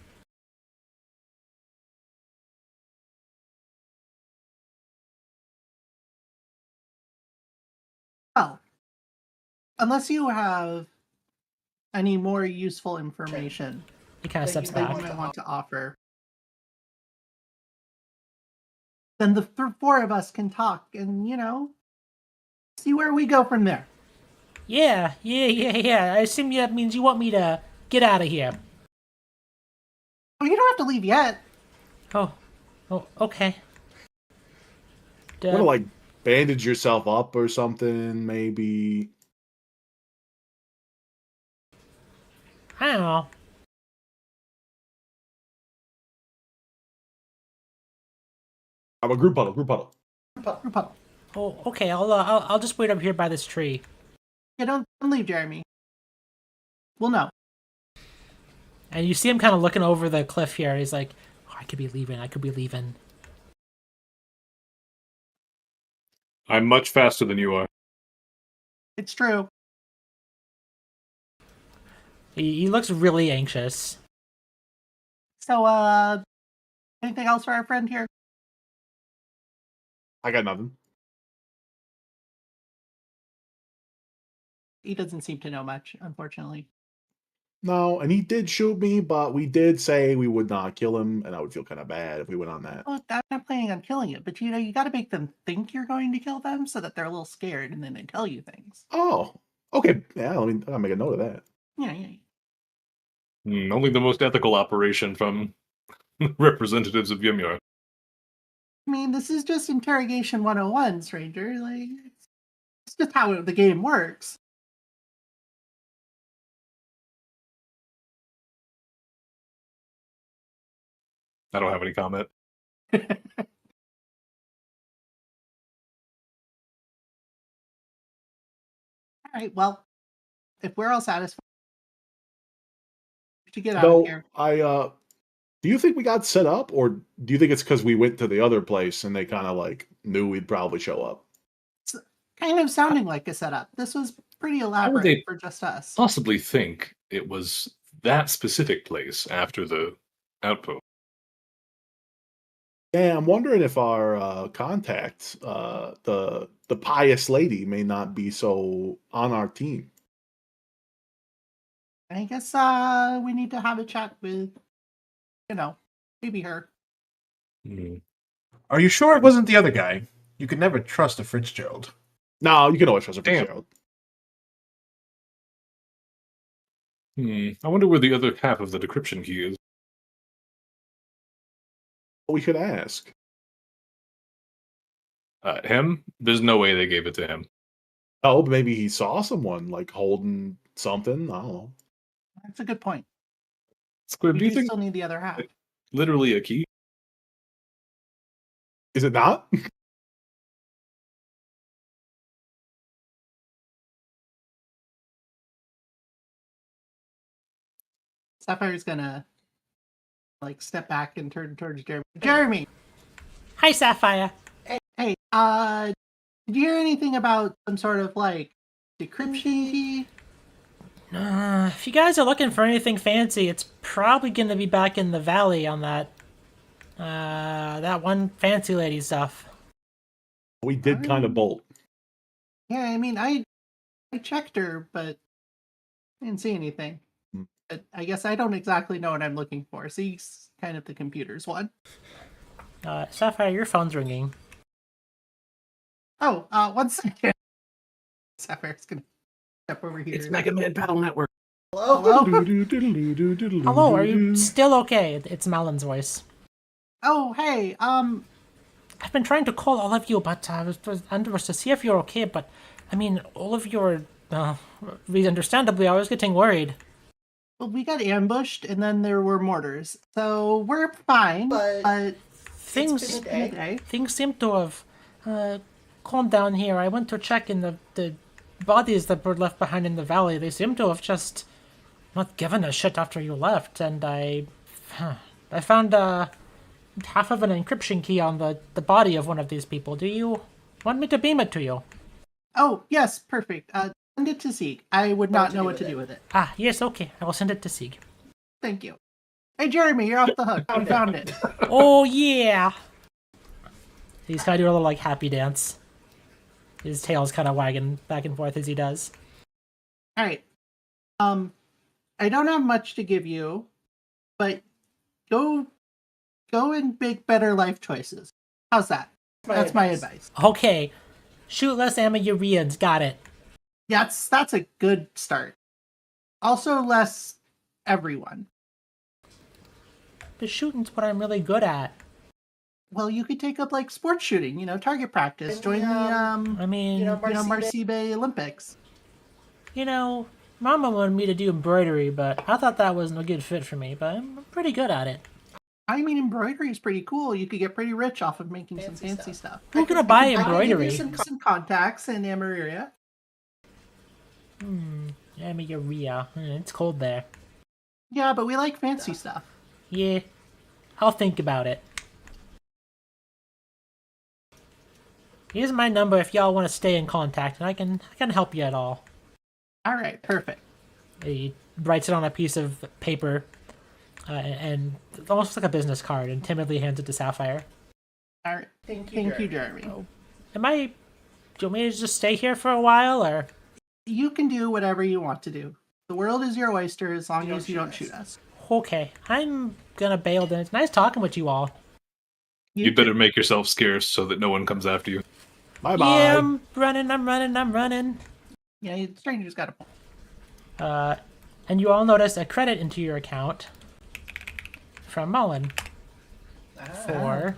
Well, unless you have any more useful information He kind of steps that back. you might want to offer, then the four of us can talk and, see where we go from there. Yeah. I assume that means you want me to get out of here. Well, you don't have to leave yet. Oh, okay. Want to like bandage yourself up or something, maybe. I don't know. I'm a group huddle. Group huddle. Oh, okay. I'll just wait up here by this tree. Yeah, don't leave, Jeremy. We'll know. And you see him kind of looking over the cliff here. He's like, oh, I could be leaving. I'm much faster than you are. It's true. He looks really anxious. So, anything else for our friend here? I got nothing. He doesn't seem to know much, unfortunately. No, and he did shoot me, but we did say we would not kill him, and I would feel kind of bad if we went on that. Well, I'm not planning on killing it, but you got to make them think you're going to kill them so that they're a little scared, and then they tell you things. Oh, okay. Yeah, I mean, I'll make a note of that. Yeah. Only the most ethical operation from representatives of Yumyar. I mean, this is just interrogation 101, stranger. Like, it's just how the game works. I don't have any comment. All right, well, if we're all satisfied to get out of here. Do you think we got set up, or do you think it's because we went to the other place and they kind of like knew we'd probably show up? It's kind of sounding like a setup. This was pretty would elaborate they for just us. Possibly think it was that specific place after the outpost. Yeah, I'm wondering if our contact, the pious lady, may not be so on our team. I guess we need to have a chat with, maybe her. Are you sure it wasn't the other guy? You could never trust a Fitzgerald. No, you can always trust a Damn. Fitzgerald. I wonder where the other half of the decryption key is. We could ask. Him? There's no way they gave it to him. Oh, but maybe he saw someone like holding something. I don't know. That's a good point. Squib, We do you think still need the other half. literally a key? Is it not? Sapphire's gonna step back and turn towards Jeremy. Jeremy! Hi, Sapphire. Hey, did you hear anything about some sort of decryption key? If you guys are looking for anything fancy, it's probably going to be back in the valley on that one fancy lady stuff. We did kind of bolt. Yeah, I mean, I checked her, but I didn't see anything. But I guess I don't exactly know what I'm looking for. See's kind of the computer's one. Sapphire, your phone's ringing. Oh, 1 second. Sapphire's gonna step over here. It's Mega Man Battle Network. Hello? Hello, are you still okay? It's Malin's voice. Oh, hey, I've been trying to call all of you, but I was to see if you're okay, but, I mean, all of you are, understandably, I was getting worried. well, we got ambushed, and then there were mortars, so we're fine, but... things Been a day. things seem to have calmed down here. I went to check in the bodies that were left behind in the valley. They seem to have just not given a shit after you left, and I found half of an encryption key on the body of one of these people. Do you want me to beam it to you? Oh, yes, perfect. Send it to Zeke. I would not know what to do with it. Ah, yes, okay. I will send it to Sieg. Thank you. Hey, Jeremy, you're off the hook. We found it. Oh, yeah! He's kind of doing a little, like, happy dance. His tail's kind of wagging back and forth as he does. All right. I don't have much to give you, but go and make better life choices. How's that? That's my advice. Okay. Shoot less Amazurians. Got it. Yeah, that's a good start. Also, less everyone. But shooting's what I'm really good at. Well, you could take up like sports shooting, target practice. Join the I mean, Marseille Olympics. Mama wanted me to do embroidery, but I thought that wasn't a good fit for me, but I'm pretty good at it. I mean, embroidery is pretty cool. You could get pretty rich off of making some fancy stuff. Who's gonna buy I could give you embroidery? some contacts in Amaria. Amaria. It's cold there. Yeah, but we like fancy stuff. Yeah. I'll think about it. Here's my number if y'all want to stay in contact, and I can help you at all. All right, perfect. He writes it on a piece of paper, and it almost looks like a business card, and timidly hands it to Sapphire. All right, thank you, Jeremy. Do you want me to just stay here for a while, or? You can do whatever you want to do. The world is your oyster as long as you don't shoot us. Okay, I'm gonna bail then. It's nice talking with you all. You better make yourself scarce so that no one comes after you. Bye-bye. Yeah, I'm running. Yeah, stranger's got a point. And you all notice a credit into your account from Mullen for...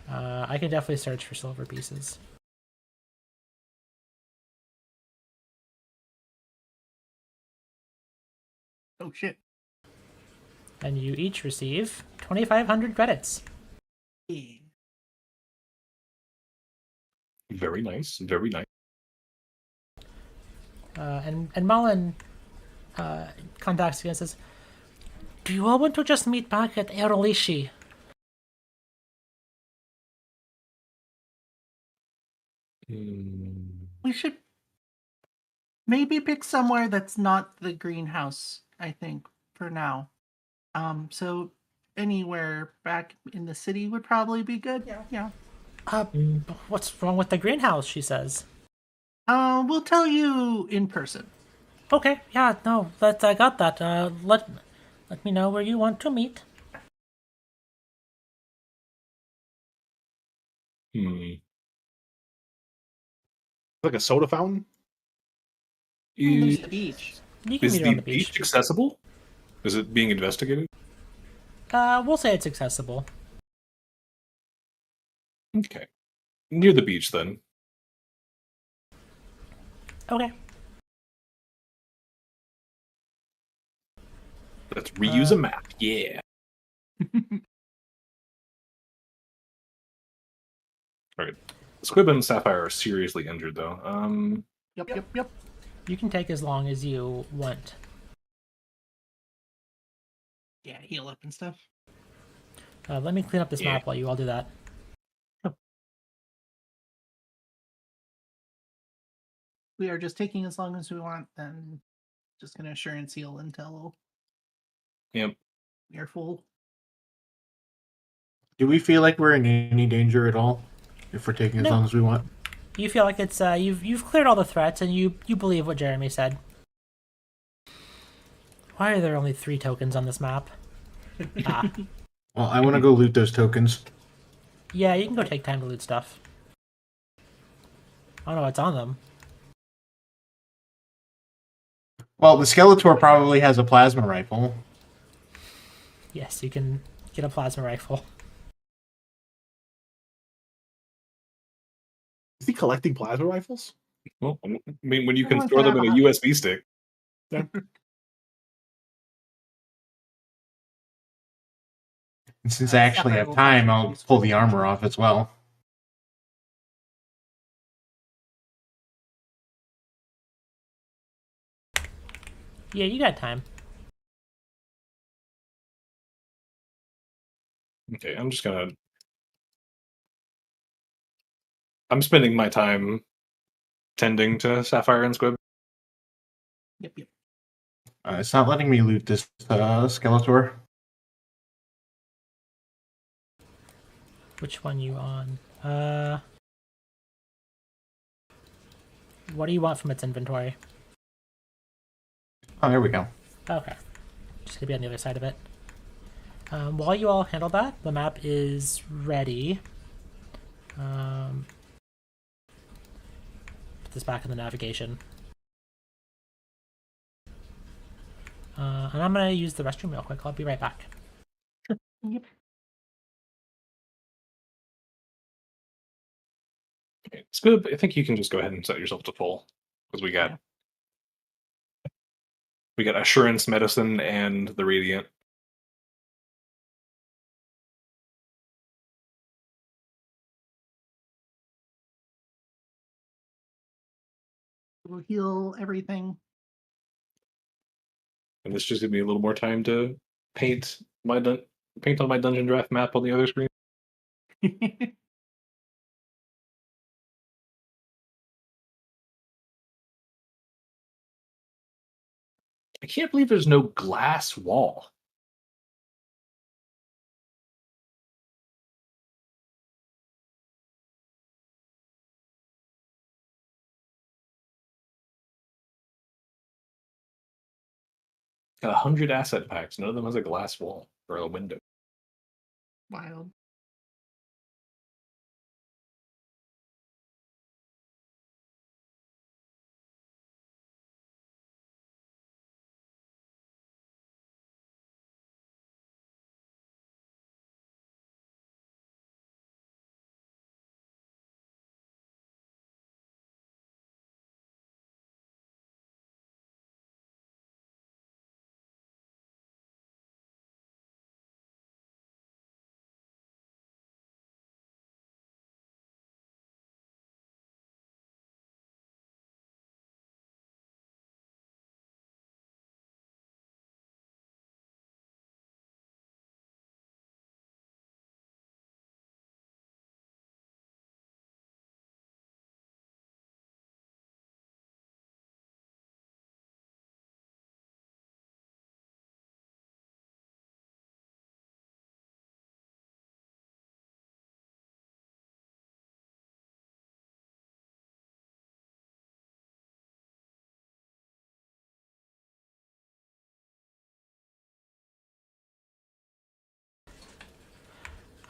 I can definitely search for silver pieces. Oh, shit. And you each receive 2,500 credits. Yeah. Very nice, very nice. And Mullen contacts you and says, "Do you all want to just meet back at Erolishi?" We should maybe pick somewhere that's not the greenhouse, I think, for now. So anywhere back in the city would probably be good. Yeah. What's wrong with the greenhouse? She says. We'll tell you in person. Okay, yeah, no, I got that. Let me know where you want to meet. Like a soda fountain? There's the beach. You can Is meet her the on the beach. beach accessible? Is it being investigated? We'll say it's accessible. Okay. Near the beach, then. Okay. Let's reuse a map. Yeah. Alright. Squib and Sapphire are seriously injured, though. Yep. You can take as long as you want. Yeah, heal up and stuff. Let me clean up this map while you all do that. We are just taking as long as we want, then just gonna assurance heal until Yep. we are full. Do we feel like we're in any danger at all if we're taking as No. long as we want? You feel like it's you've cleared all the threats, and you believe what Jeremy said. Why are there only 3 tokens on this map? Well, I want to go loot those tokens. Yeah, you can go take time to loot stuff. I don't know what's on them. Well, the Skeletor probably has a plasma rifle. Yes, you can get a plasma rifle. Is he collecting plasma rifles? Well, I mean, when you I can want store them that. in a USB stick. Since I actually Sapphire have will time, touch I'll you. pull the armor off as well. Yeah, you got time. Okay, I'm spending my time tending to Sapphire and Squib. Yep, yep. It's not letting me loot this Skeletor. Which one you on? What do you want from its inventory? Oh, there we go. Okay. Just gonna be on the other side of it. While you all handle that, the map is ready. Put this back in the navigation. And I'm gonna use the restroom real quick. I'll be right back. Yep. Okay, Squib, I think you can just go ahead and set yourself to full because we got Assurance Medicine and the Radiant. We'll heal everything. And this just gives me a little more time to paint paint on my dungeon draft map on the other screen. I can't believe there's no glass wall. Got 100 asset packs. None of them has a glass wall or a window. Wild.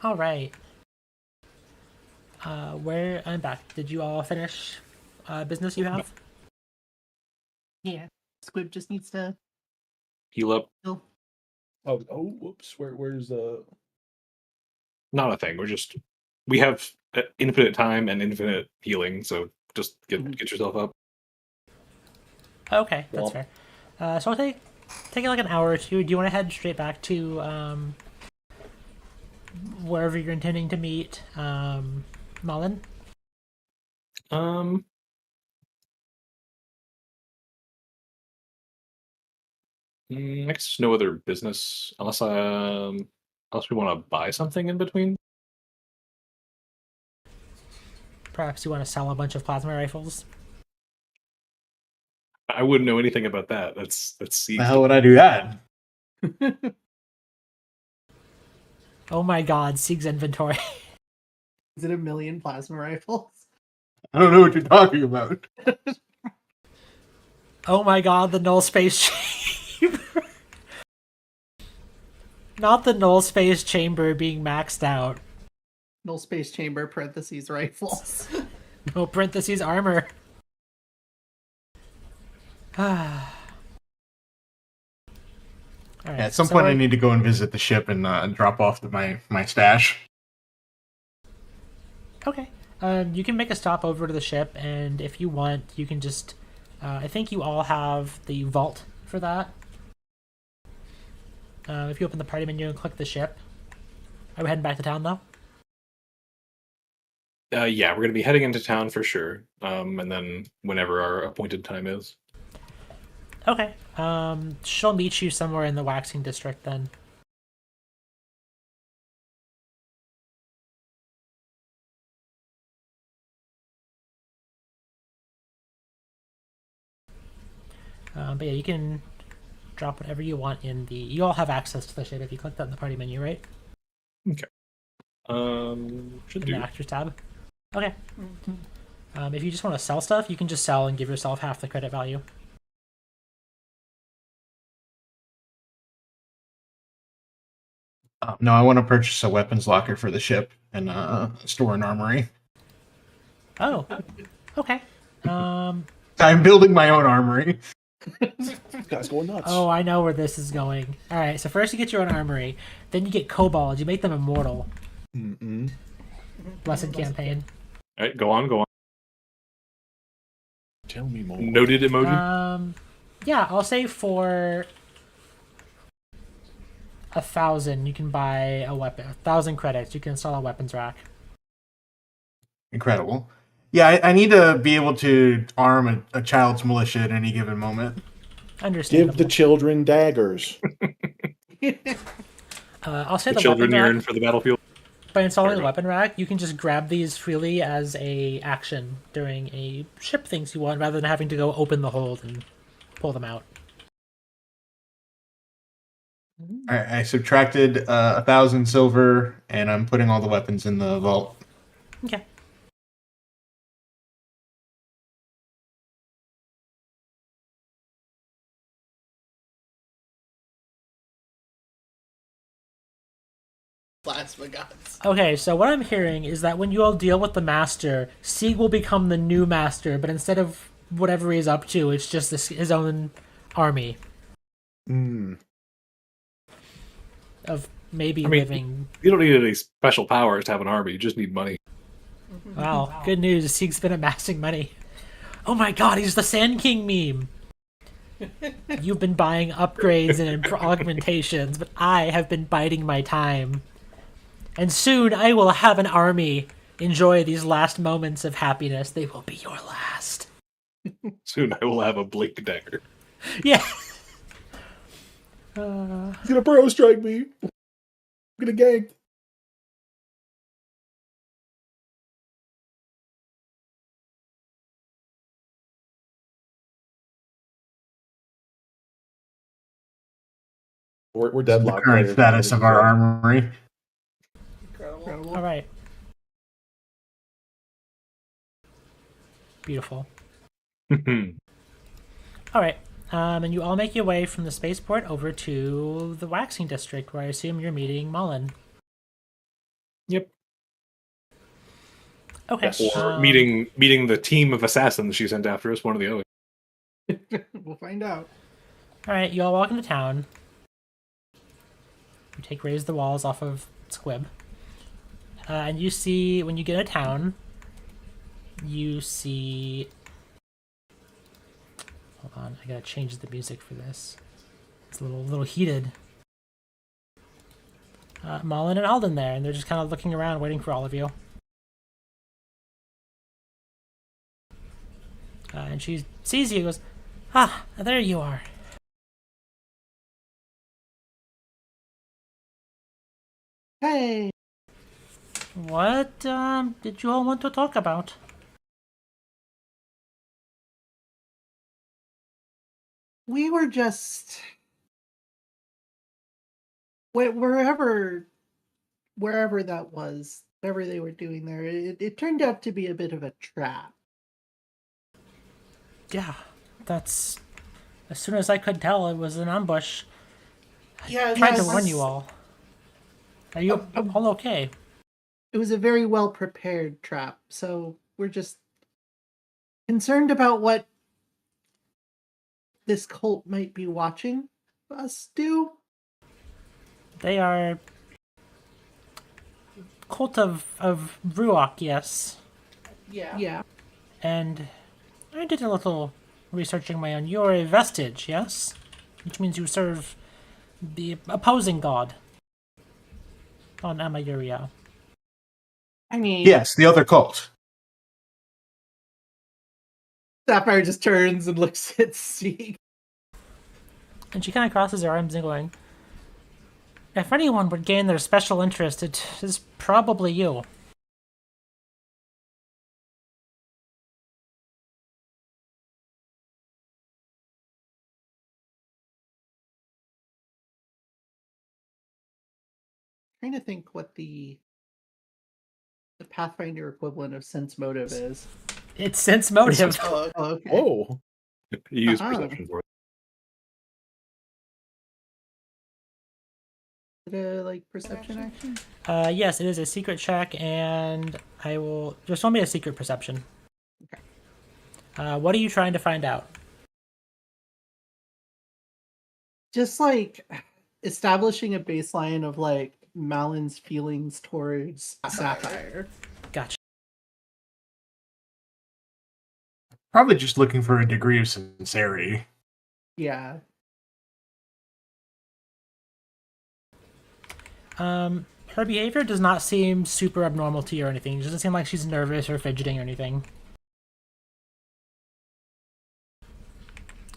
All right. Where I'm back. Did you all finish business you have? Yeah. Squib just needs to Heal up, heal. Oh, whoops. Where's not a thing. We have infinite time and infinite healing, so just get yourself up. Okay, that's Well- fair. So I'll take like an hour or two. Do you want to head straight back to wherever you're intending to meet Mullen? I guess no other business unless we want to buy something in between. Perhaps you want to sell a bunch of plasma rifles. I wouldn't know anything about that. That's Siege. The hell would I do that? Oh my God, Sieg's inventory. Is it 1,000,000 plasma rifles? I don't know what you're talking about. Oh my God, the null space chamber. Not the null space chamber being maxed out. Null space chamber parentheses rifles. No parentheses armor. Alright, Yeah, at some so point, I we're- need to go and visit the ship and drop off my stash. Okay. You can make a stop over to the ship, and if you want, you can just. I think you all have the vault for that. If you open the party menu and click the ship, Are we heading back to town though? Yeah, we're going to be heading into town for sure. And then whenever our appointed time is. Okay. She'll meet you somewhere in the waxing district then. But yeah, you can drop whatever you want in the. You all have access to the ship if you click that in the party menu, right? Okay. Should In do. the actors tab. Okay. If you just want to sell stuff, you can just sell and give yourself half the credit value. No, I want to purchase a weapons locker for the ship and store an armory. Oh. Okay. I'm building my own armory. This guy's going nuts. Oh, I know where this is going. All right. So first you get your own armory, then you get kobolds. You make them immortal. Mm-mm. Blessed campaign. All right, go on. Tell me more. Noted emoji. Yeah, I'll say for 1,000, you can buy a weapon. 1,000 credits, you can install a weapons rack. Incredible. Yeah, I need to be able to arm a child's militia at any given moment. Understandable. Give the children daggers. I'll say The the children weapon yearn rack. for the battlefield. By installing Fair the enough. weapon rack, you can just grab these freely as a action during a ship things you want, rather than having to go open the hold and pull them out. All right, I subtracted 1,000 silver, and I'm putting all the weapons in the vault. Okay. Plasma gods. Okay, so what I'm hearing is that when you all deal with the master, Sieg will become the new master, but instead of whatever he's up to, it's just his own army of maybe living. You don't need any special powers to have an army. You just need money. Wow, good news. Sieg's been amassing money. Oh my god, he's the Sand King meme. You've been buying upgrades and augmentations, but I have been biding my time. And soon I will have an army. Enjoy these last moments of happiness. They will be your last. Soon I will have a blink dagger. Yeah. He's gonna bro strike me. I'm gonna gank. We're The deadlocked. current players. status of our armory. Incredible. All right. Beautiful. All right. And you all make your way from the spaceport over to the waxing district, where I assume you're meeting Mullen. Yep. Okay. Or meeting the team of assassins she sent after us, one or the other. We'll find out. All right. You all walk into town. You take Raise the Walls off of Squib. And you see, when you get into town, you see... Hold on, I gotta change the music for this. It's a little heated. Mullen and Alden there, and they're just kind of looking around, waiting for all of you. And she sees you, goes, "Ah, there you are." Hey, What did you all want to talk about? we were just wherever that was, whatever they were doing there. It turned out to be a bit of a trap. Yeah, that's... As soon as I could tell, it was an ambush. Yeah, Tried to warn you all. Are you all okay? It was a very well prepared trap, so we're just concerned about what this cult might be watching us do. They are cult of Ruach, yes. Yeah. And I did a little researching my own. You're a vestige, yes? Which means you serve the opposing god. on Emma Uriel. I mean, Yes, the other cult. Sapphire just turns and looks at Zeke. And she kind of crosses her arms and going, if anyone would gain their special interest, it is probably you. Trying to think what the Pathfinder equivalent of sense motive is. It's sense motive. Oh, okay. Oh, You use Uh-huh. perception for it. Is it a like perception action? Yes, it is a secret check, and I will just roll me a secret perception. Okay. What are you trying to find out? Just like establishing a baseline of like Malin's feelings towards Sapphire. Gotcha. Probably just looking for a degree of sincerity. Yeah. Her behavior does not seem super abnormal to you or anything. It doesn't seem like she's nervous or fidgeting or anything.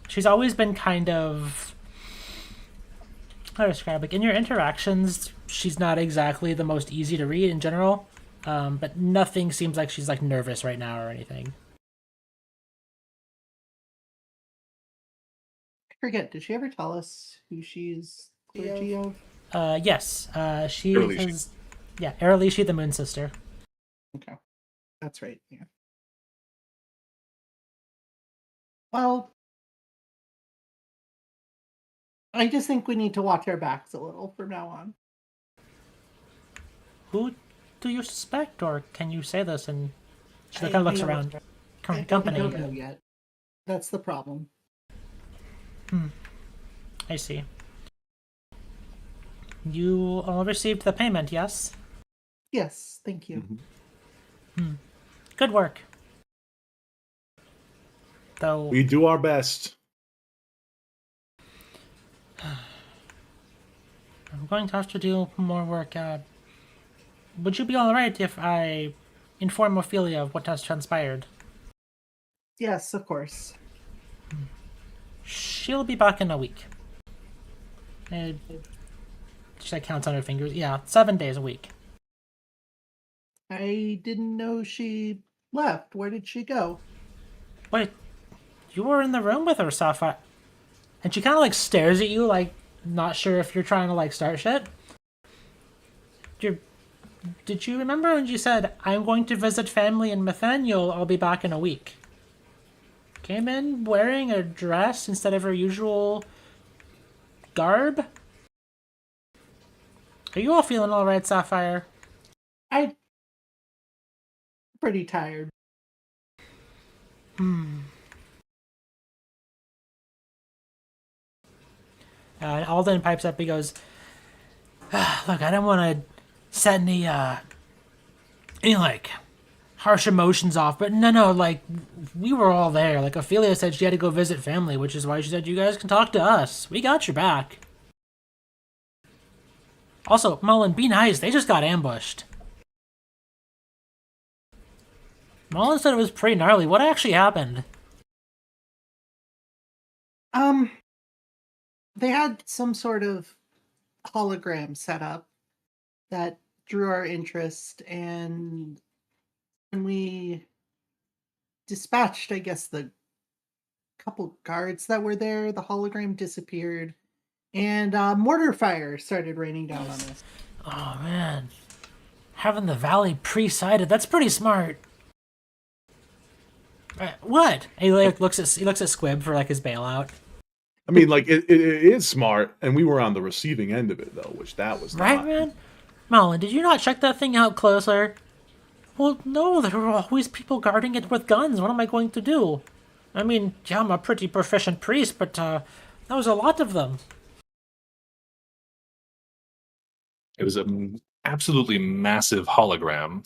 She's always been kind of... how to describe, like, in your interactions, she's not exactly the most easy to read in general, but nothing seems like she's, like, nervous right now or anything. I forget, did she ever tell us who she's clergy of? Yes, she Erelishi. is... Yeah, Erelishi, the Moon Sister. Okay. That's right, yeah. Well, I just think we need to watch our backs a little from now on. Who do you suspect, or can you say this? And she I- kind of looks I don't- around. I Company. don't know yet. That's the problem. I see. You all received the payment, yes? Yes, thank you. Good work. Though, we do our best. I'm going to have to do more work. Would you be alright if I inform Ophelia of what has transpired? Yes, of course. She'll be back in a week. She like, counts on her fingers. Yeah, 7 days a week. I didn't know she left. Where did she go? Wait, you were in the room with her, Sapphire? And she kind of like stares at you, like not sure if you're trying to like start shit. Did you remember when you said, I'm going to visit family in Nathaniel, I'll be back in a week? Came in wearing a dress instead of her usual garb? Are you all feeling alright, Sapphire? I'm pretty tired. Alden pipes up, he goes, look, I don't want to set any like, harsh emotions off, but no, like, we were all there. Like, Ophelia said she had to go visit family, which is why she said you guys can talk to us. We got your back. Also, Mullen, be nice, they just got ambushed. Mullen said it was pretty gnarly. What actually happened? They had some sort of hologram set up that drew our interest, and when we dispatched, I guess, the couple guards that were there, the hologram disappeared, and mortar fire started raining down on us. Oh, man. Having the valley pre-sighted, that's pretty smart. What? He like, looks at Squib for like his bailout. I mean, like it is smart, and we were on the receiving end of it though, which that was Right, not. man? Mullen, did you not check that thing out closer? Well, no, there are always people guarding it with guns. What am I going to do? I mean, yeah, I'm a pretty proficient priest, but that was a lot of them. It was an absolutely massive hologram,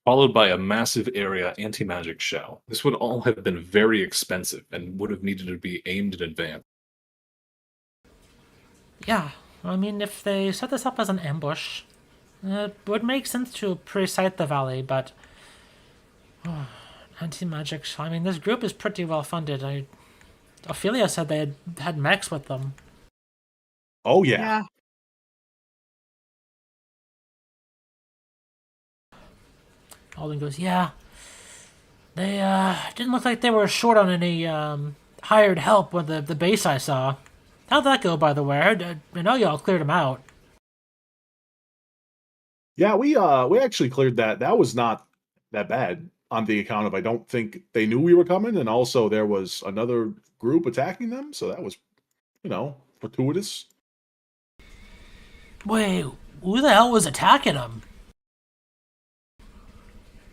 followed by a massive area anti-magic shell. This would all have been very expensive and would have needed to be aimed in advance. Yeah, I mean, if they set this up as an ambush, Would make sense to precite the valley, but anti-magic. I mean, this group is pretty well funded. Ophelia said they had mechs with them. Oh yeah. Alden goes, yeah. They didn't look like they were short on any hired help with the base I saw. How'd that go, by the way? I know y'all cleared them out. Yeah, we actually cleared that. That was not that bad on the account of I don't think they knew we were coming, and also there was another group attacking them, so that was, fortuitous. Wait, who the hell was attacking them?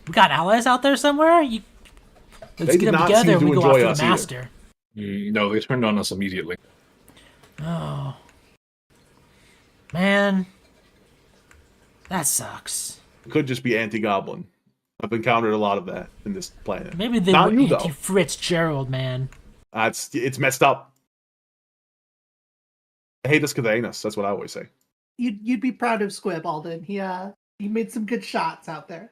We got allies out there somewhere? Let's They get did them not together seem and to we go enjoy after us the either. master. No, they turned on us immediately. Oh. Man. That sucks. It could just be anti-goblin. I've encountered a lot of that in this planet. Maybe they Not were you, though. anti-Fitzgerald, man. It's messed up. I hate us because they ain't us. That's what I always say. You'd be proud of Squib, Alden. He made some good shots out there.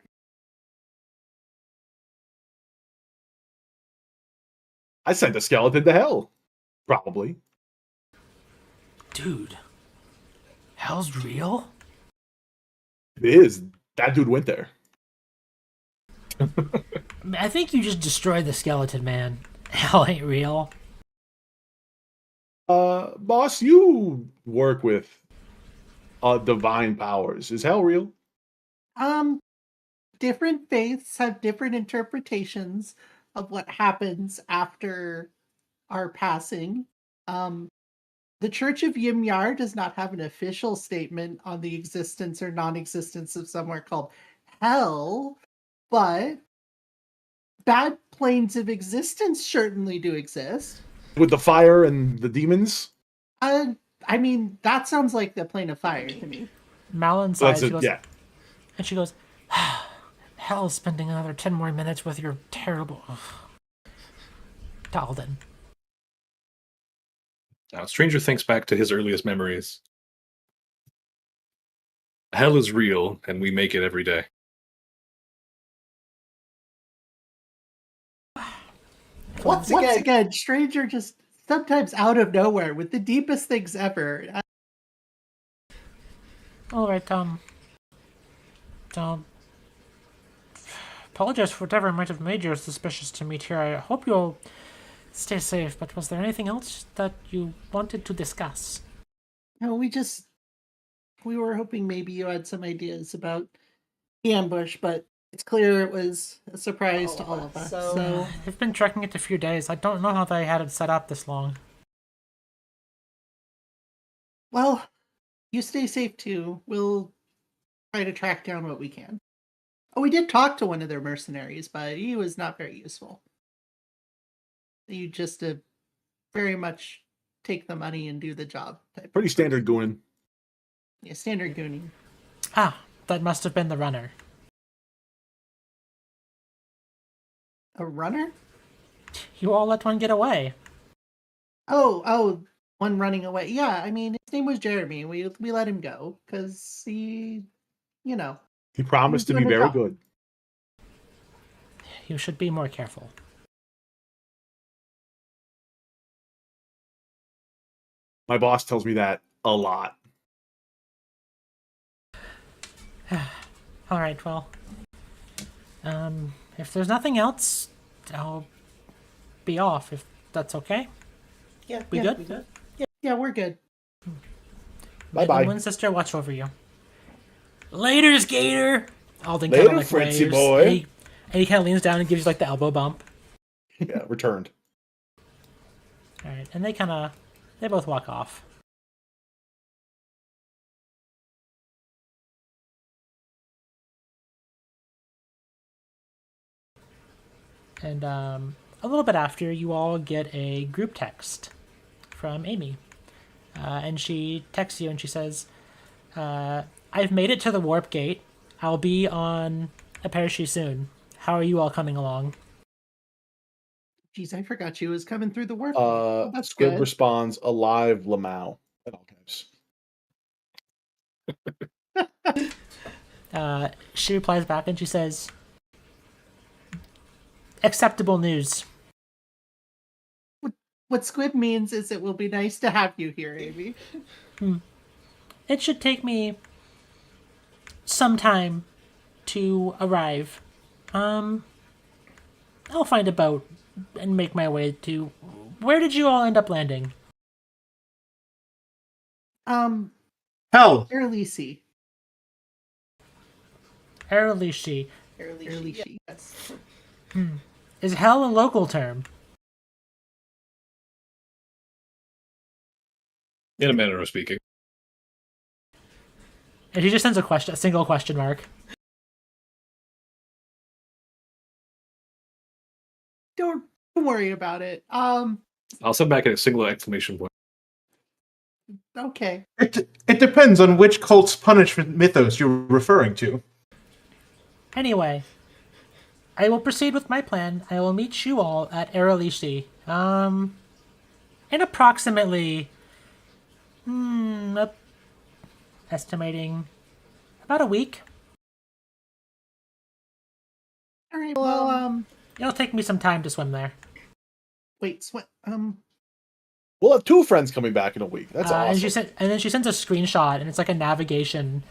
I sent a skeleton to hell. Probably. Dude. Hell's real? It is. That dude went there. I think you just destroyed the skeleton, man. Hell ain't real. Boss, you work with divine powers. Is hell real? Different faiths have different interpretations of what happens after our passing. The Church of Yimyar does not have an official statement on the existence or non-existence of somewhere called hell, but bad planes of existence certainly do exist. With the fire and the demons? I mean, that sounds like the plane of fire to me. Malin So sighs. She goes, yeah. and she goes, hell is spending another 10 more minutes with your terrible... Talden. Now, Stranger thinks back to his earliest memories. Hell is real, and we make it every day. Once again, Stranger just sometimes out of nowhere with the deepest things ever. All right, apologize for whatever might have made you suspicious to meet here. I hope you'll stay safe, but was there anything else that you wanted to discuss? No, we were hoping maybe you had some ideas about the ambush, but it's clear it was a surprise to all of us. So I've been tracking it a few days. I don't know how they had it set up this long. well, you stay safe too. We'll try to track down what we can. Oh, we did talk to one of their mercenaries, but he was not very useful. You just very much take the money and do the job. Pretty standard gooning. Yeah, standard gooning. Ah, that must have been the runner. A runner? You all let one get away. Oh, one running away. Yeah, I mean, his name was Jeremy. We let him go because he, He promised to be doing a very job. good. You should be more careful. My boss tells me that a lot. All right, well, if there's nothing else, I'll be off, if that's okay. Yeah, We good? We good? Yeah, we're good. Bye-bye. One sister, watch over you. Later, Skater! Alden Later, kind of Fritzy waves, boy. And he kind of leans down and gives you like the elbow bump. Yeah, returned. All right, and they both walk off. And a little bit after, you all get a group text from Amy. And she texts you and she says, I've made it to the warp gate. I'll be on Aperishi soon. How are you all coming along? Jeez, I forgot she was coming through the work. That's Squib good. responds, alive Lamau. In all caps. She replies back and she says, acceptable news. What squib means is it will be nice to have you here, Amy. It should take me some time to arrive. I'll find a boat and make my way to... Where did you all end up landing? Hell, Erlisi. Erlishi. Erlisi, yes. Is hell a local term? In a manner of speaking. And he just sends a single question mark. Don't worry about it. I'll send back a single exclamation point. Okay. it depends on which cult's punishment mythos you're referring to. Anyway, I will proceed with my plan. I will meet you all at Erelishi. In approximately... estimating about a week. All right. Well, It'll take me some time to swim there. wait. We'll have 2 friends coming back in a week. That's awesome. And then she sends a screenshot, and it's like a navigation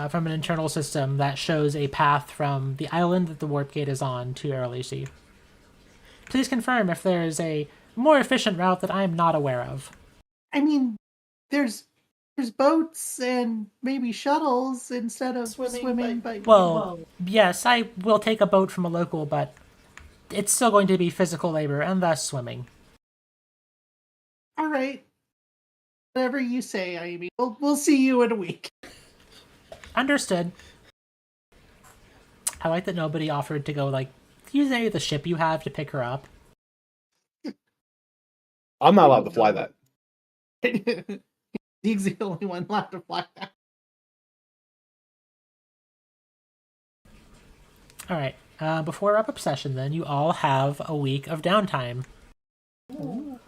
from an internal system that shows a path from the island that the warp gate is on to Erelishi. Please confirm if there is a more efficient route that I am not aware of. I mean, there's boats and maybe shuttles instead of swimming. But Well, yes, I will take a boat from a local, but it's still going to be physical labor and thus swimming. all right. Whatever you say, Amy. We'll see you in a week. Understood. I like that nobody offered to go, like, use any of the ship you have to pick her up. I'm not allowed to fly that. He's the only one allowed to fly that. Alright, before I wrap up session, then, you all have a week of downtime. Ooh.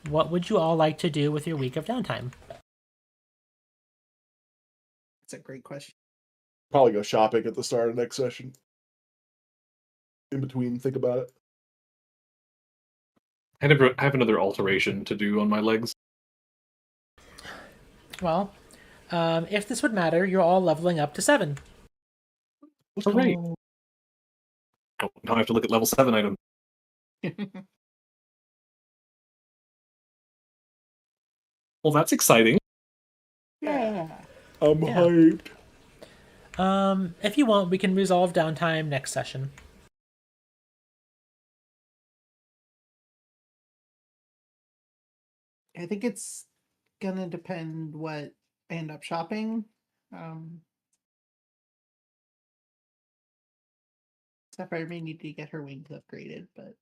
What would you all like to do with your week of downtime? That's a great question. Probably go shopping at the start of next session. In between, think about it. I have another alteration to do on my legs. Well, if this would matter, you're all leveling up to 7. Hooray! Oh, now I have to look at level 7 item. Well, that's exciting. Yeah. I'm Yeah. hyped. If you want, we can resolve downtime next session. I think it's gonna depend what I end up shopping. Sapphire may need to get her wings upgraded, but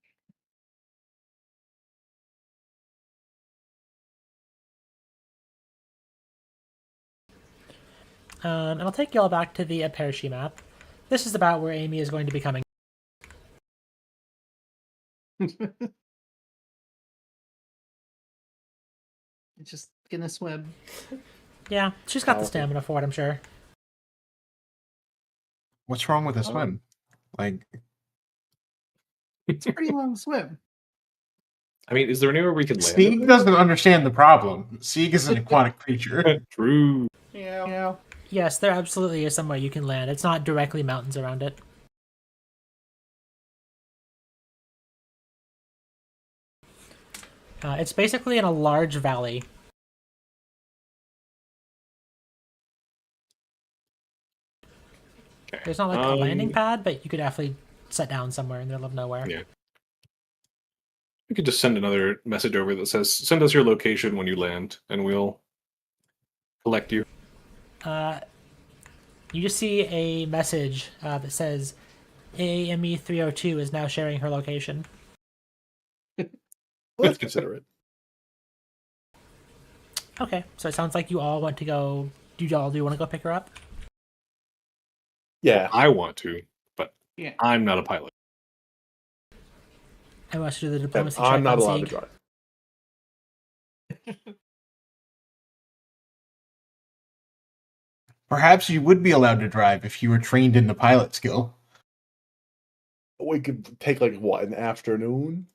And I'll take y'all back to the Apershi map. This is about where Amy is going to be coming. it's just gonna swim. Yeah, she's got the Powerful. stamina for it, I'm sure. What's wrong with a swim? Like, It's a pretty long swim. I mean, is there anywhere we can land? Sieg doesn't understand the problem. Sieg is an aquatic creature. True. Yeah. Yes, there absolutely is somewhere you can land. It's not directly mountains around it. It's basically in a large valley. Okay. There's not like a landing pad, but you could definitely set down somewhere in the middle of nowhere. Yeah. We could just send another message over that says, "Send us your location when you land, and we'll collect you." You just see a message that says AME 302 is now sharing her location. Let's consider it. Okay, so it sounds like you all want to go. Do you want to go pick her up? Yeah. I want to, but Yeah. I'm not a pilot. I want to do the And diplomacy check I'm not on allowed to Sieg. drive. Perhaps you would be allowed to drive if you were trained in the pilot skill. We could take like what, an afternoon?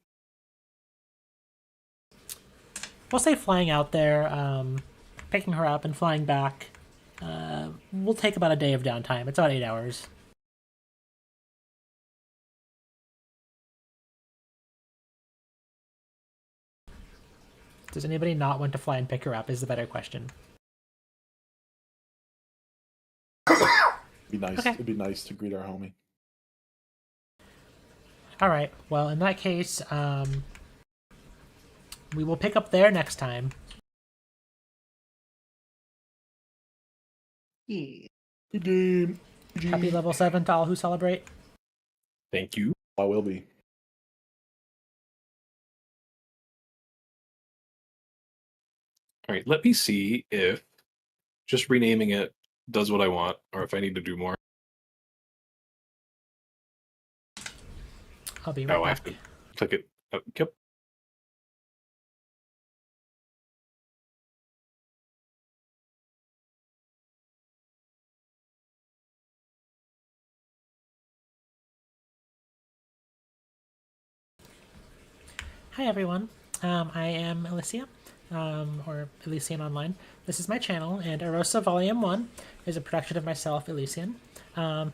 We'll say flying out there, picking her up and flying back. We'll take about a day of downtime. It's about 8 hours. Does anybody not want to fly and pick her up is the better question. Be nice. Okay. It'd be nice to greet our homie. All right. Well, in that case, we will pick up there next time. Yeah. Good game. Happy level 7 to all who celebrate. Thank you. I will be. All right, let me see if just renaming it does what I want, or if I need to do more. I'll be right Oh, I back. have to click it. Oh, yep. Hi everyone, I am Elysia, or Elysian Online. This is my channel, and Aurousa Volume 1 is a production of myself, Elysian,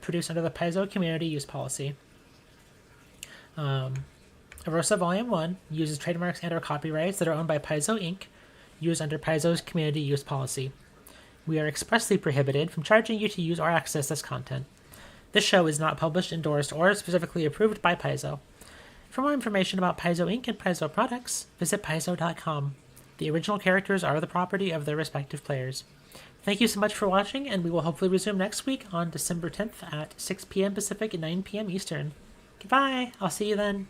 produced under the Paizo Community Use Policy. Aurousa Volume 1 uses trademarks and or copyrights that are owned by Paizo Inc., used under Paizo's Community Use Policy. We are expressly prohibited from charging you to use or access this content. This show is not published, endorsed, or specifically approved by Paizo. For more information about Paizo Inc. and Paizo products, visit paizo.com. The original characters are the property of their respective players. Thank you so much for watching, and we will hopefully resume next week on December 10th at 6 p.m. Pacific and 9 p.m. Eastern. Goodbye! I'll see you then.